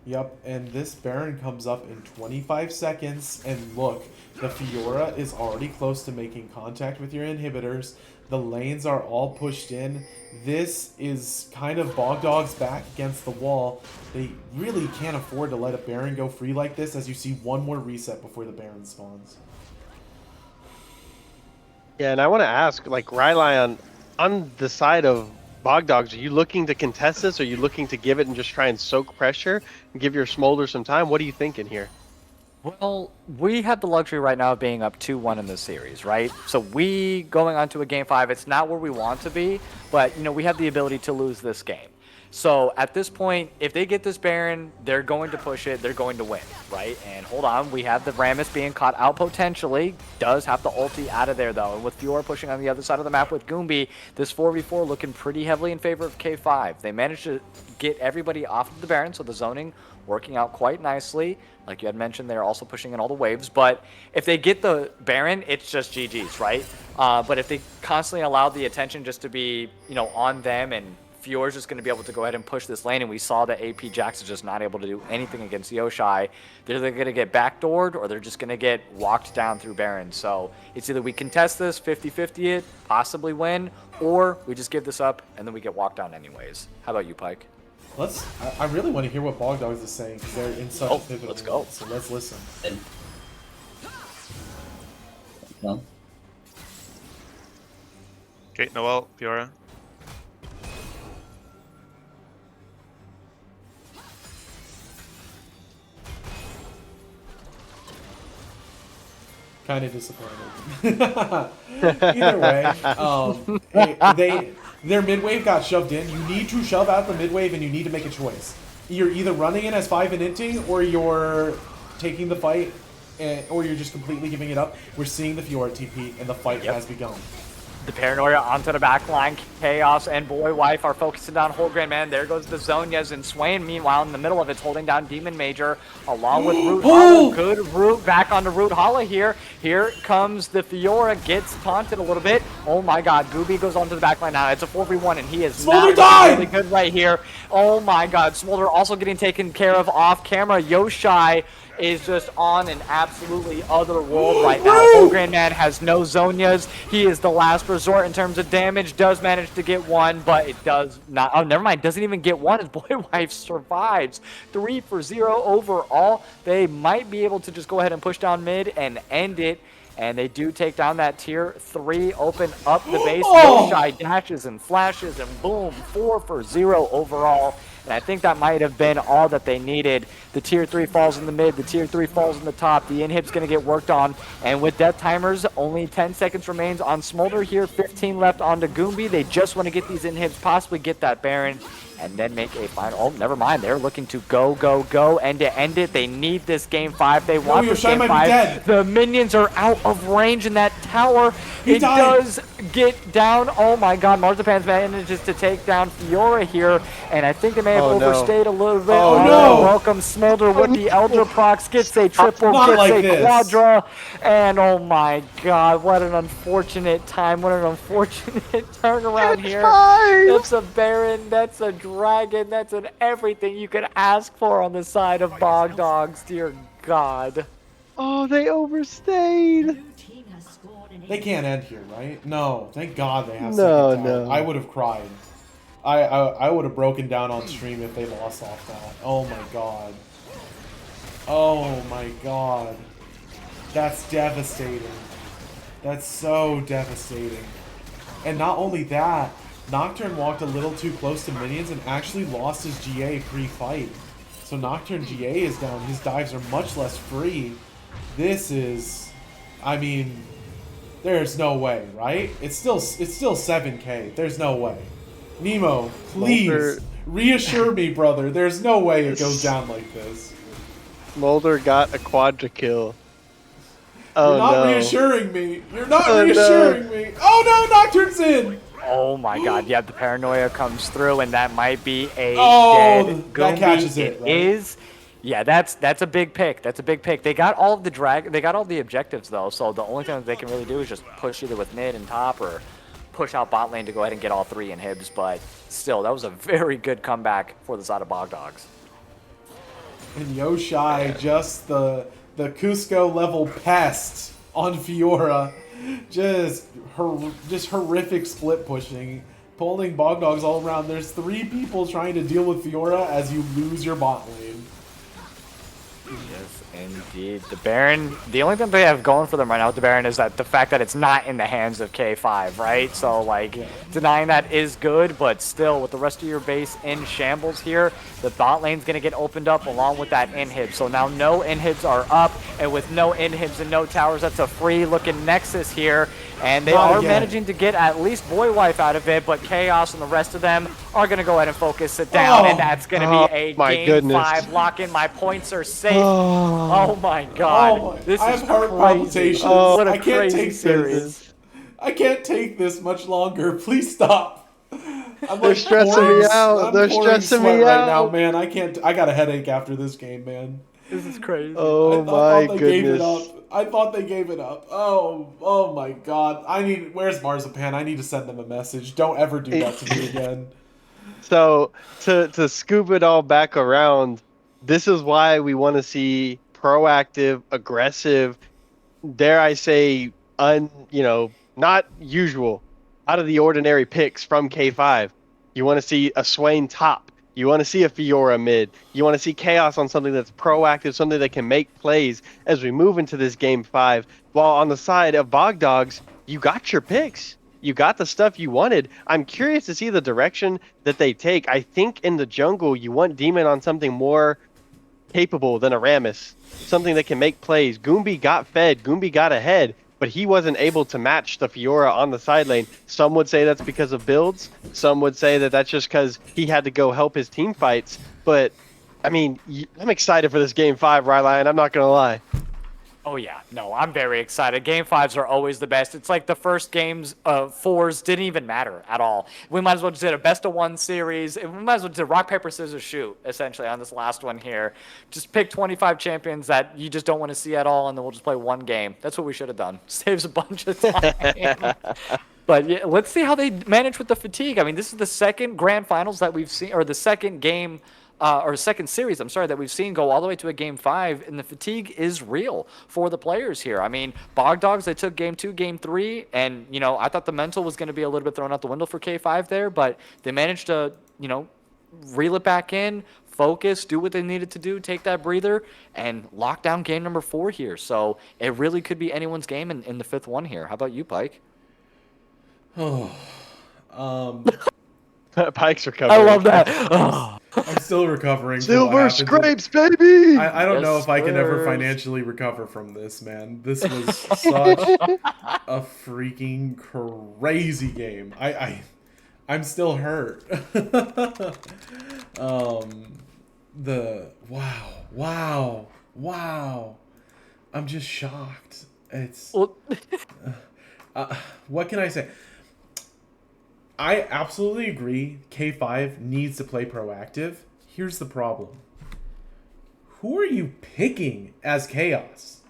Yep, and this Baron comes up in 25 seconds, and look, the Fiora is already close to making contact with your inhibitors. The lanes are all pushed in. This is kind of Bog Dogs back against the wall. They really can't afford to let a Baron go free like this, as you see one more reset before the Baron spawns. Yeah, and I want to ask, like, Rylai, on the side of Bog Dogs, are you looking to contest this? Or are you looking to give it and just try and soak pressure and give your Smolder some time? What are you thinking here? Well, we have the luxury right now of being up 2-1 in this series, right? So we going on to a game 5, it's not where we want to be, but you know, we have the ability to lose this game. So at this point, if they get this Baron, they're going to push it, they're going to win, right? And hold on, we have the Rammus being caught out potentially, does have the ulti out of there though, and with Fiora pushing on the other side of the map with Goombie, this 4v4 looking pretty heavily in favor of K5. They managed to get everybody off of the Baron, so the zoning working out quite nicely. Like you had mentioned, they're also pushing in all the waves, but if they get the Baron, it's just GG's, right? But if they constantly allow the attention just to be, you know, on them, and Fiora's just going to be able to go ahead and push this lane, and we saw that AP Jax is just not able to do anything against Yoshai. They're either going to get backdoored, or they're just going to get walked down through Baron. So it's either we contest this, 50-50 it, possibly win, or we just give this up, and then we get walked down anyways. How about you, Pike? I really want to hear what Bog Dogs is saying, because they're in such a pivotal let's go. moment, so let's listen. No. Okay, Noel, Fiora. Kind of disappointed. Either way, their mid wave got shoved in. You need to shove out the mid wave, and you need to make a choice. You're either running in as 5 and inting, or you're taking the fight, or you're just completely giving it up. We're seeing the Fiora TP, and the fight has begun. The Paranoia onto the back line. Chaos and Boy Wife are focusing down Holgren, man. There goes the Zonias, and Swain, meanwhile, in the middle of it's holding down Demon Major along with Root Hala. Good root back onto Root Hala here. Here comes the Fiora, gets taunted a little bit. Oh my god, Gooby goes onto the back line now. It's a 4v1, and he is Smolder not really good right here. Oh my god, Smolder also getting taken care of off camera. Yoshai is just on an absolutely other world right now. Holgren, man, has no Zonias. He is the last resort in terms of damage. Does manage to get one, but it does not. Oh, never mind. Doesn't even get one. His Boy Wife survives. 3 for 0 overall. They might be able to just go ahead and push down mid and end it. And they do take down that tier 3, open up the base. Yoshai dashes and flashes, and boom, 4 for 0 overall. And I think that might have been all that they needed. The tier 3 falls in the mid, the tier 3 falls in the top. The inhib's going to get worked on. And with death timers, only 10 seconds remains on Smolder here. 15 left on to Goombie. They just want to get these inhibs, possibly get that Baron, and then make a final. Oh, never mind. They're looking to go, and to end it. They need this game 5. They want this game 5. The minions are out of range in that tower. It does get down. Oh my god, Marzipan's manages to take down Fiora here, and I think they may have Oh, no. overstayed a little bit. Oh, no. Welcome Smolder with the Elder Procs, gets a triple, Not gets like a this. quadra, and oh my god, what an unfortunate time, what an unfortunate turnaround here. That's a Baron, that's a Dragon, that's an everything you could ask for on the side of Bog Dogs, dear god. Oh, they overstayed. They can't end here, right? No, thank God they have No, second time. no. I would have cried. I would have broken down on stream if they lost off that. Oh my god. Oh my god. That's devastating. That's so devastating. And not only that, Nocturne walked a little too close to minions and actually lost his GA pre-fight. So Nocturne GA is down. His dives are much less free. This is, I mean, there's no way, right? It's still 7K. There's no way. Nemo, please Mulder. reassure me, brother. There's no way it goes down like this. Mulder got a quadra kill. Oh You're not no. reassuring me. You're not Oh, no. reassuring me. Oh no, Nocturne's in. Oh my god, yeah, the paranoia comes through, and that might be a Oh, dead that Goombi. catches it, right? Is. Yeah, that's a big pick. That's a big pick. They got all of they got all the objectives though, so the only thing that they can really do is just push either with mid and top or push out bot lane to go ahead and get all 3 inhibs, but still, that was a very good comeback for the side of Bog Dogs. And Yoshai, just the Cusco level pest on Fiora. Just horrific split pushing, pulling Bog Dogs all around. There's 3 people trying to deal with Fiora as you lose your bot lane. Yes, indeed. The Baron, the only thing they have going for them right now with the Baron is that the fact that it's not in the hands of K5, right? So, like, denying that is good, but still, with the rest of your base in shambles here, the bot lane's going to get opened up along with that inhib. So now no inhibs are up, and with no inhibs and no towers, that's a free-looking Nexus here. And they Not are again. managing to get at least Boy Wife out of it, but Chaos and the rest of them are going to go ahead and focus it down, and that's going to be a my game goodness. 5 lock-in. My points are safe. Oh my god. Oh my, This I is have heart crazy. palpitations. What a I can't crazy take series. this. I can't take this much longer. Please stop. I'm They're stressing me out. I'm They're pouring stressing sweat me right out. now, man. I can't. I got a headache after this game, man. This is crazy. Oh I my thought they gave it goodness. up. I thought they gave it up. Oh my god. Where's Marzipan? I need to send them a message. Don't ever do that to me again. So to scoop it all back around, this is why we want to see proactive, aggressive, dare I say, not usual, out of the ordinary picks from K5. You want to see a Swain top. You want to see a Fiora mid. You want to see Chaos on something that's proactive, something that can make plays as we move into this game 5. While on the side of Bog Dogs, you got your picks. You got the stuff you wanted. I'm curious to see the direction that they take. I think in the jungle, you want Demon on something more capable than a Rammus. Something that can make plays. Goombi got fed. Goombi got ahead. But he wasn't able to match the Fiora on the side lane. Some would say that's because of builds. Some would say that that's just because he had to go help his team fights. But, I mean, I'm excited for this Game 5, Rylaion. I'm not going to lie. Oh yeah, no, I'm very excited. Game 5s are always the best. It's like the first games of 4s didn't even matter at all. We might as well just did a best of 1 series. We might as well do rock, paper, scissors, shoot, essentially, on this last one here. Just pick 25 champions that you just don't want to see at all, and then we'll just play 1 game. That's what we should have done. Saves a bunch of time. But yeah, let's see how they manage with the fatigue. I mean, this is the second grand finals that we've seen, or the second game, or second series, I'm sorry, that we've seen go all the way to a game 5, and the fatigue is real for the players here. I mean, Bog Dogs, they took game 2, game 3, and, I thought the mental was going to be a little bit thrown out the window for K5 there, but they managed to, reel it back in, focus, do what they needed to do, take that breather, and lock down game number 4 here. So it really could be anyone's game in the 5th one here. How about you, Pike? Pike's recovering. I love that. I'm still recovering. from what Silver happened. scrapes, baby! I don't know Yes, if I can ever sir. financially recover from this, man. This was such a freaking crazy game. I'm still hurt. Wow. I'm just shocked. It's Well, what can I say? I absolutely agree K5 needs to play proactive. Here's the problem. Who are you picking as Chaos?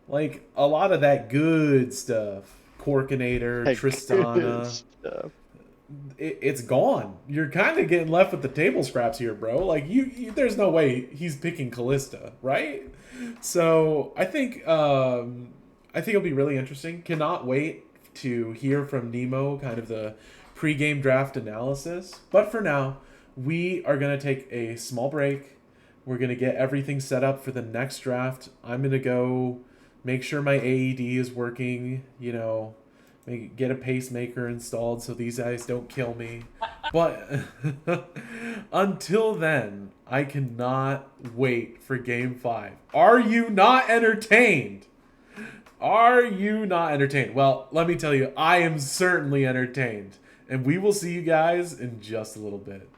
Like, a lot of that good stuff. Corkinator, Tristana. It's gone. You're kind of getting left with the table scraps here, bro. Like, there's no way he's picking Callista, right? So, I think it'll be really interesting. Cannot wait to hear from Nemo, kind of the pre-game draft analysis. But for now, we are going to take a small break. We're going to get everything set up for the next draft. I'm going to go make sure my AED is working, you know, get a pacemaker installed so these guys don't kill me. But until then, I cannot wait for Game 5. Are you not entertained? Are you not entertained? Well, let me tell you, I am certainly entertained. And we will see you guys in just a little bit.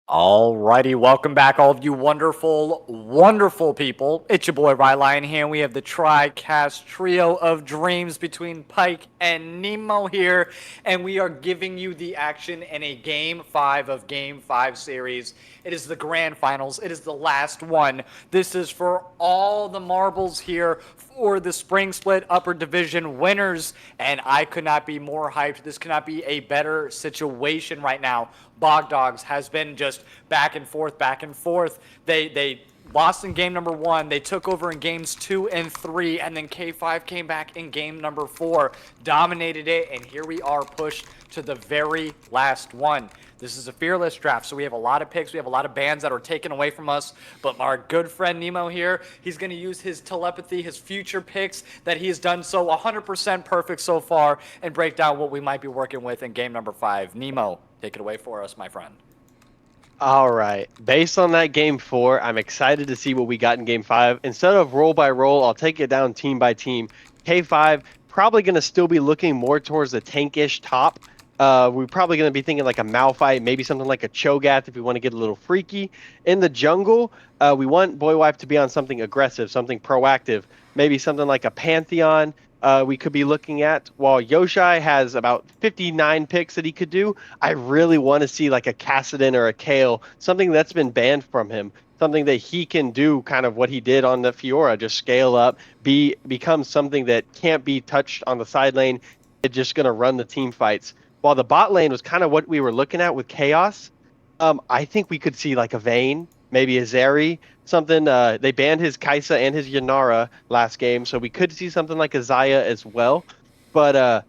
Alrighty, welcome back, all of you wonderful, wonderful people. It's your boy Rylion here, and we have the TriCast trio of dreams between Pyke and Nemo here, and we are giving you the action in a Game 5 of Game 5 series. It is the grand finals. It is the last one. This is for all the marbles here for the Spring Split Upper Division winners, and I could not be more hyped. This could not be a better situation right now. Bog Dogs has been just back and forth, back and forth. They lost in game number 1. They took over in games 2 and 3, and then K5 came back in game number 4, dominated it, and here we are pushed to the very last one. This is a fearless draft, so we have a lot of picks. We have a lot of bans that are taken away from us, but our good friend Nemo here, he's going to use his telepathy, his future picks that he has done so 100% perfect so far, and break down what we might be working with in game number 5. Nemo, take it away for us, my friend. All right. Based on that game 4, I'm excited to see what we got in game 5. Instead of roll by roll, I'll take it down team by team. K5 probably going to still be looking more towards the tankish top. We're probably going to be thinking like a Malphite, maybe something like a Cho'Gath if we want to get a little freaky. In the jungle, we want Boywife to be on something aggressive, something proactive, maybe something like a Pantheon. We could be looking at, while Yoshai has about 59 picks that he could do, I really want to see like a Kassadin or a Kale, something that's been banned from him, something that he can do kind of what he did on the Fiora, just scale up, become something that can't be touched on the side lane. It's just going to run the team fights. While the bot lane was kind of what we were looking at with Chaos, I think we could see like a Vayne, maybe a Zeri, something. They banned his Kai'Sa and his Yanara last game, so we could see something like a Xayah as well. But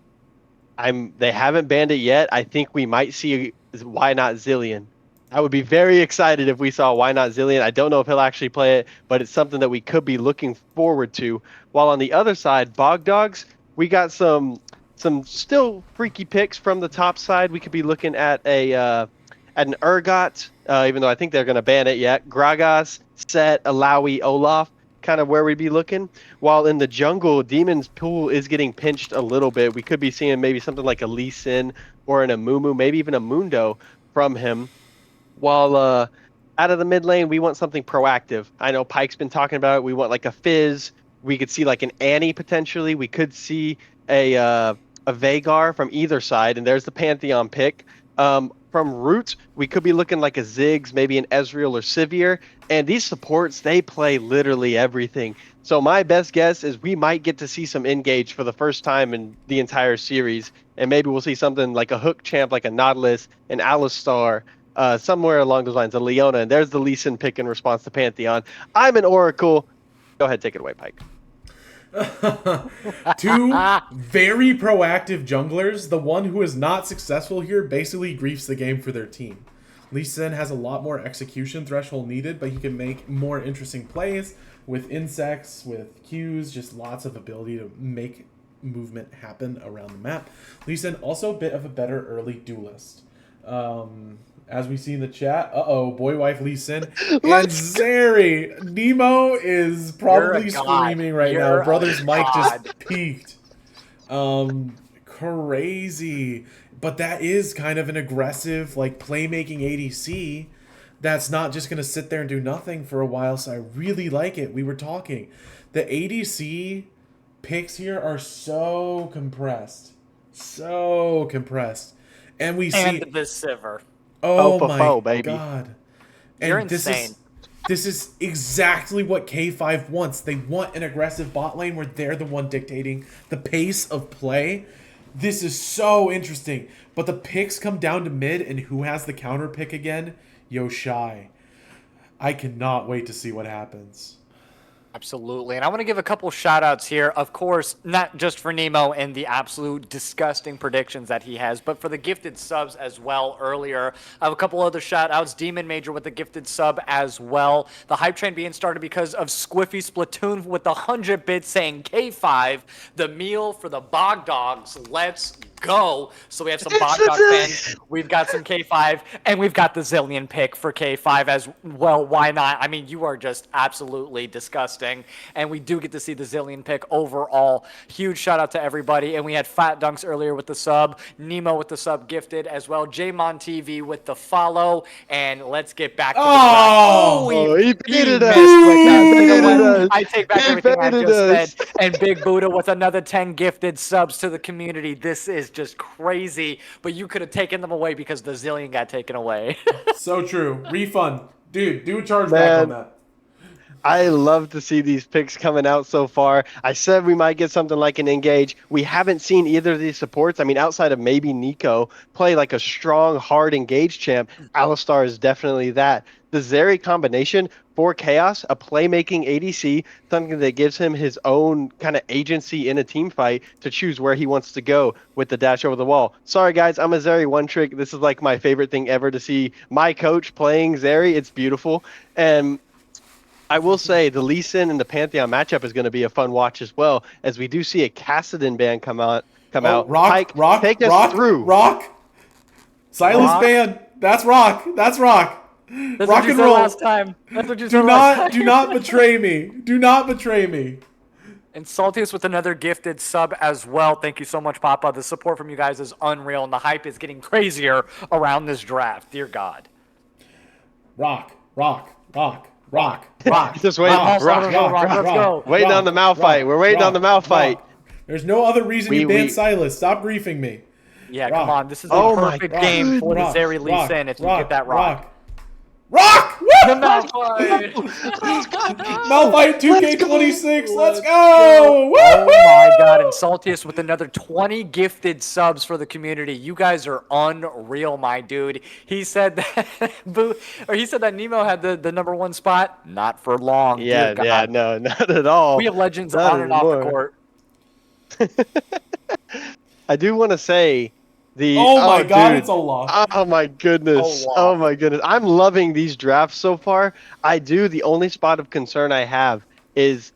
they haven't banned it yet. I think we might see Why Not Zilean. I would be very excited if we saw Why Not Zilean. I don't know if he'll actually play it, but it's something that we could be looking forward to. While on the other side, Bog Dogs, we got some still freaky picks from the top side. We could be looking at an Urgot, even though I think they're going to ban it yet. Gragas, Set, Alawi, Olaf, kind of where we'd be looking. While in the jungle, Demon's Pool is getting pinched a little bit. We could be seeing maybe something like a Lee Sin or an Amumu, maybe even a Mundo from him. While out of the mid lane, we want something proactive. I know Pyke's been talking about it. We want like a Fizz. We could see like an Annie potentially. We could see a Veigar from either side, and there's the Pantheon pick. From Root, we could be looking like a Ziggs, maybe an Ezreal or Sivir, and these supports, they play literally everything. So my best guess is we might get to see some engage for the first time in the entire series, and maybe we'll see something like a hook champ, like a Nautilus, an Alistar, somewhere along those lines, a Leona, and there's the Lee Sin pick in response to Pantheon. I'm an Oracle. Go ahead, take it away, Pyke. Two very proactive junglers. The one who is not successful here basically griefs the game for their team. Lee Sin has a lot more execution threshold needed, but he can make more interesting plays with insects, with Qs, just lots of ability to make movement happen around the map. Lee Sin also a bit of a better early duelist. As we see in the chat, Boywife Lee Sin and Zeri. Nemo is probably screaming right now. Brother's mic just peaked. Crazy. But that is kind of an aggressive, like, playmaking ADC that's not just going to sit there and do nothing for a while, so I really like it. We were talking. The ADC picks here are so compressed. So compressed. And we see... And the Sivir. Oh my baby. God. And You're insane. This is exactly what K5 wants. They want an aggressive bot lane where they're the one dictating the pace of play. This is so interesting. But the picks come down to mid, and who has the counter pick again? Yoshai. I cannot wait to see what happens. Absolutely. And I want to give a couple shout outs here, of course, not just for Nemo and the absolute disgusting predictions that he has, but for the gifted subs as well earlier. I have a couple other shout outs. Demon Major with the gifted sub as well. The hype train being started because of Squiffy Splatoon with the 100 bits saying K5, the meal for the Bog Dogs. Let's go. So we have some Botchalk fans, we've got some K5, and we've got the Zillion pick for K5 as well. Why not? I mean, you are just absolutely disgusting. And we do get to see the Zillion pick overall. Huge shout out to everybody. And we had Fat Dunks earlier with the sub, Nemo with the sub gifted as well, Jmon TV with the follow. And let's get back to the Oh, he baited us. I take back everything I just said. And Big Buddha with another 10 gifted subs to the community. This is just crazy. But you could have taken them away because the Zillion got taken away. So true. Refund. Dude, do a chargeback on that. I love to see these picks coming out so far. I said we might get something like an Engage. We haven't seen either of these supports. I mean, outside of maybe Nico, play like a strong, hard Engage champ. Alistar is definitely that. The Zeri combination for Chaos, a playmaking ADC, something that gives him his own kind of agency in a team fight to choose where he wants to go with the dash over the wall. Sorry, guys, I'm a Zeri one trick. This is like my favorite thing ever to see my coach playing Zeri. It's beautiful. And I will say the Lee Sin and the Pantheon matchup is going to be a fun watch as well, as we do see a Kassadin ban come out. Rock, take us through. Rock. Silence ban. That's Rock. That's Rock. That's Rock what you and said roll. last time. That's what you said last time. Do not betray me. Do not betray me. And Saltius with another gifted sub as well. Thank you so much, Papa. The support from you guys is unreal, and the hype is getting crazier around this draft. Dear God. Rock. Just waiting. Let's go. Waiting on the mouth fight. We're waiting on the mouth fight. There's no other reason you banned Silas. Stop griefing me. Yeah, Rock. come on. This is a perfect game for the Zeri Lee Sin if you get that rock. Rock! Woo! The Malphite! Malphite 2K26. Let's go! Woo! Oh my God! And Saltius with another 20 gifted subs for the community. You guys are unreal, my dude. He said that he said that Nemo had the number one spot. Not for long. Yeah, no, not at all. We have legends Not on and off the anymore. court. I do want to say Oh my God, dude. it's Olaf. Oh my goodness. Olaf. Oh my goodness. I'm loving these drafts so far. The only spot of concern I have is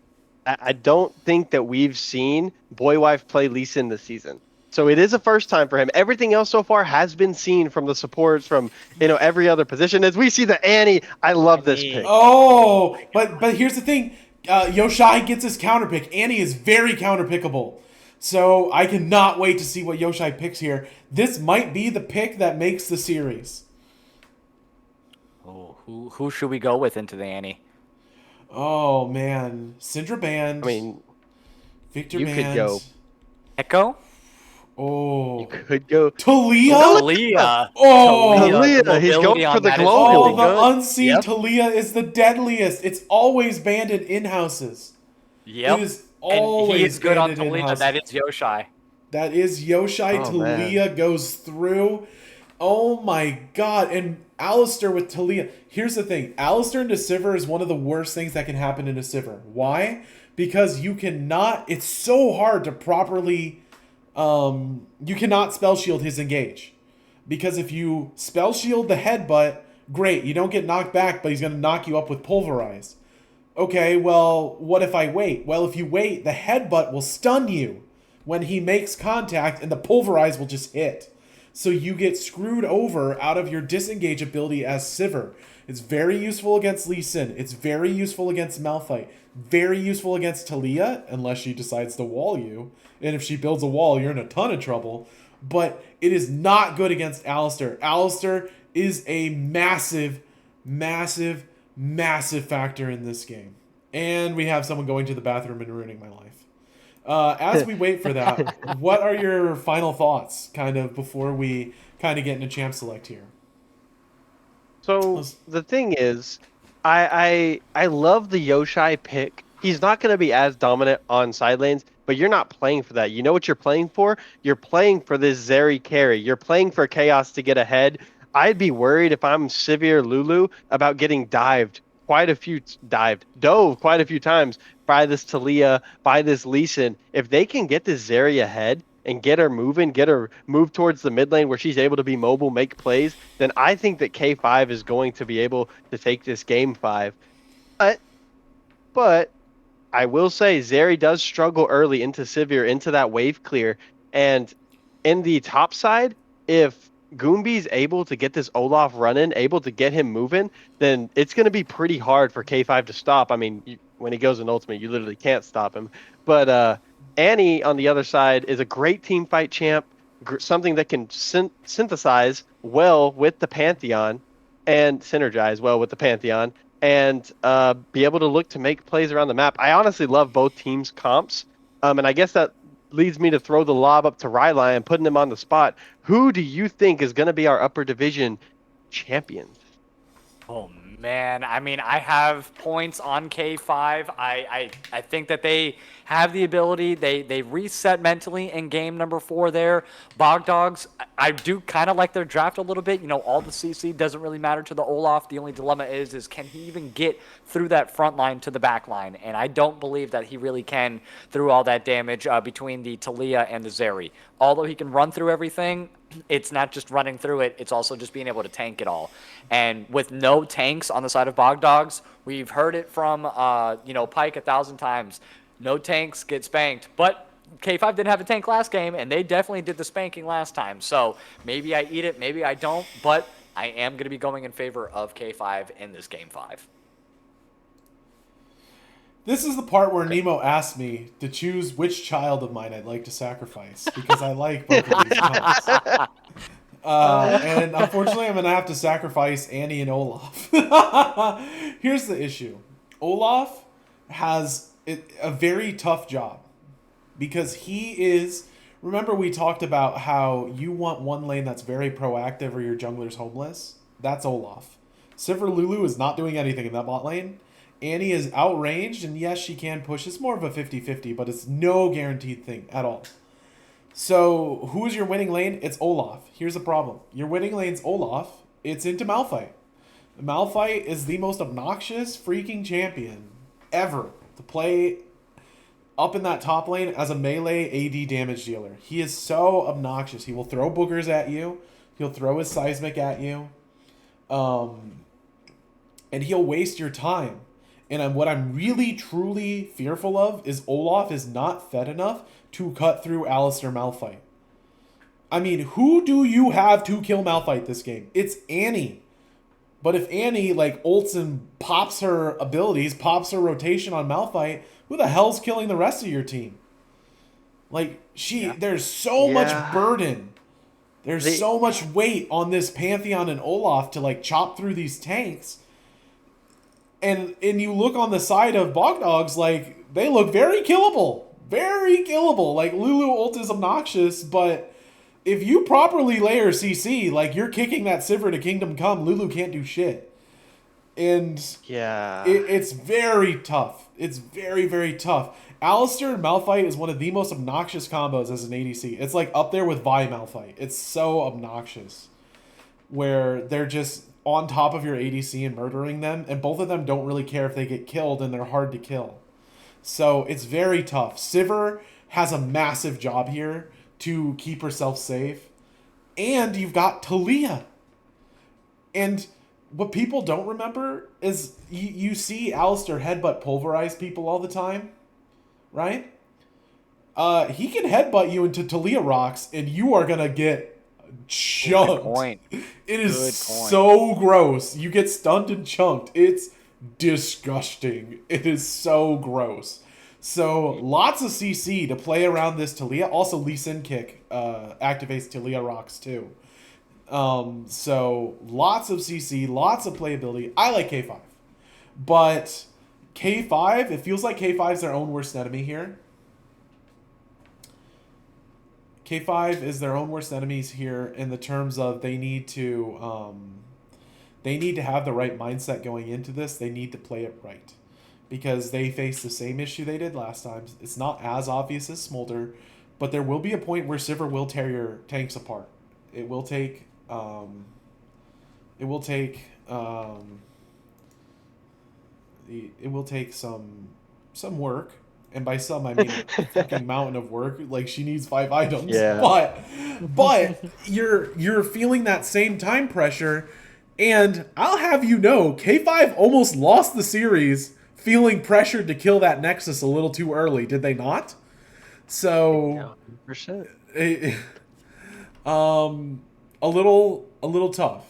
I don't think that we've seen Boywife play Lee Sin this season. So it is a first time for him. Everything else so far has been seen from the supports from every other position. As we see the Annie, I love this pick. Oh, but here's the thing. Yoshai gets his counter pick. Annie is very counter pickable. So I cannot wait to see what Yoshai picks here. This might be the pick that makes the series. Oh, who should we go with into the Annie? Oh man, Syndra banned. I mean, Victor you banned. could go. Echo? Oh, You could go. Talia. Talia. Oh, Talia. He's going for the Oh, global. the unseen Yep. Talia is the deadliest. It's always banned in in-houses. Yep. It is And always he is good on banned in Talia. in-houses. That is Yoshai. That is Yoshai. Oh, Talia goes through. Oh my God. And Alistar with Talia. Here's the thing. Alistar into Sivir is one of the worst things that can happen in a Sivir. Why? Because you cannot... It's so hard to properly... you cannot spell shield his engage. Because if you spell shield the headbutt, great. You don't get knocked back, but he's going to knock you up with Pulverize. Okay, well, what if I wait? Well, if you wait, the headbutt will stun you when he makes contact, and the Pulverize will just hit. So you get screwed over out of your disengage ability as Sivir. It's very useful against Lee Sin. It's very useful against Malphite. Very useful against Talia, unless she decides to wall you. And if she builds a wall, you're in a ton of trouble. But it is not good against Alistar. Alistar is a massive, massive, massive factor in this game. And we have someone going to the bathroom and ruining my life. As we wait for that, what are your final thoughts, kind of, before we kind of get into champ select here? So the thing is, I love the Yoshai pick. He's not going to be as dominant on side lanes, but you're not playing for that. You know what you're playing for? You're playing for this Zeri carry. You're playing for Chaos to get ahead. I'd be worried if I'm Sivir Lulu about getting dove quite a few times by this Talia, by this Lee Sin. If they can get this Zeri ahead and get her moving, get her move towards the mid lane where she's able to be mobile, make plays, then I think that K5 is going to be able to take this game 5. But I will say Zeri does struggle early into Sivir, into that wave clear, and in the top side, if Goombi's able to get this Olaf running, able to get him moving, then it's going to be pretty hard for K5 to stop. I mean, when he goes in ultimate, you literally can't stop him. But Annie on the other side is a great team fight champ, something that can synthesize well with the Pantheon and synergize well with the Pantheon and be able to look to make plays around the map. I honestly love both teams' comps, and I guess that leads me to throw the lob up to Rylai and putting him on the spot. Who do you think is going to be our upper division champion? Oh man, I mean, I have points on K5. I think that they have the ability. They reset mentally in game number 4 there. Bog Dogs, I do kind of like their draft a little bit. You know, all the CC doesn't really matter to the Olaf. The only dilemma is can he even get through that front line to the back line? And I don't believe that he really can through all that damage between the Taliyah and the Zeri. Although he can run through everything, it's not just running through it, it's also just being able to tank it all. And with no tanks on the side of Bog Dogs, we've heard it from Pyke 1,000 times. No tanks get spanked. But K5 didn't have a tank last game, and they definitely did the spanking last time. So maybe I eat it, maybe I don't, but I am going to be going in favor of K5 in this game 5. This is the part where Nemo asked me to choose which child of mine I'd like to sacrifice, because I like both of these counts. And unfortunately, I'm going to have to sacrifice Annie and Olaf. Here's the issue. Olaf has a very tough job, because he is... Remember we talked about how you want one lane that's very proactive or your jungler's homeless? That's Olaf. Sivir Lulu is not doing anything in that bot lane. Annie is outranged, and yes, she can push. It's more of a 50-50, but it's no guaranteed thing at all. So, who is your winning lane? It's Olaf. Here's the problem. Your winning lane's Olaf. It's into Malphite. Malphite is the most obnoxious freaking champion ever to play up in that top lane as a melee AD damage dealer. He is so obnoxious. He will throw boogers at you. He'll throw his seismic at you. And he'll waste your time. And what I'm really, truly fearful of is Olaf is not fed enough to cut through Alistar Malphite. I mean, who do you have to kill Malphite this game? It's Annie. But if Annie, ults and pops her abilities, pops her rotation on Malphite, who the hell's killing the rest of your team? There's so much burden. There's so much weight on this Pantheon and Olaf to, chop through these tanks. And you look on the side of Bog Dogs, they look very killable. Very killable. Lulu ult is obnoxious, but if you properly layer CC, you're kicking that Sivir to Kingdom Come, Lulu can't do shit. And yeah, it's very tough. It's very, very tough. Alistar and Malphite is one of the most obnoxious combos as an ADC. It's up there with Vi Malphite. It's so obnoxious. Where they're just on top of your ADC and murdering them, and both of them don't really care if they get killed, and they're hard to kill. So it's very tough. Sivir has a massive job here to keep herself safe. And you've got Taliyah. And what people don't remember is you see Alistar headbutt pulverize people all the time, right? He can headbutt you into Taliyah rocks, and you are going to get chunked. It is so gross. You get stunned and chunked. It's disgusting. It is so gross. So lots of CC to play around this Taliyah. Also, Lee Sin kick activates Taliyah rocks too. So lots of CC, lots of playability. I like K5, but K5, it feels like K5 is their own worst enemy here. K5 is their own worst enemies here in the terms of they need to have the right mindset going into this. They need to play it right, because they face the same issue they did last time. It's not as obvious as Smolder, but there will be a point where Sivir will tear your tanks apart. It will take some work. And by some, I mean a fucking mountain of work. She needs 5 items. Yeah. But you're feeling that same time pressure. And I'll have you know, K5 almost lost the series feeling pressured to kill that Nexus a little too early. Did they not? So... Yeah, 100%. A little tough.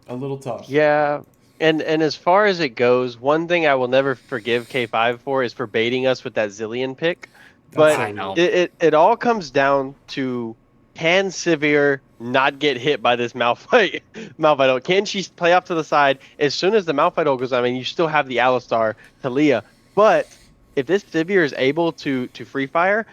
A little tough. Yeah. And as far as it goes, one thing I will never forgive K5 for is for baiting us with that Zillion pick. But so I know. it all comes down to, can Sivir not get hit by this Malphite ult? Can she play off to the side? As soon as the Malphite ult goes, I mean, you still have the Alistar, Talia. But if this Sivir is able to free fire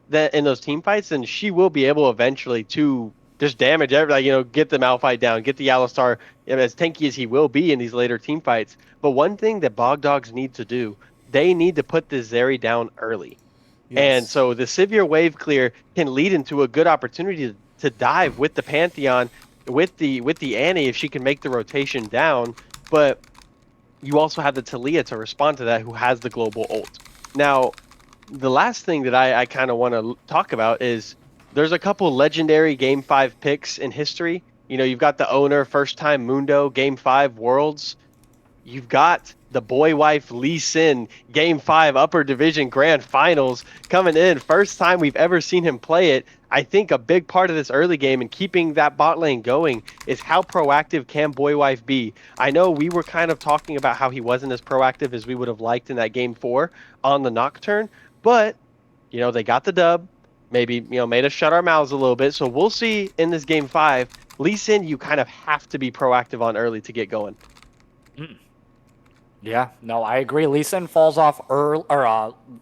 that in those team fights, then she will be able eventually to just damage everything, get the Malphite down, get the Alistar, as tanky as he will be in these later team fights. But one thing that Bog Dogs need to do, they need to put this Zeri down early. Yes. And so the Sivir wave clear can lead into a good opportunity to dive with the Pantheon, with the Annie if she can make the rotation down. But you also have the Talia to respond to that, who has the global ult. Now, the last thing that I kind of want to talk about is there's a couple legendary Game 5 picks in history. You've got the owner, first time Mundo, Game 5 Worlds. You've got the boy wife Lee Sin, Game 5 Upper Division Grand Finals coming in. First time we've ever seen him play it. I think a big part of this early game and keeping that bot lane going is how proactive can boy wife be. I know we were kind of talking about how he wasn't as proactive as we would have liked in that Game 4 on the Nocturne, but they got the dub. Maybe made us shut our mouths a little bit. So we'll see in this Game 5. Lee Sin, you kind of have to be proactive on early to get going. Yeah, no, I agree. Lee Sin falls off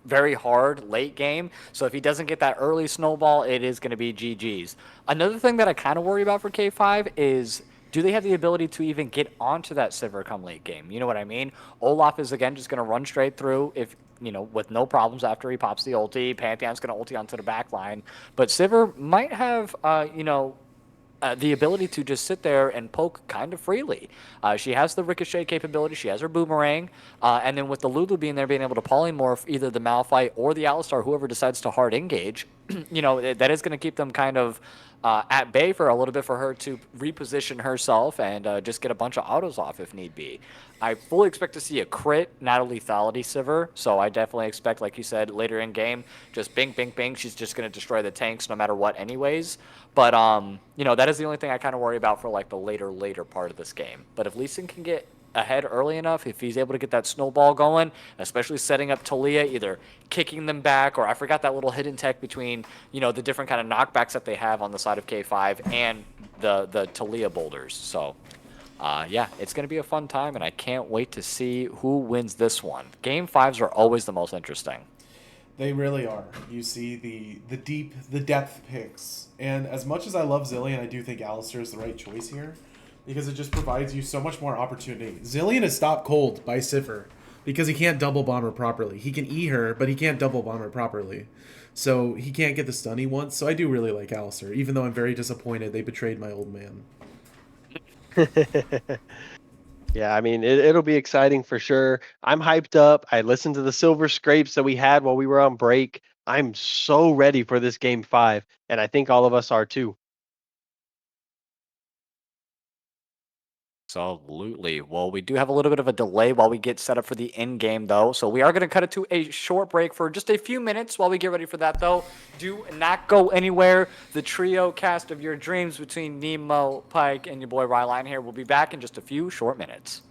very hard late game. So if he doesn't get that early snowball, it is going to be GG's. Another thing that I kind of worry about for K5 is, do they have the ability to even get onto that Sivir come late game? You know what I mean? Olaf is, again, just going to run straight through with no problems after he pops the ulti. Pantheon's going to ulti onto the back line. But Sivir might have, the ability to just sit there and poke kind of freely. She has the ricochet capability. She has her boomerang. And then with the Lulu being there, being able to polymorph either the Malphite or the Alistar, whoever decides to hard engage, that is going to keep them kind of at bay for a little bit, for her to reposition herself and just get a bunch of autos off if need be. I fully expect to see a crit, not a lethality Sivir. So I definitely expect, like you said, later in game, just bing, bing, bing. She's just going to destroy the tanks no matter what anyways. But, that is the only thing I kind of worry about for like the later part of this game. But if Lee Sin can get ahead early enough, if he's able to get that snowball going, especially setting up Talia, either kicking them back, or I forgot that little hidden tech between, the different kind of knockbacks that they have on the side of K5 and the Talia boulders. So, yeah, it's going to be a fun time, and I can't wait to see who wins this one. Game 5s are always the most interesting. They really are. You see the depth picks. And as much as I love Zillion, I do think Alistar is the right choice here, because it just provides you so much more opportunity. Zillion is stopped cold by Sivir because he can't double bomb her properly. He can E her, but he can't double bomb her properly. So he can't get the stun he wants. So I do really like Alistar, even though I'm very disappointed they betrayed my old man. Yeah, I mean, it'll be exciting for sure. I'm hyped up. I listened to the Silver Scrapes that we had while we were on break. I'm so ready for this Game 5, and I think all of us are too. Absolutely. Well, we do have a little bit of a delay while we get set up for the end game, though. So we are going to cut it to a short break for just a few minutes while we get ready for that, though. Do not go anywhere. The trio cast of your dreams between Nemo, Pike, and your boy Ryline here will be back in just a few short minutes.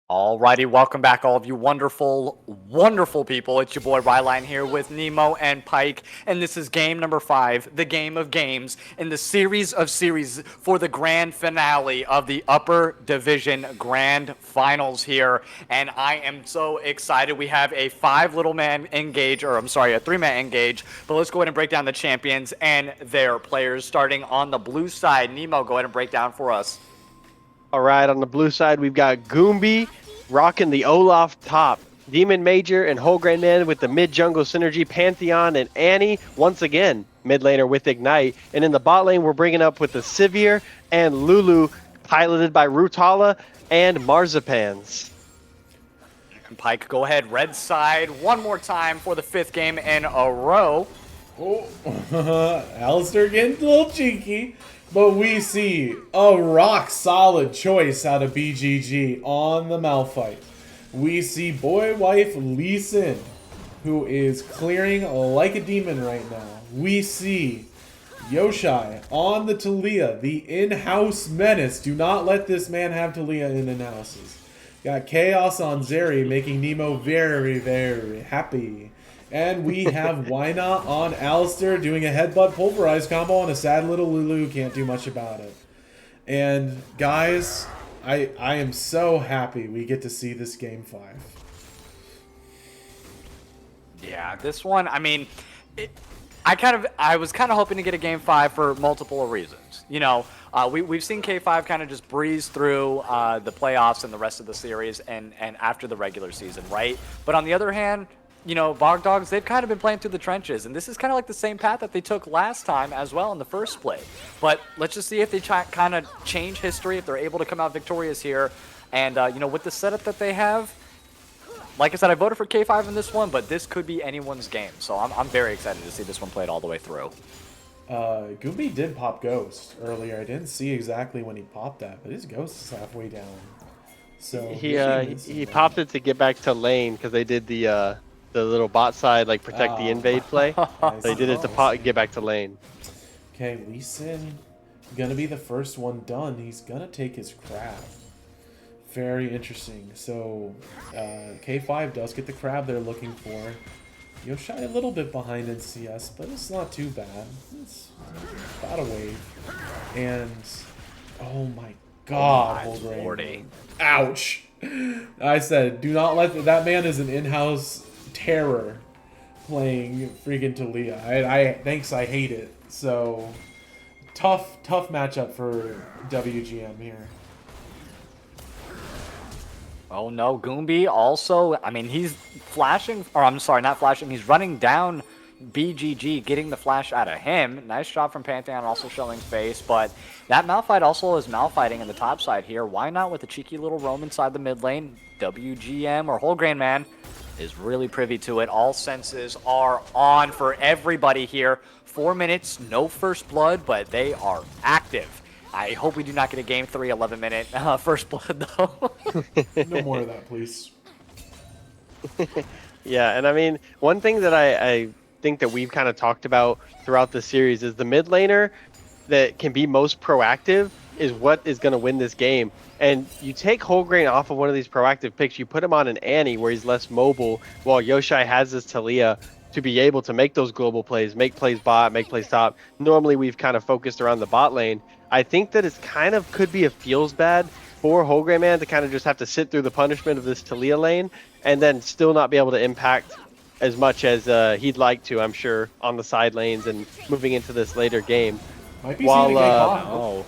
Alrighty, welcome back all of you wonderful, wonderful people. It's your boy Ryline here with Nemo and Pike, and this is game number 5, the game of games, in the series of series for the grand finale of the Upper Division Grand Finals here, and I am so excited. We have a 3-man engage, but let's go ahead and break down the champions and their players, starting on the blue side. Nemo, go ahead and break down for us. All right, on the blue side, we've got Goombie rocking the Olaf top. Demon Major and Whole Grain Man with the mid-jungle synergy. Pantheon and Annie, once again, mid laner with Ignite. And in the bot lane, we're bringing up with the Sivir and Lulu, piloted by Rutala and Marzipans. And Pike, go ahead, red side, one more time for the 5th game in a row. Oh, Alistair getting a little cheeky. But we see a rock-solid choice out of BGG on the Malphite. We see boy wife Lee Sin, who is clearing like a demon right now. We see Yoshai on the Taliyah, the in-house menace. Do not let this man have Taliyah in-houses. Got Chaos on Zeri, making Nemo very, very happy. And we have Why Not on Alistair doing a headbutt pulverize combo on a sad little Lulu who can't do much about it. And guys, I am so happy we get to see this game 5. Yeah, this one, I mean, I was kind of hoping to get a game 5 for multiple reasons. You know, we've seen K5 kind of just breeze through the playoffs and the rest of the series and after the regular season, right? But on the other hand, you know, Bog Dogs, they've kind of been playing through the trenches, and this is kind of like the same path that they took last time as well in the first split. But let's just see if they kind of change history, if they're able to come out victorious here. And, you know, with the setup that they have, like I said, I voted for K5 in this one, but this could be anyone's game. So I'm very excited to see this one played all the way through. Goombie did pop Ghost earlier. I didn't see exactly when he popped that, but his Ghost is halfway down. So he popped it to get back to lane because they did the little bot side, like protect the invade play. They did it to get back to lane. Okay, Lee Sin gonna be the first one done. He's gonna take his crab. Very interesting. So K5 does get the crab they're looking for. Yoshai a little bit behind in CS, but it's not too bad. It's about a wave. And oh my god, Whole Grain. Ouch! I said, do not let that man is an in-house terror playing freaking Taliyah. I hate it. So tough matchup for WGM here. Oh no, Goombie also, I mean, he's flashing, or I'm sorry, not flashing, he's running down BGG, getting the flash out of him. Nice job from Pantheon, also showing face, but that Malphite also is Malphiting in the top side here. Why not with a cheeky little roam inside the mid lane? WGM, or Whole Grain Man, is really privy to it. All senses are on for everybody here. 4 minutes, no first blood, but they are active. I hope we do not get a game 3 11-minute first blood, though. No more of that, please. Yeah, and I mean, one thing that I think that we've kind of talked about throughout the series is the mid laner that can be most proactive is what is going to win this game. And you take Whole Grain off of one of these proactive picks, you put him on an Annie where he's less mobile, while Yoshai has this Taliyah to be able to make those global plays, make plays bot, make plays top. Normally we've kind of focused around the bot lane. I think that it's kind of could be a feels bad for Whole Grain Man to kind of just have to sit through the punishment of this Taliyah lane and then still not be able to impact as much as he'd like to, I'm sure, on the side lanes and moving into this later game. Might be seeing a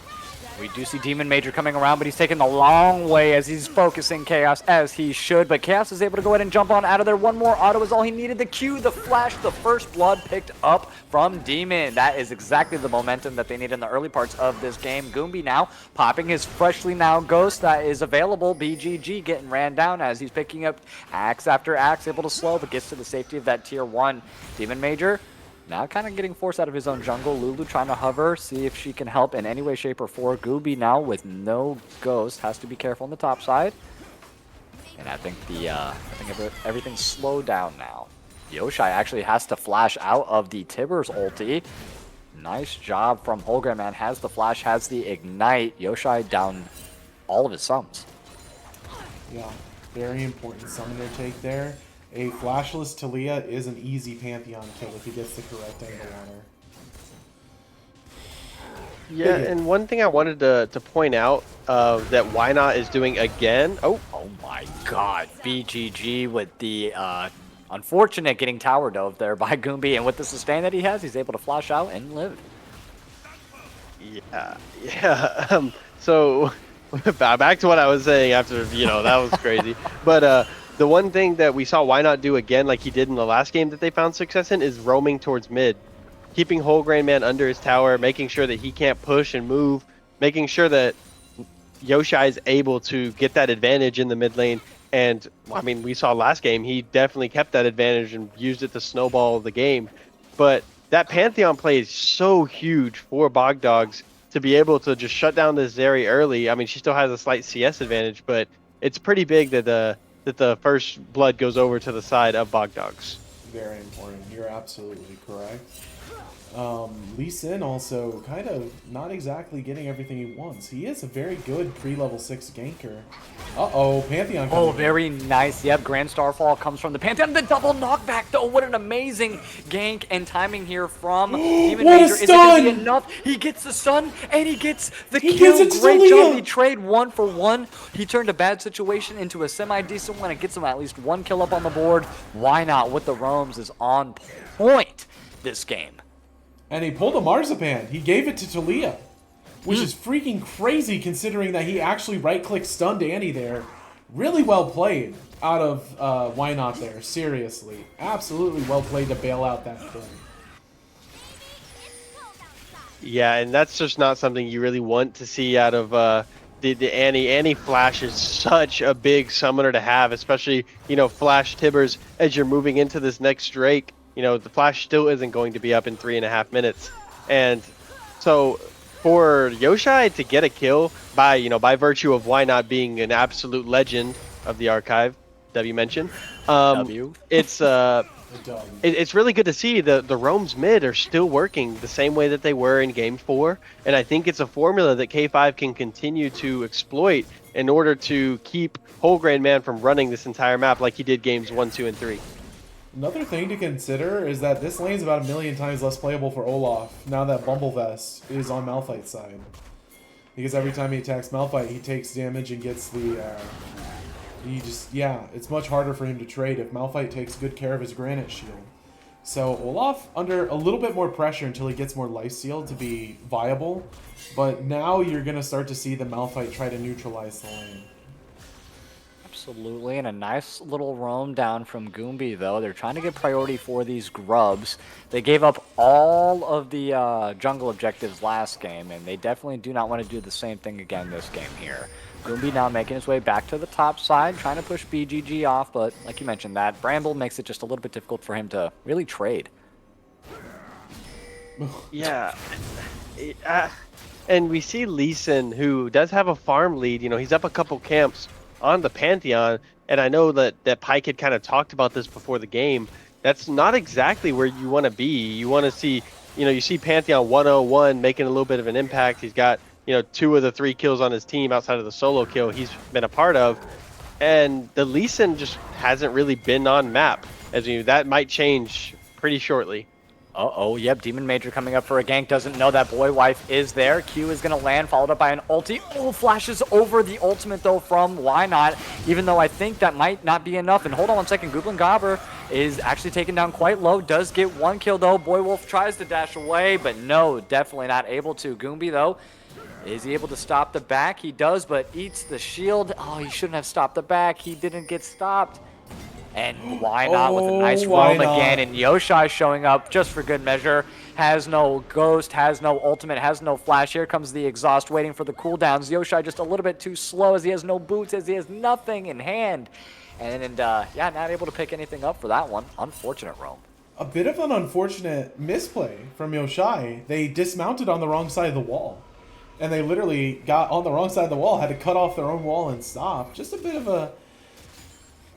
We do see Demon Major coming around, but he's taking the long way as he's focusing Chaos as he should. But Chaos is able to go ahead and jump on out of there. One more auto is all he needed. The Q, the flash, the first blood picked up from Demon. That is exactly the momentum that they need in the early parts of this game. Goombie now popping his freshly now Ghost that is available. BGG getting ran down as he's picking up axe after axe, able to slow, but gets to the safety of that tier 1. Demon Major now kind of getting forced out of his own jungle. Lulu trying to hover, see if she can help in any way, shape, or form. Goombie now with no Ghost has to be careful on the top side. And I think everything's slowed down now. Yoshai actually has to flash out of the Tibbers ulti. Nice job from Holgren, has the flash, has the ignite. Yoshai down all of his sums. Yeah, very important summoner take there. A flashless Talia is an easy Pantheon kill if he gets the correct angle on her. Yeah, and one thing I wanted to point out that Why Not is doing again. Oh my God. BGG with the unfortunate getting tower dove there by Goombie, and with the sustain that he has, he's able to flash out and live. Yeah. So back to what I was saying after, that was crazy. But the one thing that we saw Why Not do again, like he did in the last game that they found success in, is roaming towards mid. Keeping Holgren under his tower, making sure that he can't push and move, making sure that Yoshai is able to get that advantage in the mid lane. And, I mean, we saw last game, he definitely kept that advantage and used it to snowball the game. But that Pantheon play is so huge for Bogdogs to be able to just shut down this Zeri early. I mean, she still has a slight CS advantage, but it's pretty big that the first blood goes over to the side of Bogdogs. Very important. You're absolutely correct. Lee Sin also kind of not exactly getting everything he wants. He is a very good pre-level 6 ganker. Uh-oh, Pantheon coming. Oh, very nice. Yep, Grand Starfall comes from the Pantheon. The double knockback, though. What an amazing gank and timing here from Demon Major. Is it going to be enough? He gets the stun, and he gets the kill. Great job. He trade 1 for 1. He turned a bad situation into a semi-decent one. It gets him at least 1 kill up on the board. Why Not with the roams is on point this game. And he pulled a Marzipan. He gave it to Talia, which is freaking crazy considering that he actually right-clicked stunned Annie there. Really well played out of Why Not there. Seriously. Absolutely well played to bail out that thing. Yeah, and that's just not something you really want to see out of the Annie. Annie Flash is such a big summoner to have, especially, Flash Tibbers as you're moving into this next Drake. The flash still isn't going to be up in 3.5 minutes. And so for Yoshai to get a kill by virtue of Why Not being an absolute legend of the archive, W mentioned, it's really good to see the roams mid are still working the same way that they were in game 4. And I think it's a formula that K5 can continue to exploit in order to keep Holgren from running this entire map like he did games 1, 2, and 3. Another thing to consider is that this lane's about 1,000,000 times less playable for Olaf now that Bumblevest is on Malphite's side. Because every time he attacks Malphite, he takes damage and gets the... it's much harder for him to trade if Malphite takes good care of his Granite Shield. So Olaf under a little bit more pressure until he gets more Lifesteal to be viable. But now you're going to start to see the Malphite try to neutralize the lane. Absolutely, and a nice little roam down from Goombie, though. They're trying to get priority for these grubs. They gave up all of the jungle objectives last game, and they definitely do not want to do the same thing again this game here. Goombie now making his way back to the top side, trying to push BGG off, but like you mentioned, that Bramble makes it just a little bit difficult for him to really trade. Yeah. And we see Lee Sin, who does have a farm lead. He's up a couple camps on the Pantheon, and I know that Pyke had kind of talked about this before the game. That's not exactly where you want to be. You want to see, you see Pantheon 101 making a little bit of an impact. He's got, 2 of the 3 kills on his team outside of the solo kill he's been a part of, and the Lee Sin just hasn't really been on map. That might change pretty shortly. Uh-oh, yep, Demon Major coming up for a gank, doesn't know that Boy Wife is there. Q is going to land, followed up by an ulti. Oh, flashes over the ultimate, though, from Why Not, even though I think that might not be enough. And hold on 1 second, Goblin Gobber is actually taken down quite low, does get 1 kill, though. Boy Wolf tries to dash away, but no, definitely not able to. Goombie, though, Is he able to stop the back? He does, but eats the shield. Oh, he shouldn't have stopped the back. He didn't get stopped. And why not with a nice why roam not? again, and Yoshai showing up just for good measure. Has no ghost, has no ultimate, has no flash. Here comes the exhaust waiting for the cooldowns. Yoshai just a little bit too slow as he has no boots, as he has nothing in hand. And yeah, not able to pick anything up for that one. Unfortunate roam. A bit of an unfortunate misplay from Yoshai. They dismounted on the wrong side of the wall. And they literally got on the wrong side of the wall, had to cut off their own wall and stop. Just a bit of a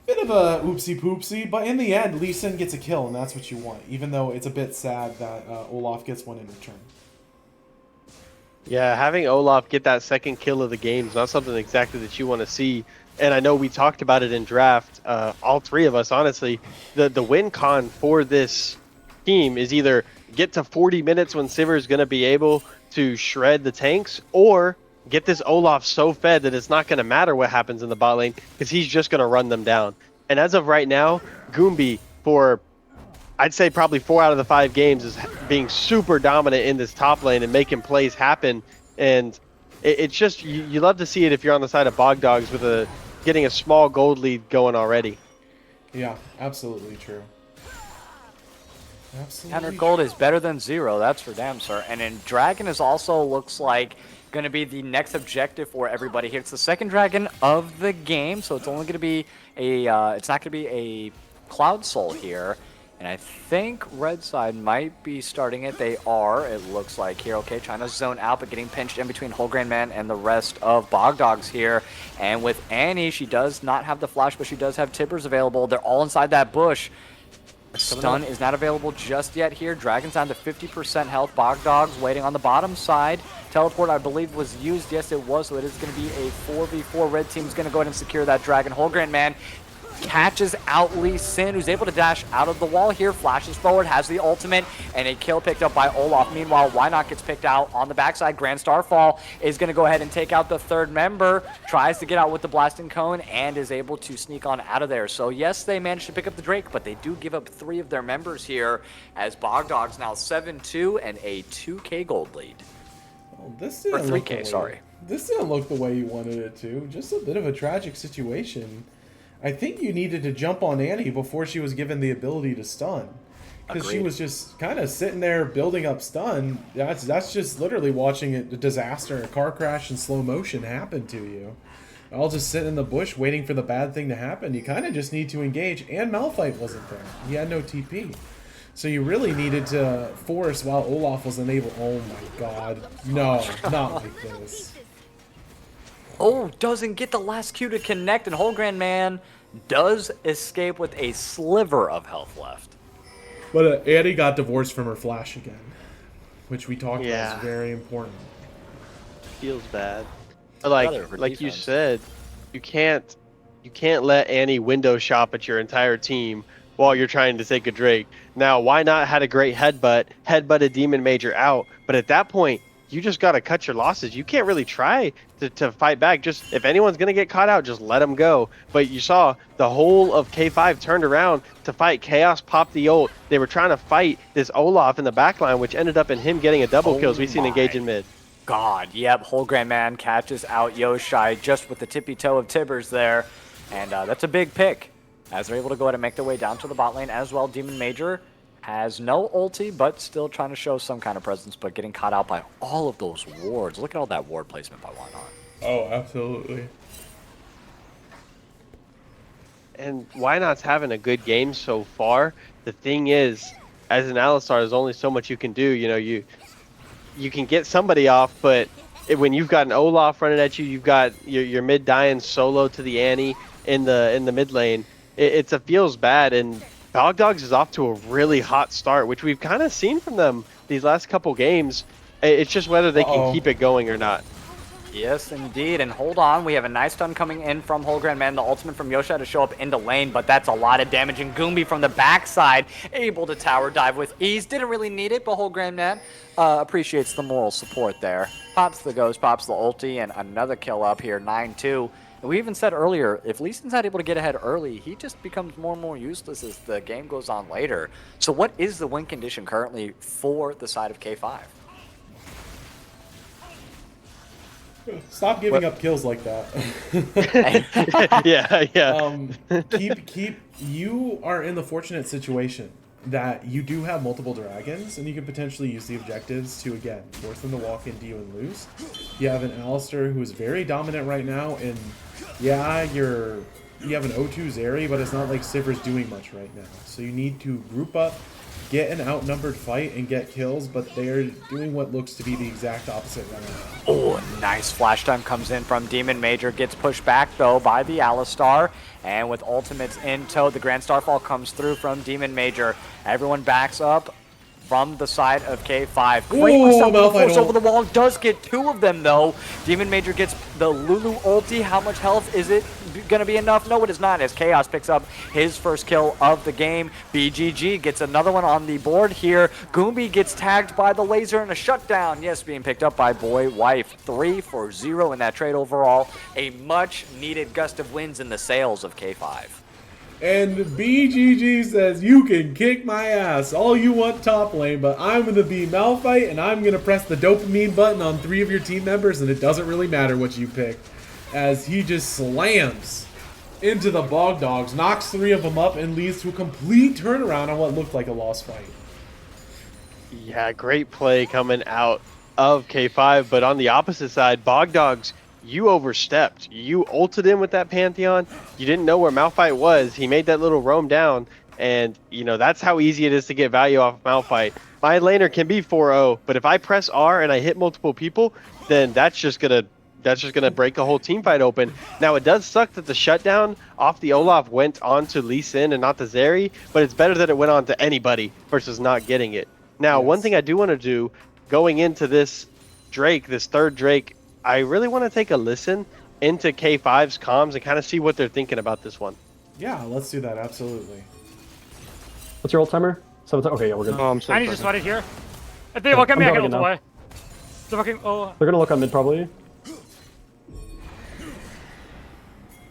oopsie poopsie, but in the end, Lee Sin gets a kill, and that's what you want. Even though it's a bit sad that Olaf gets one in return. Yeah, having Olaf get that second kill of the game is not something exactly that you want to see. And I know we talked about it in draft, all three of us, honestly. The win con for this team is either get to 40 minutes when Sivir is going to be able to shred the tanks, or get this Olaf so fed that it's not going to matter what happens in the bot lane, because he's just going to run them down. And as of right now, Goombie, for I'd say probably 4 out of the 5 games, is being super dominant in this top lane and making plays happen. And it's just, you love to see it if you're on the side of Bog Dogs with getting a small gold lead going already. Yeah, absolutely true. Absolutely. 100 gold is better than 0, that's for damn sure. And then Dragon is also looks like going to be the next objective for everybody here. It's the second Dragon of the game, so it's only going to be it's not going to be a Cloud Soul here. And I think Red Side might be starting it. They are, it looks like here. Okay, trying to zone out, but getting pinched in between Holgram Man and the rest of Bog Dogs here. And with Annie, she does not have the flash, but she does have Tibbers available. They're all inside that bush. Stun is not available just yet here. Dragon's down to 50% health. Bog Dogs waiting on the bottom side. Teleport, I believe, was used. Yes, it was. So it is going to be a 4v4. Red team's going to go ahead and secure that Dragon. Holgram Man catches out Lee Sin, who's able to dash out of the wall here, flashes forward, has the ultimate, and a kill picked up by Olaf. Meanwhile, Why Not gets picked out on the backside. Grand Starfall is going to go ahead and take out the third member, tries to get out with the Blasting Cone, and is able to sneak on out of there. So yes, they managed to pick up the Drake, but they do give up 3 of their members here, as Bog Dogs now 7-2 and a 2k gold lead. Well, this Or didn't look 3k, the way- sorry. This didn't look the way you wanted it to. Just a bit of a tragic situation. I think you needed to jump on Annie before she was given the ability to stun. Because she Agreed. was just kind of sitting there building up stun. That's just literally watching a disaster, a car crash in slow motion happen to you. All just sitting in the bush waiting for the bad thing to happen. You kind of just need to engage. And Malphite wasn't there. He had no TP. So you really needed to force while Olaf was unable. Oh my god. No, not like this. Oh, doesn't get the last Q to connect, and Holgram Man does escape with a sliver of health left. But Annie got divorced from her flash again, which we talked Yeah. about is very important. Feels bad. Rather for Like you defense. said, you can't let Annie window shop at your entire team while you're trying to take a Drake. Now, Why Not had a great headbutted Demon Major out, but at that point, you just got to cut your losses. You can't really try to fight back. Just if anyone's going to get caught out, just let them go. But you saw the whole of K5 turned around to fight. Chaos popped the ult. They were trying to fight this Olaf in the backline, which ended up in him getting a double kill. So we seen engage in mid. God, yep, Holgram Man catches out Yoshai just with the tippy toe of Tibbers there. And that's a big pick, as they're able to go ahead and make their way down to the bot lane as well. Demon Major has no ulti, but still trying to show some kind of presence, but getting caught out by all of those wards. Look at all that ward placement by Why Not. Oh, absolutely. And Why Not's having a good game so far. The thing is, as an Alistar, there's only so much you can do. You know, you can get somebody off, but when you've got an Olaf running at you, you've got your mid dying solo to the Annie in the mid lane. It feels bad, and Bog Dogs is off to a really hot start, which we've kind of seen from them these last couple games. It's just whether they can keep it going or not. Yes, indeed. And hold on, we have a nice stun coming in from Holgram Man, the ultimate from Yoshai to show up into lane, but that's a lot of damage. And Goombie from the backside, able to tower dive with ease. Didn't really need it, but Holgram Man appreciates the moral support there. Pops the ghost, pops the ulti, and another kill up here, 9-2. And we even said earlier, if Lee Sin's not able to get ahead early, he just becomes more and more useless as the game goes on later. So what is the win condition currently for the side of K5? Stop giving up kills like that. yeah. Keep. You are in the fortunate situation that you do have multiple dragons, and you can potentially use the objectives to again force them to walk into you and lose. You have an Alistar who is very dominant right now, and yeah, you have an O2 Zeri, but it's not like Sivir's doing much right now. So you need to group up, get an outnumbered fight, and get kills, but they're doing what looks to be the exact opposite right now. Oh, nice flash time comes in from Demon Major. Gets pushed back, though, by the Alistar. And with ultimates in tow, the Grand Starfall comes through from Demon Major. Everyone backs up from the side of K5. Great force over the wall. Does get 2 of them, though. Demon Major gets the Lulu ulti. How much health is it going to be enough? No, it is not, as Chaos picks up his first kill of the game. BGG gets another one on the board here. Goombi gets tagged by the laser and a shutdown. Yes, being picked up by Boy Wife. 3 for 0 in that trade overall. A much-needed gust of winds in the sails of K5. And BGG says, you can kick my ass all you want top lane, but I'm going to be Malphite, and I'm going to press the dopamine button on 3 of your team members, and it doesn't really matter what you pick. As he just slams into the Bog Dogs, knocks 3 of them up, and leads to a complete turnaround on what looked like a lost fight. Yeah, great play coming out of K5, but on the opposite side, Bog Dogs, you overstepped. You ulted in with that Pantheon. You didn't know where Malphite was. He made that little roam down, and you know that's how easy it is to get value off of Malphite. My laner can be 4-0, but if I press R and I hit multiple people, then that's just gonna break a whole team fight open. Now it does suck that the shutdown off the Olaf went on to Lee Sin and not the Zeri, but it's better that it went on to anybody versus not getting it. Now, one thing I do want to do going into this Drake, this third Drake, I really want to take a listen into K5's comms and kind of see what they're thinking about this one. Yeah, let's do that, absolutely. What's your ult timer? 7 Okay, yeah, we're good. I need to spot it here. If they look at me, I can ult away. They're looking, They're gonna look on mid, probably.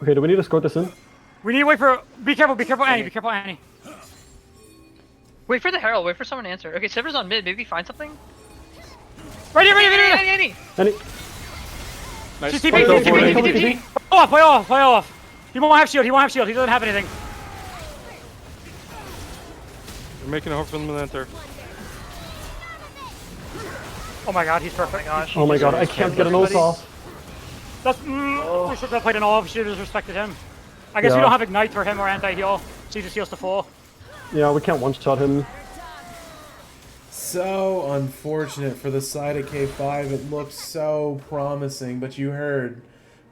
Okay, do we need to escort this in? We need to wait for... Be careful, Annie, be careful, Annie. Wait for the Herald, wait for someone to answer. Okay, Sivir's on mid, maybe find something? Right here! Annie! Nice. She's TP! Play off! He won't have shield, he doesn't have anything. We're making a hook from the enter. Oh my god, he's perfect. Oh my god, I can't get an ult off. That's, we should have played an off, should have respected him. I guess we don't have Ignite for him or anti-heal, so he just heals to 4. Yeah, we can't one-shot him. So unfortunate for the side of K5. It looked so promising, but you heard,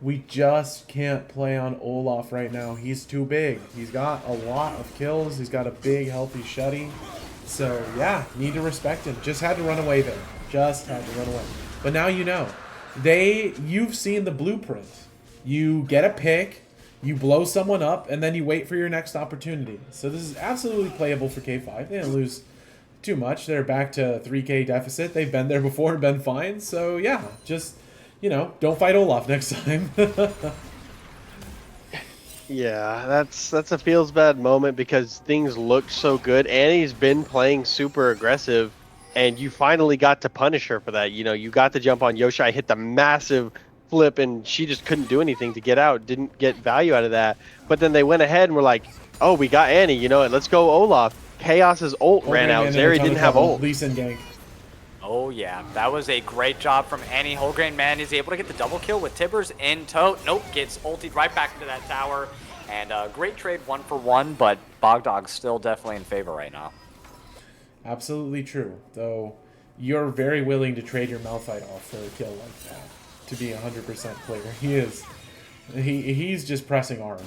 we just can't play on Olaf right now. He's too big. He's got a lot of kills. He's got a big, healthy Shuddy. So yeah, need to respect him. Just had to run away there. Just had to run away. But now you know. You've seen the blueprint. You get a pick, you blow someone up, and then you wait for your next opportunity. So this is absolutely playable for K5. They didn't lose too much. They're back to 3K deficit. They've been there before and been fine. So yeah, just, you know, don't fight Olaf next time. Yeah, that's a feels bad moment because things look so good. Annie's been playing super aggressive, and you finally got to punish her for that. You know, you got to jump on Yoshai, hit the massive flip, and she just couldn't do anything to get out, didn't get value out of that. But then they went ahead and were like, oh, we got Annie, you know, let's go Olaf. Chaos's ult ran out. Zeri didn't have ult. Lee Sin gank. Oh yeah, that was a great job from Annie. Wholegrain Man is able to get the double kill with Tibbers in tow. Nope, gets ulted right back into that tower. And great trade 1-for-1, but Bogdog's still definitely in favor right now. Absolutely true. Though you're very willing to trade your Malphite off for a kill like that. To be 100% clear. He is. He's just pressing R.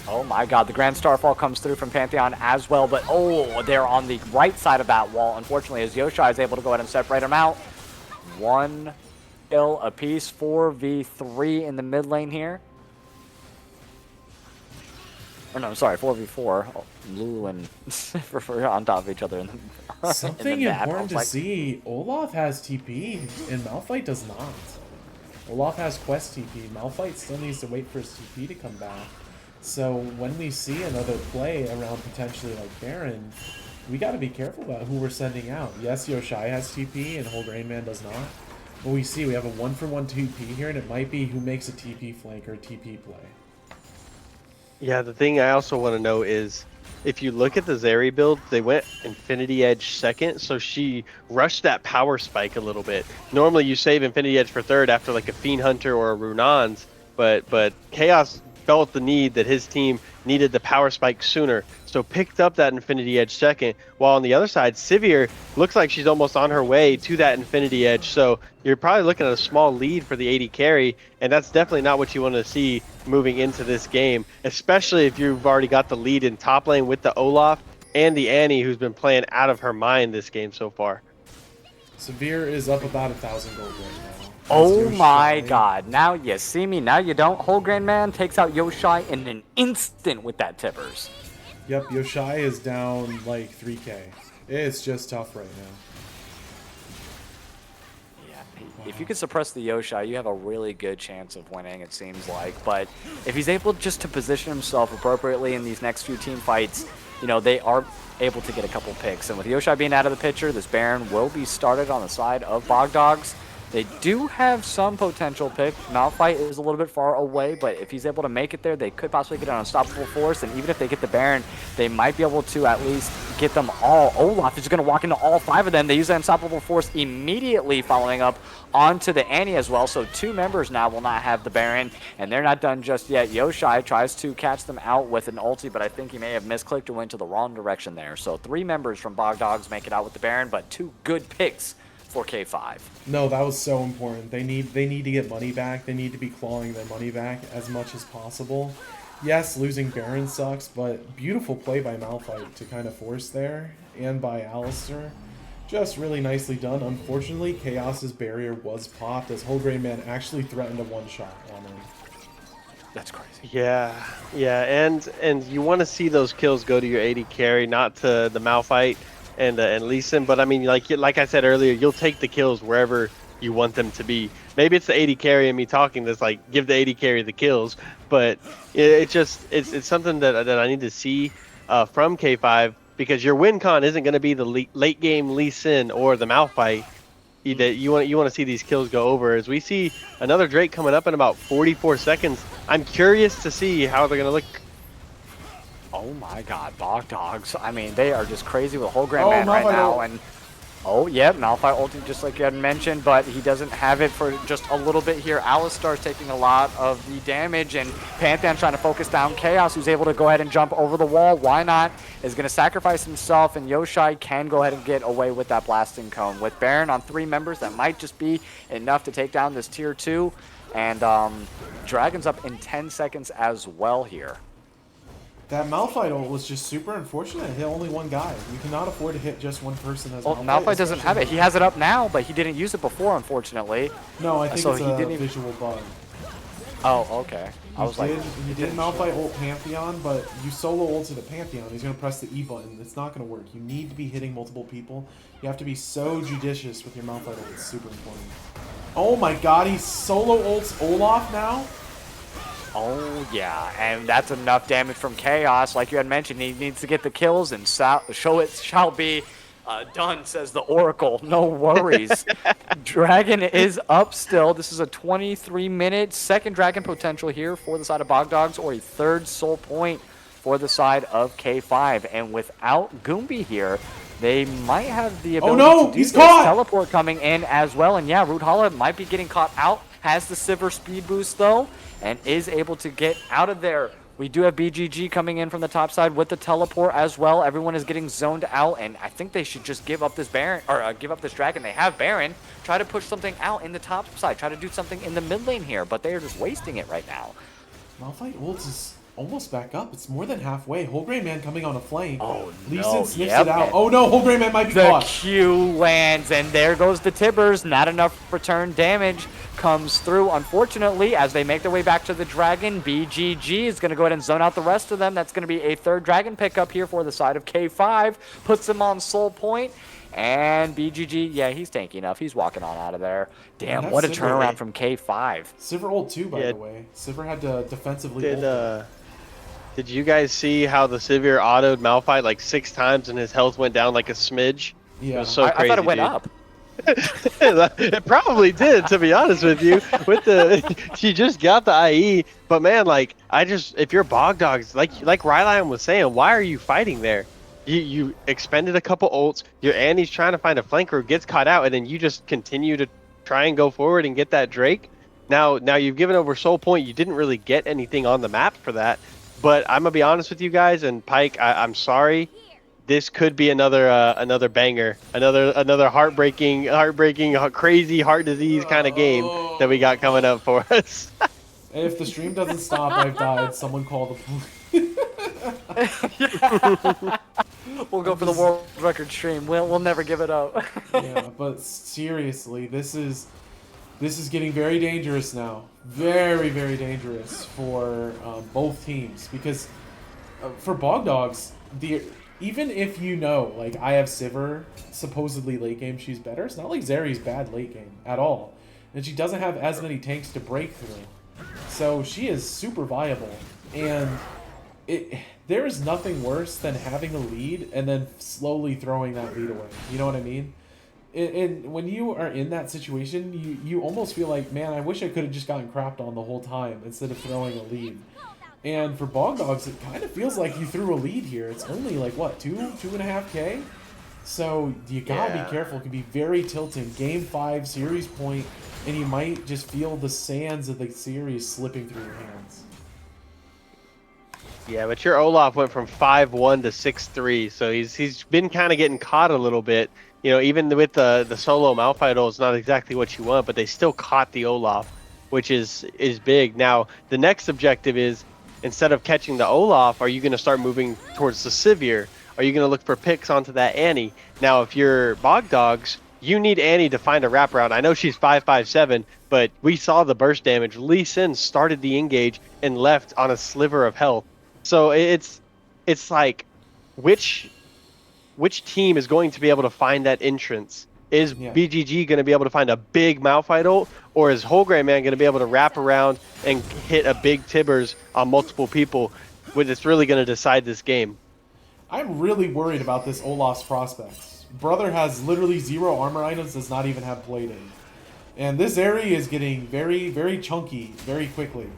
Oh my god, the Grand Starfall comes through from Pantheon as well, but oh, they're on the right side of that wall, unfortunately, as Yoshai is able to go ahead and separate them out. 1 kill apiece, 4v3 in the mid lane here. Or no, sorry, 4v4. Oh, Lulu and Sifir on top of each other. Something important to see, Olaf has TP, and Malphite does not. Olaf has quest TP. Malphite still needs to wait for his TP to come back. So when we see another play around potentially like Baron, we got to be careful about who we're sending out. Yes, Yoshai has TP and Wholegrain Man does not. Well, we see we have a 1-for-1 TP here, and it might be who makes a TP flank or a TP play. Yeah, the thing I also want to know is, if you look at the Zeri build, they went Infinity Edge second, so she rushed that power spike a little bit. Normally you save Infinity Edge for third after like a Fiend Hunter or a Runans, but Chaos felt the need that his team needed the power spike sooner, so picked up that Infinity Edge second, while on the other side, Sivir looks like she's almost on her way to that Infinity Edge, so you're probably looking at a small lead for the AD carry, and that's definitely not what you want to see moving into this game, especially if you've already got the lead in top lane with the Olaf and the Annie, who's been playing out of her mind this game so far. Severe is up about 1,000 gold right now. Oh my god, now you see me, now you don't. Whole Grain Man takes out Yoshai in an instant with that Tibbers. Yep, Yoshai is down like 3k. It's just tough right now. If you can suppress the Yoshai, you have a really good chance of winning, it seems like. But if he's able just to position himself appropriately in these next few team fights, you know, they are able to get a couple picks. And with Yoshai being out of the picture, this Baron will be started on the side of Bogdogs. They do have some potential pick. Malphite is a little bit far away, but if he's able to make it there, they could possibly get an unstoppable force. And even if they get the Baron, they might be able to at least get them all. Olaf is going to walk into all 5 of them. They use the unstoppable force immediately, following up onto the Annie as well. So 2 members now will not have the Baron, and they're not done just yet. Yoshai tries to catch them out with an ulti, but I think he may have misclicked or went to the wrong direction there. So 3 members from Bogdogs make it out with the Baron, but 2 good picks for K5. No, that was so important. They need to get money back. They need to be clawing their money back as much as possible. Yes, losing Baron sucks, but beautiful play by Malphite to kind of force there, and by Alistar. Just really nicely done. Unfortunately, Chaos's barrier was popped as Whole Grain Man actually threatened a one-shot on him. That's crazy. Yeah, and you want to see those kills go to your AD carry, not to the Malphite and Lee Sin. But I mean, like I said earlier, you'll take the kills wherever you want them to be. Maybe it's the AD carry and me talking that's like, give the AD carry the kills, but it's something that I need to see from K5, because your win con isn't going to be the late game Lee Sin or the Malphite. You want to see these kills go over. As we see another Drake coming up in about 44 seconds, I'm curious to see how they're going to look. Oh my god, Bogdogs. I mean, they are just crazy with Whole Grain Man right now. And oh, yeah, Malphite ulting just like you had mentioned, but he doesn't have it for just a little bit here. Alistar's taking a lot of the damage, and Pantheon trying to focus down Chaos, who's able to go ahead and jump over the wall. Why not? Is going to sacrifice himself, and Yoshai can go ahead and get away with that blasting cone. With Baron on 3 members, that might just be enough to take down this tier 2. And Dragon's up in 10 seconds as well here. That Malphite ult was just super unfortunate. It hit only one guy. You cannot afford to hit just one person as Malphite. Malphite doesn't have it. He has it up now, but he didn't use it before, unfortunately. No, I think so it's he a didn't even... visual bug. Oh, okay. He did Malphite ult Pantheon, but you solo ult to the Pantheon, he's going to press the E button. It's not going to work. You need to be hitting multiple people. You have to be so judicious with your Malphite ult. It's super important. Oh my god, he solo ults Olaf now? Oh, yeah, and that's enough damage from Chaos. Like you had mentioned, he needs to get the kills, and show it shall be done, says the Oracle. No worries. Dragon is up still. This is a 23-minute second Dragon potential here for the side of Bogdogs, or a 3rd soul point for the side of K5. And without Goombi here, they might have the ability to do he's this caught! Teleport coming in as well. And yeah, Root Hala might be getting caught out. Has the Sivir speed boost though, and is able to get out of there. We do have BGG coming in from the top side with the teleport as well. Everyone is getting zoned out, and I think they should just give up this Baron, or give up this Dragon. They have Baron. Try to push something out in the top side. Try to do something in the mid lane here, but they are just wasting it right now. Malphite ults is almost back up. It's more than halfway. Whole Grain Man coming on a flank. Oh, Lee no. Sin sniffs it out. Oh no, Whole Grain Man might be The caught. Q lands, and there goes the Tibbers. Not enough return damage comes through, unfortunately, as they make their way back to the Dragon. BGG is going to go ahead and zone out the rest of them. That's going to be a 3rd Dragon pickup here for the side of K5. Puts them on soul point. And BGG, yeah, he's tanky enough. He's walking on out of there. Damn, what a turnaround from K5. Sivir ult too, by the way. Sivir had to defensively ult. Did you guys see how the Sivir autoed Malphite like 6 times and his health went down like a smidge? Yeah. It was so crazy, I thought it went dude. up. It probably did, to be honest with you. She just got the IE, but man, like if you're Bog Dogs, like Rylaion was saying, why are you fighting there? You expended a couple ults. Your Annie's trying to find a flanker, gets caught out, and then you just continue to try and go forward and get that Drake. Now you've given over Soul Point. You didn't really get anything on the map for that. But I'm gonna be honest with you guys, and Pyke, I'm sorry. This could be another banger, another heartbreaking, crazy heart disease kind of game that we got coming up for us. And if the stream doesn't stop, I've died. Someone call the police. We'll go for the world record stream. We'll never give it up. Yeah, but seriously, this is getting very dangerous now. Very, very dangerous for both teams, because for Bog Dogs, even if you know, like, I have Sivir, supposedly late game she's better, it's not like Zeri's bad late game at all. And she doesn't have as many tanks to break through. So she is super viable. And there is nothing worse than having a lead and then slowly throwing that lead away. You know what I mean? And when you are in that situation, you almost feel like, man, I wish I could have just gotten crapped on the whole time instead of throwing a lead. And for Bog Dogs, it kind of feels like you threw a lead here. It's only like, what, 2.5K? So you gotta be careful. It can be very tilting. Game 5, series point, and you might just feel the sands of the series slipping through your hands. Yeah, but your Olaf went from 5-1 to 6-3, so he's been kind of getting caught a little bit. You know, even with the solo Malphite, it's not exactly what you want, but they still caught the Olaf, which is big. Now, the next objective is, instead of catching the Olaf, are you going to start moving towards the Sivir? Are you going to look for picks onto that Annie? Now, if you're Bog Dogs, you need Annie to find a wraparound. I know she's 557, but we saw the burst damage. Lee Sin started the engage and left on a sliver of health. So it's like, which team is going to be able to find that entrance? Is BGG going to be able to find a big Malphite ult, or is Holgrave Man going to be able to wrap around and hit a big Tibbers on multiple people, which is really going to decide this game? I'm really worried about this Olaf's prospects. Brother has literally 0 armor items, does not even have plating. And this area is getting very, very chunky very quickly.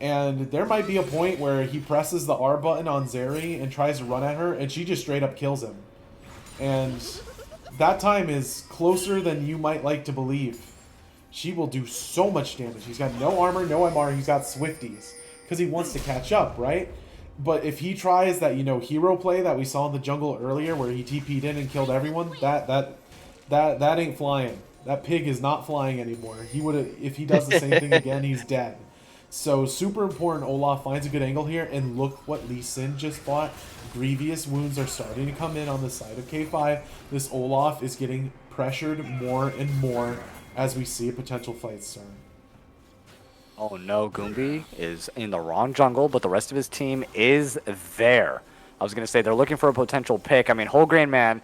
And there might be a point where he presses the R button on Zeri and tries to run at her, and she just straight up kills him. And that time is closer than you might like to believe. She will do so much damage. He's got no armor, no MR, he's got Swifties. Because he wants to catch up, right? But if he tries that, hero play that we saw in the jungle earlier where he TP'd in and killed everyone, that ain't flying. That pig is not flying anymore. He would, if he does the same thing again, he's dead. So super important, Olaf finds a good angle here, and look what Lee Sin just fought. Grievous wounds are starting to come in on the side of K5. This Olaf is getting pressured more and more as we see a potential fight start. Oh no, Goombi is in the wrong jungle, but the rest of his team is there. I was going to say they're looking for a potential pick. I mean, Holgrain Man,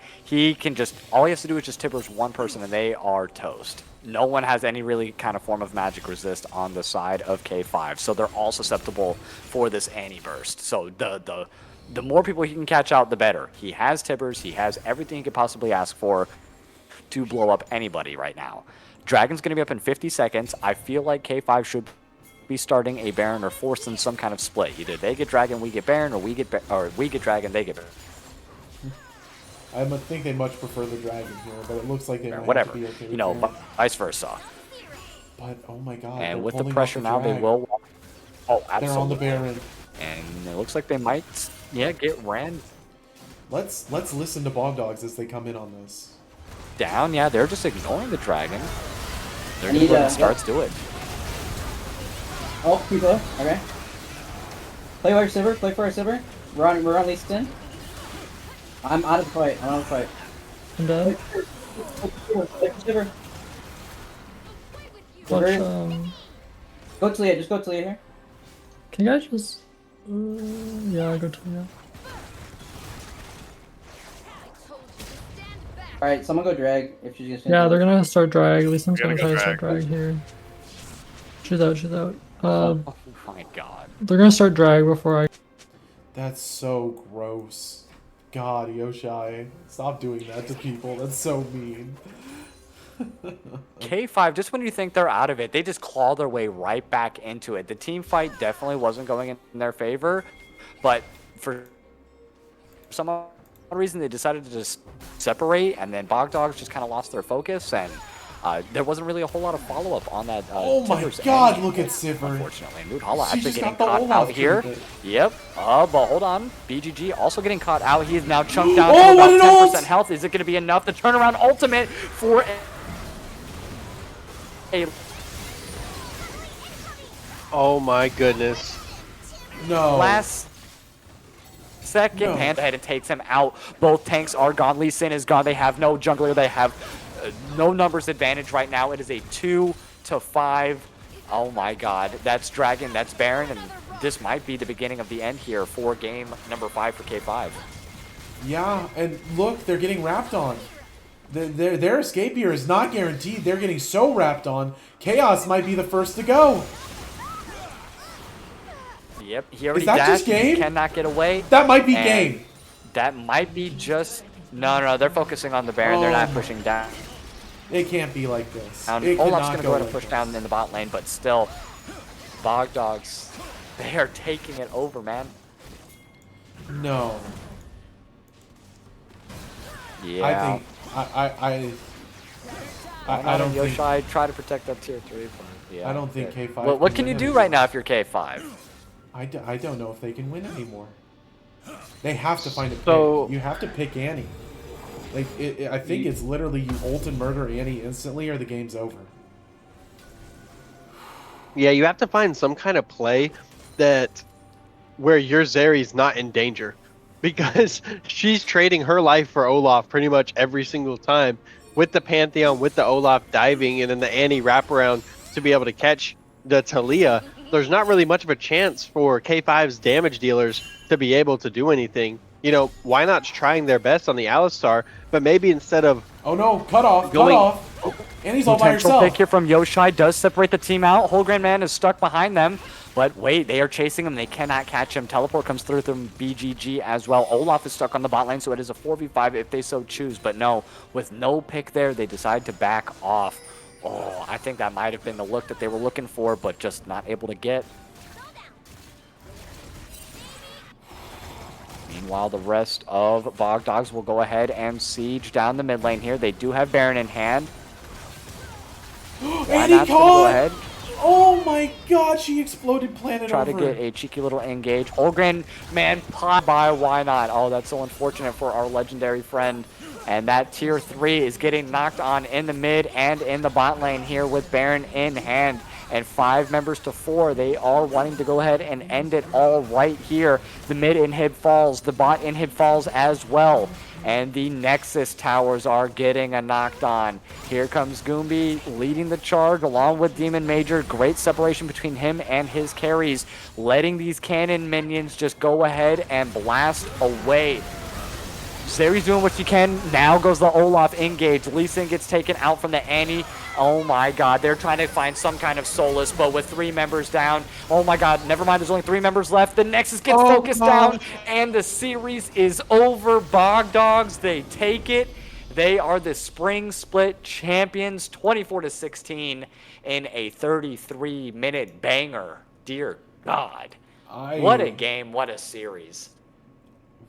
all he has to do is just Tibbers one person and they are toast. No one has any really kind of form of magic resist on the side of K5, so they're all susceptible for this Annie burst. So the more people he can catch out, the better. He has Tibbers, he has everything he could possibly ask for to blow up anybody right now. Dragon's going to be up in 50 seconds. I feel like K5 should be starting a Baron or forcing some kind of split. Either they get Dragon, we get Baron, or we get Dragon, they get Baron. I think they much prefer the Dragon here, but it looks like they might whatever. have to be okay with Baron. Vice versa. But oh my god! And with the pressure now, they will. Oh, absolutely. They're on the Baron, and it looks like they might, get ran. Let's listen to Bog Dogs as they come in on this. Down, they're just ignoring the Dragon. They're gonna go ahead and do it. Oh, people. Okay. Play for our Sivir. Play for our Sivir. We're on Lee Sin. I'm out of the fight. I'm dead. Play for Sivir. Watch, Go to Leah. Just go to Leah here. Can you guys just... yeah, go to Leah. Alright, someone go drag if she's just Yeah, they're gonna start drag. At least I'm gonna try to start drag here. She's out. Oh my god. They're gonna start drag before I... That's so gross. God, Yoshai, stop doing that to people. That's so mean. K5, just when you think they're out of it, they just claw their way right back into it. The team fight definitely wasn't going in their favor, but for some odd reason they decided to just separate, and then Bogdogs just kind of lost their focus, and there wasn't really a whole lot of follow-up on that. Oh my Timbers God, end, look at Sivir. Unfortunately, Moodhala She actually just getting got the caught Olaf out here. turned it. Yep. But hold on. BGG also getting caught out. He is now chunked down Oh, to what an about ult! 10% health. Is it going to be enough to turn around ultimate for a Oh my goodness. No. last second? No. Panther ahead and takes him out. Both tanks are gone. Lee Sin is gone. They have no jungler. They have no numbers advantage right now. It is a 2-5. Oh my God. That's Dragon. That's Baron. And this might be the beginning of the end here for game number 5 for K5. Yeah, and look, they're getting wrapped on. Their escape here is not guaranteed. They're getting so wrapped on. Chaos might be the first to go. Yep, he already Is that dashed. just game? He cannot get away. That might be And game. That might be just... No, they're focusing on the Baron. They're not Oh. pushing down. It can't be like this. Olaf's It going cannot to go go ahead and like push this. down in the bot lane, but still, Bogdogs, they are taking it over, man. No. Yeah. I think I don't think Yoshai try to protect that tier 3. But yeah, I don't think okay. K5 What can can you win do anymore. right now if you're K5? I don't know if they can win anymore. They have to find a pick. So- You have to pick Annie. Like I think it's literally you ult and murder Annie instantly, or the game's over. Yeah, you have to find some kind of play that where your Zeri's not in danger, because she's trading her life for Olaf pretty much every single time, with the Pantheon, with the Olaf diving, and then the Annie wraparound to be able to catch the Talia. There's not really much of a chance for K5's damage dealers to be able to do anything. You know, why not trying their best on the Alistar, but maybe instead of... Oh no, cut off, Going- cut off. Annie's all by Potential herself. pick here from Yoshai does separate the team out. Whole Grand Man is stuck behind them. But wait, they are chasing him. They cannot catch him. Teleport comes through from BGG as well. Olaf is stuck on the bot lane, so it is a 4v5 if they so choose. But no, with no pick there, they decide to back off. Oh, I think that might have been the look that they were looking for, but just not able to get. Meanwhile, the rest of Bogdogs will go ahead and siege down the mid lane here. They do have Baron in hand. Annie Wynot's gonna go caught! ahead. Oh my God, she exploded planet Try over. to get a cheeky little engage. Holgren, man, pot by why not? Oh, that's so unfortunate for our legendary friend. And that tier 3 is getting knocked on in the mid and in the bot lane here with Baron in hand. And 5 members to 4. They are wanting to go ahead and end it all right here. The mid inhib falls. The bot inhib falls as well. And the Nexus towers are getting a knocked on. Here comes Goombi leading the charge along with Demon Major. Great separation between him and his carries. Letting these cannon minions just go ahead and blast away. Zeri's doing what she can. Now goes the Olaf engage. Lee Sin gets taken out from the Annie. Oh my God, they're trying to find some kind of solace, but with 3 members down. Oh my God, never mind, there's only 3 members left. The Nexus gets focused down, and the series is over. Bogdogs, they take it. They are the Spring Split champions, 24-16 in a 33-minute banger. Dear God. What a game, what a series.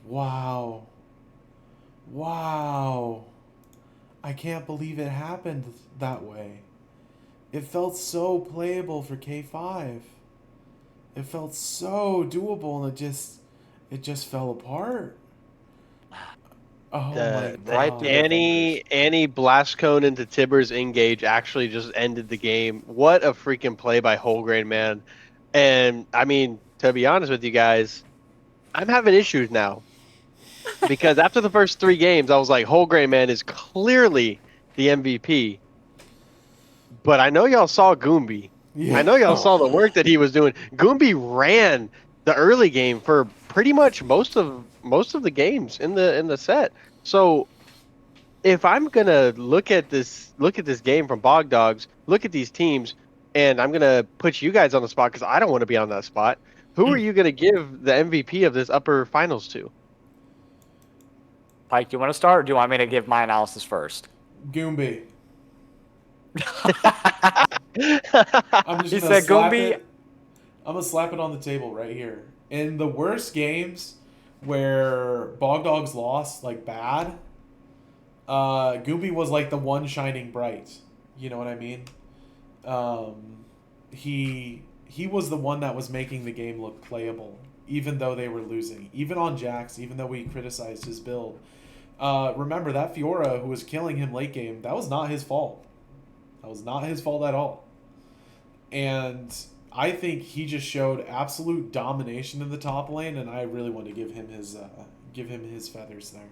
Wow. Wow. I can't believe it happened that way. It felt so playable for K5. It felt so doable, and it just fell apart. Oh my God. Annie blast cone into Tibbers engage actually just ended the game. What a freaking play by Holgrain, man. And I mean, to be honest with you guys, I'm having issues now. Because after the first 3 games, I was like, Holgrain, man, is clearly the MVP. But I know y'all saw Goombi. Yeah. I know y'all saw the work that he was doing. Goombi ran the early game for pretty much most of the games in the set. So if I'm gonna look at this game from Bogdogs, look at these teams, and I'm gonna put you guys on the spot because I don't want to be on that spot. Who are you gonna give the MVP of this upper finals to? Pike, do you want to start, or do you want me to give my analysis first? Goombi. I'm just He gonna said, slap Goombi- it. I'm gonna slap it on the table right here. In the worst games where Bog Dogs lost like bad, Goombi was like the one shining bright. You know what I mean? He was the one that was making the game look playable, even though they were losing. Even on Jax, even though we criticized his build. Remember that Fiora who was killing him late game, that was not his fault. That was not his fault at all. And I think he just showed absolute domination in the top lane, and I really want to give him his feathers there.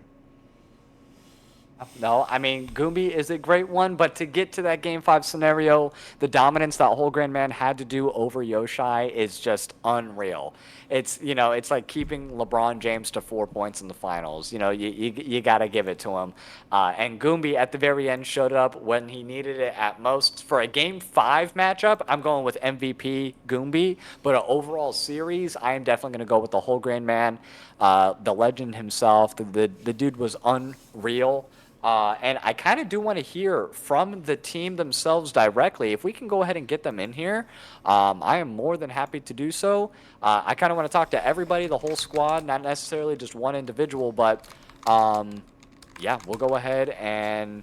No, I mean, Goombi is a great one, but to get to that Game 5 scenario, the dominance that Whole Grain Man had to do over Yoshai is just unreal. It's, it's like keeping LeBron James to 4 points in the finals. You got to give it to him. And Goombi at the very end showed up when he needed it at most. For a Game 5 matchup, I'm going with MVP Goombi, but an overall series, I am definitely going to go with the Whole Grain Man, the legend himself. The dude was unreal. And I kind of do want to hear from the team themselves directly. If we can go ahead and get them in here, I am more than happy to do so. I kind of want to talk to everybody, the whole squad, not necessarily just one individual, but yeah, we'll go ahead and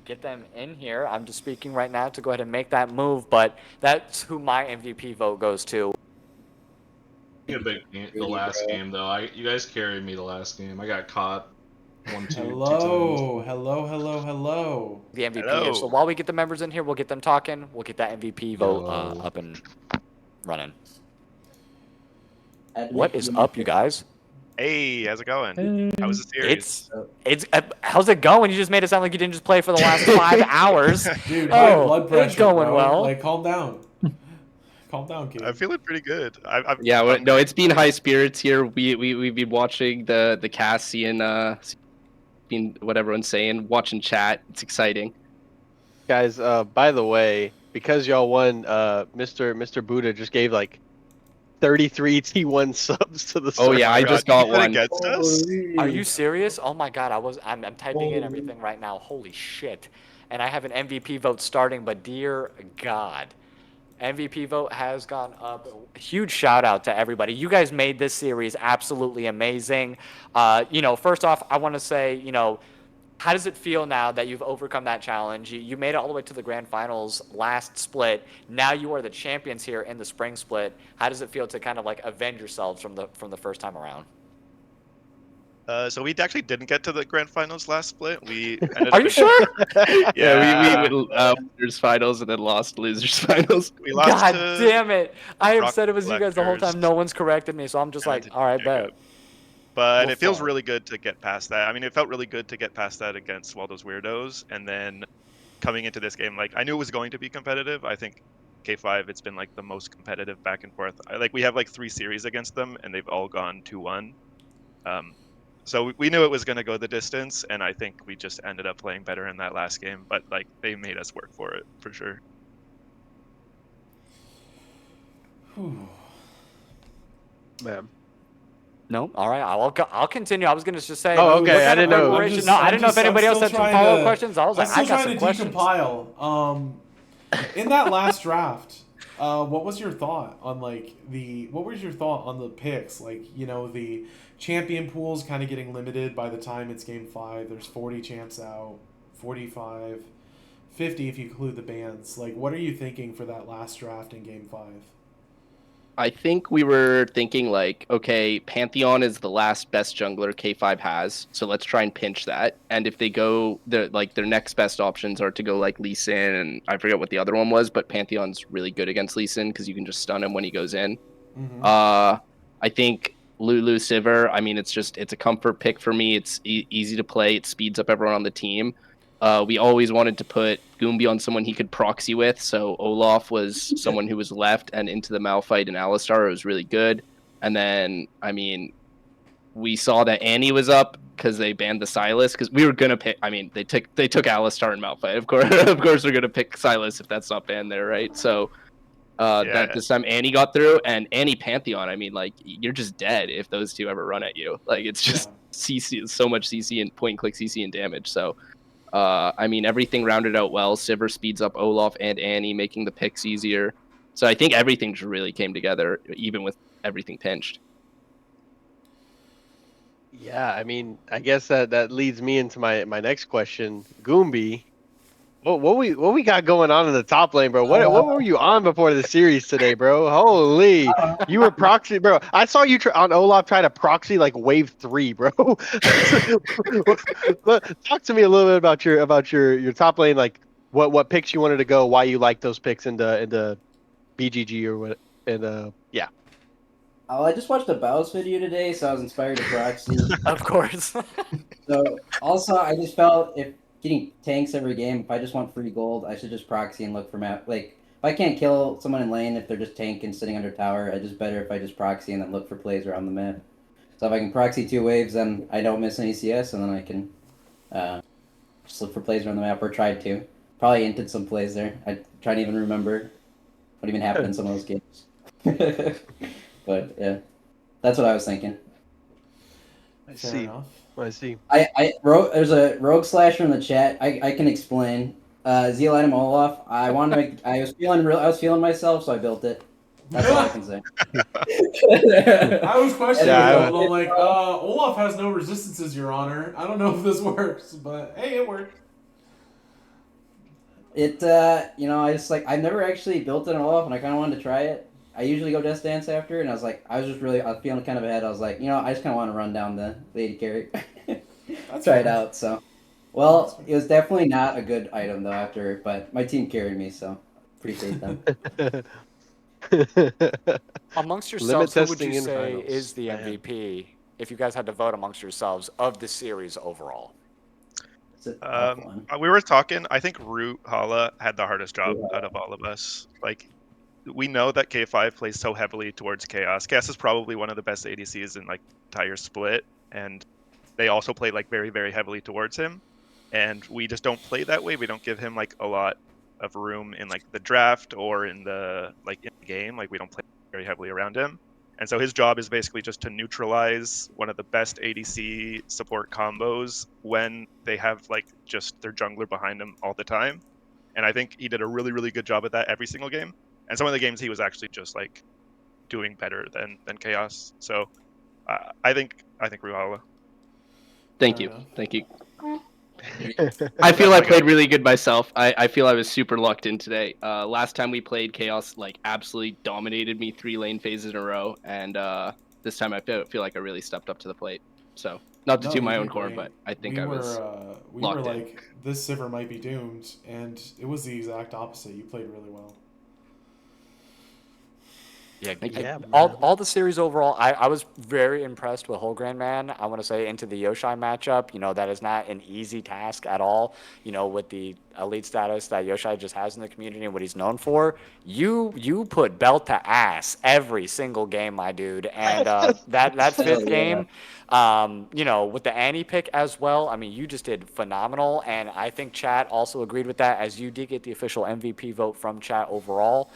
get them in here. I'm just speaking right now to go ahead and make that move, but that's who my MVP vote goes to. A big game, the last game though. You guys carried me the last game. I got caught. Hello. The MVP Hello. here. So while we get the members in here, we'll get them talking. We'll get that MVP vote up and running. What is up, you guys? Hey, how's it going? How was the series? It's how's it going? You just made it sound like you didn't just play for the last 5 hours. Dude, high blood pressure, it's going bro. well. Like, calm down. Calm down, kid. I'm feeling pretty good. No, it's been high spirits here. We've been watching the cast, seeing what everyone's saying, watching chat. It's exciting. Guys, by the way, because y'all won, Mr. Buddha just gave like 33 T1 subs to the Oh yeah, I just got one. Against us? Are you serious? Oh my god, I'm typing in everything right now. Holy shit. And I have an MVP vote starting, but dear god. MVP vote has gone up. Huge shout out to everybody. You guys made this series absolutely amazing. First off, I want to say, how does it feel now that you've overcome that challenge? You made it all the way to the grand finals last split. Now you are the champions here in the spring split. How does it feel to kind of like avenge yourselves from the first time around? So we actually didn't get to the grand finals last split. We ended Are you sure? Yeah, we winners finals and then lost losers finals. We lost God to damn it! I have Rock said it was you guys the whole Collectors. time. No one's corrected me, so I'm just like, all right, bet. But We'll it feels fall. really good to get past that. I mean, it felt really good to get past that against all those weirdos, and then coming into this game, like I knew it was going to be competitive. I think K5, it's been like the most competitive back and forth. We have like 3 series against them, and they've all gone 2-1. So we knew it was going to go the distance, and I think we just ended up playing better in that last game. But like they made us work for it for sure. Man. No, all right. I'll continue. I was gonna just say. Oh, okay, what I kind of didn't know. preparation- No, I didn't know if anybody else had some follow-up questions. I was like, I got some questions. Decompile. In that last draft, what was your thought on the picks? Like, the champion pool's kind of getting limited by the time it's game 5. There's 40 champs out, 45, 50 if you include the bans. Like, what are you thinking for that last draft in game 5? I think we were thinking like, okay, Pantheon is the last best jungler K5 has, so let's try and pinch that. And if they go, their next best options are to go like Lee Sin, and I forget what the other one was, but Pantheon's really good against Lee Sin because you can just stun him when he goes in. Mm-hmm. I think Lulu Sivir, I mean, it's a comfort pick for me. It's easy to play. It speeds up everyone on the team. We always wanted to put Goombi on someone he could proxy with, so Olaf was someone who was left and into the Malphite and Alistar. It was really good. And then, I mean, we saw that Annie was up because they banned the Sylas, because we were going to pick, I mean, they took Alistar and Malphite. Of course we're going to pick Sylas if that's not banned there, right? So that this time Annie got through, and Annie Pantheon, I mean, like, you're just dead if those two ever run at you. Like, it's just CC, so much CC and point-and-click CC and damage, so... I mean, everything rounded out well. Sivir speeds up Olaf and Annie, making the picks easier. So I think everything just really came together, even with everything pinched. Yeah, I mean, I guess that leads me into my next question. Goombi, what we got going on in the top lane, bro? What were you on before the series today, bro? Holy, you were proxy, bro. I saw you on Olaf try to proxy like wave 3, bro. Talk to me a little bit about your top lane, like what picks you wanted to go, why you like those picks into BGG or what, and yeah. Oh, I just watched a Baus video today, so I was inspired to proxy. Of course. So also, I just felt if getting tanks every game, if I just want free gold, I should just proxy and look for map. Like if I can't kill someone in lane if they're just tanking sitting under tower, I just better if I just proxy and then look for plays around the map. So if I can proxy 2 waves, then I don't miss any CS, and then I can just look for plays around the map, or tried to. Probably hinted some plays there. I try to even remember what even happened in some of those games. But yeah, that's what I was thinking. I see. There's a rogue slasher in the chat. I can explain. Zeolitem Olaf. I wanted to make. I was feeling myself, so I built it. That's all I can say. I was questioning Yeah, it. I'm like, Olaf has no resistances, Your Honor. I don't know if this works, but hey, it worked. It I just I've never actually built an Olaf, and I kind of wanted to try it. I usually go Death Dance after, and I was feeling kind of ahead. I was like, I just kind of want to run down the lady carry. Try it out. So, well, it was definitely not a good item though after, but my team carried me, so appreciate them. Amongst yourselves, who would you say is the MVP if you guys had to vote amongst yourselves of the series overall? We were talking. I think Root Hala had the hardest job out of all of us. Like, we know that K5 plays so heavily towards Chaos. Chaos is probably one of the best ADCs in like entire split, and they also play like very, very heavily towards him. And we just don't play that way. We don't give him like a lot of room in like the draft or in the game. Like, we don't play very heavily around him. And so his job is basically just to neutralize one of the best ADC support combos when they have like just their jungler behind them all the time. And I think he did a really, really good job at that every single game. And some of the games he was actually just like doing better than Chaos. So I think Ruhala. Thank you. I feel I played really good myself. I feel I was super locked in today. Last time we played, Chaos like absolutely dominated me 3 lane phases in a row, and this time I feel like I really stepped up to the plate. So not to toot my own horn, but I think I was locked in. Like, this Sivir might be doomed, and it was the exact opposite. You played really well. Yeah, all the series overall, I was very impressed with Whole Grand Man. I want to say into the Yoshai matchup, that is not an easy task at all. With the elite status that Yoshai just has in the community and what he's known for, you put belt to ass every single game, my dude. And that fifth game, with the Annie pick as well, I mean, you just did phenomenal. And I think chat also agreed with that, as you did get the official MVP vote from chat overall.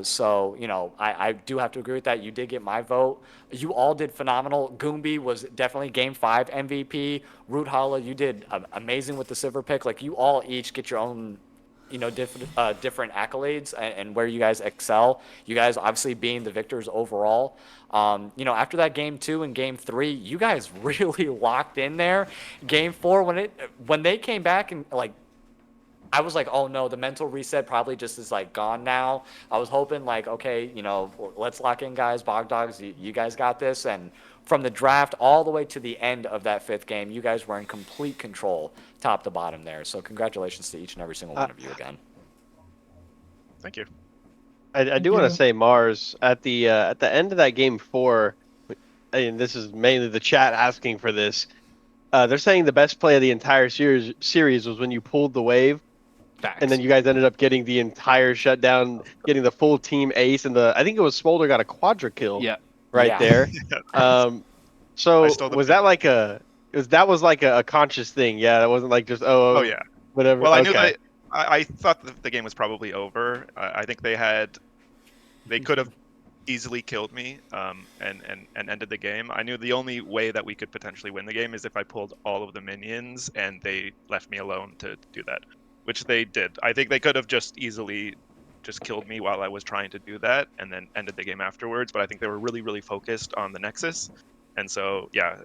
So, I do have to agree with that. You did get my vote. You all did phenomenal. Goombi was definitely Game 5 MVP. Root Hala, you did amazing with the Sivir pick. Like, you all each get your own, different accolades and where you guys excel. You guys obviously being the victors overall. After that Game 2 and Game 3, you guys really locked in there. Game 4, when they came back and, I was like, oh no, the mental reset probably just is gone now. I was hoping okay, let's lock in, guys. Bog Dogs, you guys got this. And from the draft all the way to the end of that 5th game, you guys were in complete control, top to bottom there. So congratulations to each and every single one of you again. Thank you. I do want to say, Mars, at the end of that Game 4, and this is mainly the chat asking for this. They're saying the best play of the entire series was when you pulled the wave. Facts. And then you guys ended up getting the entire shutdown, getting the full team ace, and I think it was Smolder got a quadra kill. Yeah. There. So was that like a conscious thing? Yeah, that wasn't like just oh yeah, whatever. Well, I knew that. I thought that the game was probably over. I think they could have easily killed me and ended the game. I knew the only way that we could potentially win the game is if I pulled all of the minions and they left me alone to do that, which they did. I think they could have just easily just killed me while I was trying to do that and then ended the game afterwards, but I think they were really, really focused on the Nexus. And so, yeah,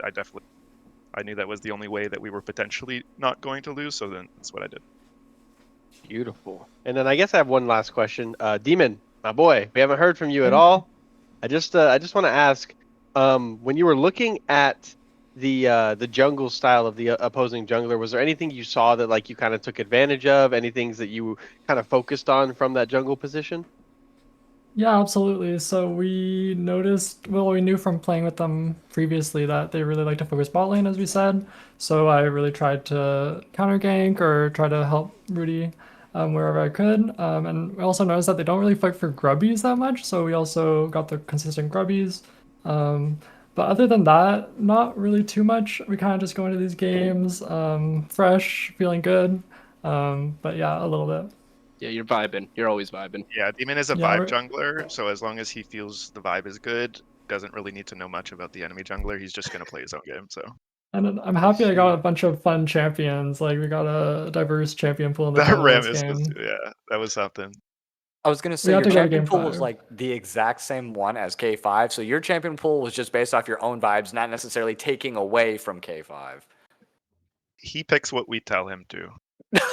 I knew that was the only way that we were potentially not going to lose, so then that's what I did. Beautiful. And then I guess I have one last question. Demon, my boy, we haven't heard from you at all. I just want to ask, when you were looking at the jungle style of the opposing jungler, was there anything you saw that like you kind of took advantage of? Any things that you kind of focused on from that jungle position? Yeah, absolutely. So we noticed, well, we knew from playing with them previously that they really like to focus bot lane, as we said. So I really tried to counter gank or try to help Rudy wherever I could. And we also noticed that they don't really fight for grubbies that much. So we also got the consistent grubbies. But other than that, not really too much. We kind of just go into these games fresh, feeling good. But yeah, a little bit. Yeah, you're vibing. You're always vibing. Yeah, Demon is a Yeah, vibe jungler, so as long as he feels the vibe is good, doesn't really need to know much about the enemy jungler. He's just gonna play his own game. So And I'm happy I got a bunch of fun champions. Like we got a diverse champion pool in the that title this Rammus was, game. yeah, that was something. I was gonna say We your have to go to champion game pool was 5. like the exact same one as K5, so your champion pool was just based off your own vibes, not necessarily taking away from K5. He picks what we tell him to.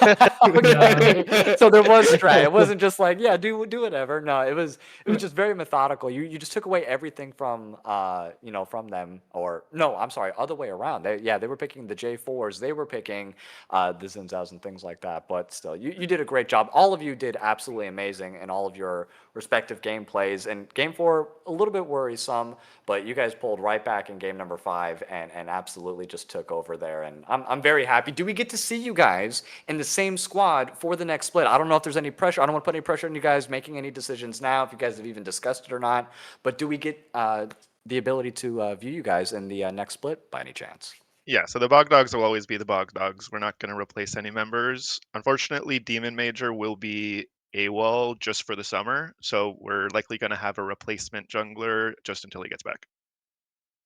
Okay. So there was strat. It wasn't just like, yeah, do whatever. No, it was just very methodical. You just took away everything from from them, or no, I'm sorry, other way around. They were picking the J4s, they were picking the Xin Zhaos and things like that. But still, you did a great job. All of you did absolutely amazing in all of your respective gameplays. And game 4 a little bit worrisome, but you guys pulled right back in game number 5 and absolutely just took over there. And I'm very happy. Do we get to see you guys in the same squad for the next split? I don't know if there's any pressure. I don't want to put any pressure on you guys making any decisions now, if you guys have even discussed it or not. But do we get the ability to view you guys in the next split by any chance? Yeah, so the Bog Dogs will always be the Bog Dogs. We're not going to replace any members. Unfortunately, Demon Major will be AWOL just for the summer, so we're likely going to have a replacement jungler just until he gets back.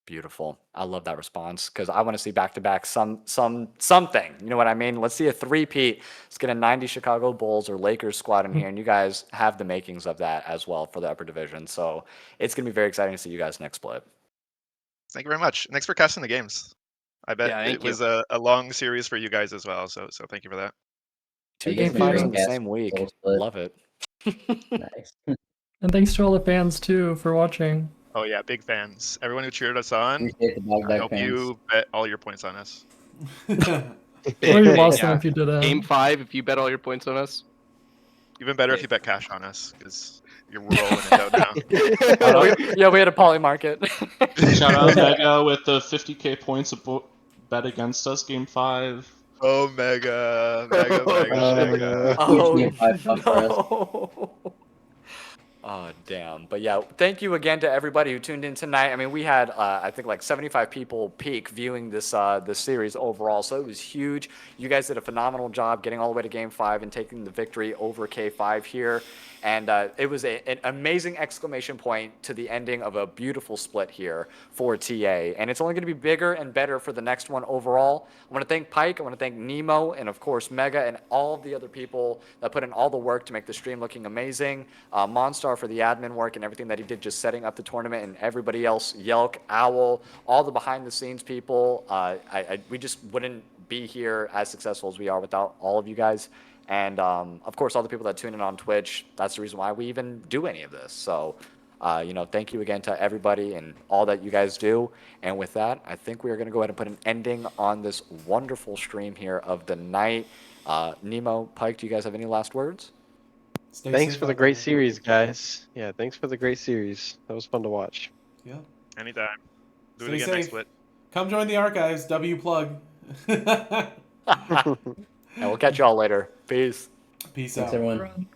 Beautiful. I love that response because I want to see back-to-back something. You know what I mean? Let's see a three-peat. Let's get a 90 Chicago Bulls or Lakers squad in here, and you guys have the makings of that as well for the upper division. So it's going to be very exciting to see you guys next split. Thank you very much. Thanks for casting the games. I bet it was a long series for you guys as well, so thank you for that. 2 game 5s in the same week. Love it. Nice. And thanks to all the fans too for watching. Oh yeah, big fans. Everyone who cheered us on, Appreciate the Bog I Dog hope fans. you bet all your points on us. Or you lost them if you didn't. Game 5, if you bet all your points on us. Even better if you bet cash on us, because you're rolling it out now. We had a poly market. Shout out Mega with the 50k points of bet against us, game 5. Oh, Mega. Oh, Huge game 5 for us. no. Oh, damn. But yeah, thank you again to everybody who tuned in tonight. I mean, we had, I think, like 75 people peak viewing this series overall, so it was huge. You guys did a phenomenal job getting all the way to Game 5 and taking the victory over K5 here. And it was an amazing exclamation point to the ending of a beautiful split here for TA. And it's only going to be bigger and better for the next one overall. I want to thank Pike, I want to thank Nemo, and of course Mega, and all of the other people that put in all the work to make the stream looking amazing. Monstar for the admin work and everything that he did just setting up the tournament, and everybody else, Yelk, Owl, all the behind the scenes people. We just wouldn't be here as successful as we are without all of you guys. And of course, all the people that tune in on Twitch, that's the reason why we even do any of this. So, thank you again to everybody and all that you guys do. And with that, I think we are going to go ahead and put an ending on this wonderful stream here of the night. Nemo, Pike, do you guys have any last words? Thanks for the great series, guys. Yeah, thanks for the great series. That was fun to watch. Yeah. Anytime. Do Stay it again safe. next split. Come join the archives. W plug. And we'll catch you all later. Peace. Peace Thanks, out. everyone.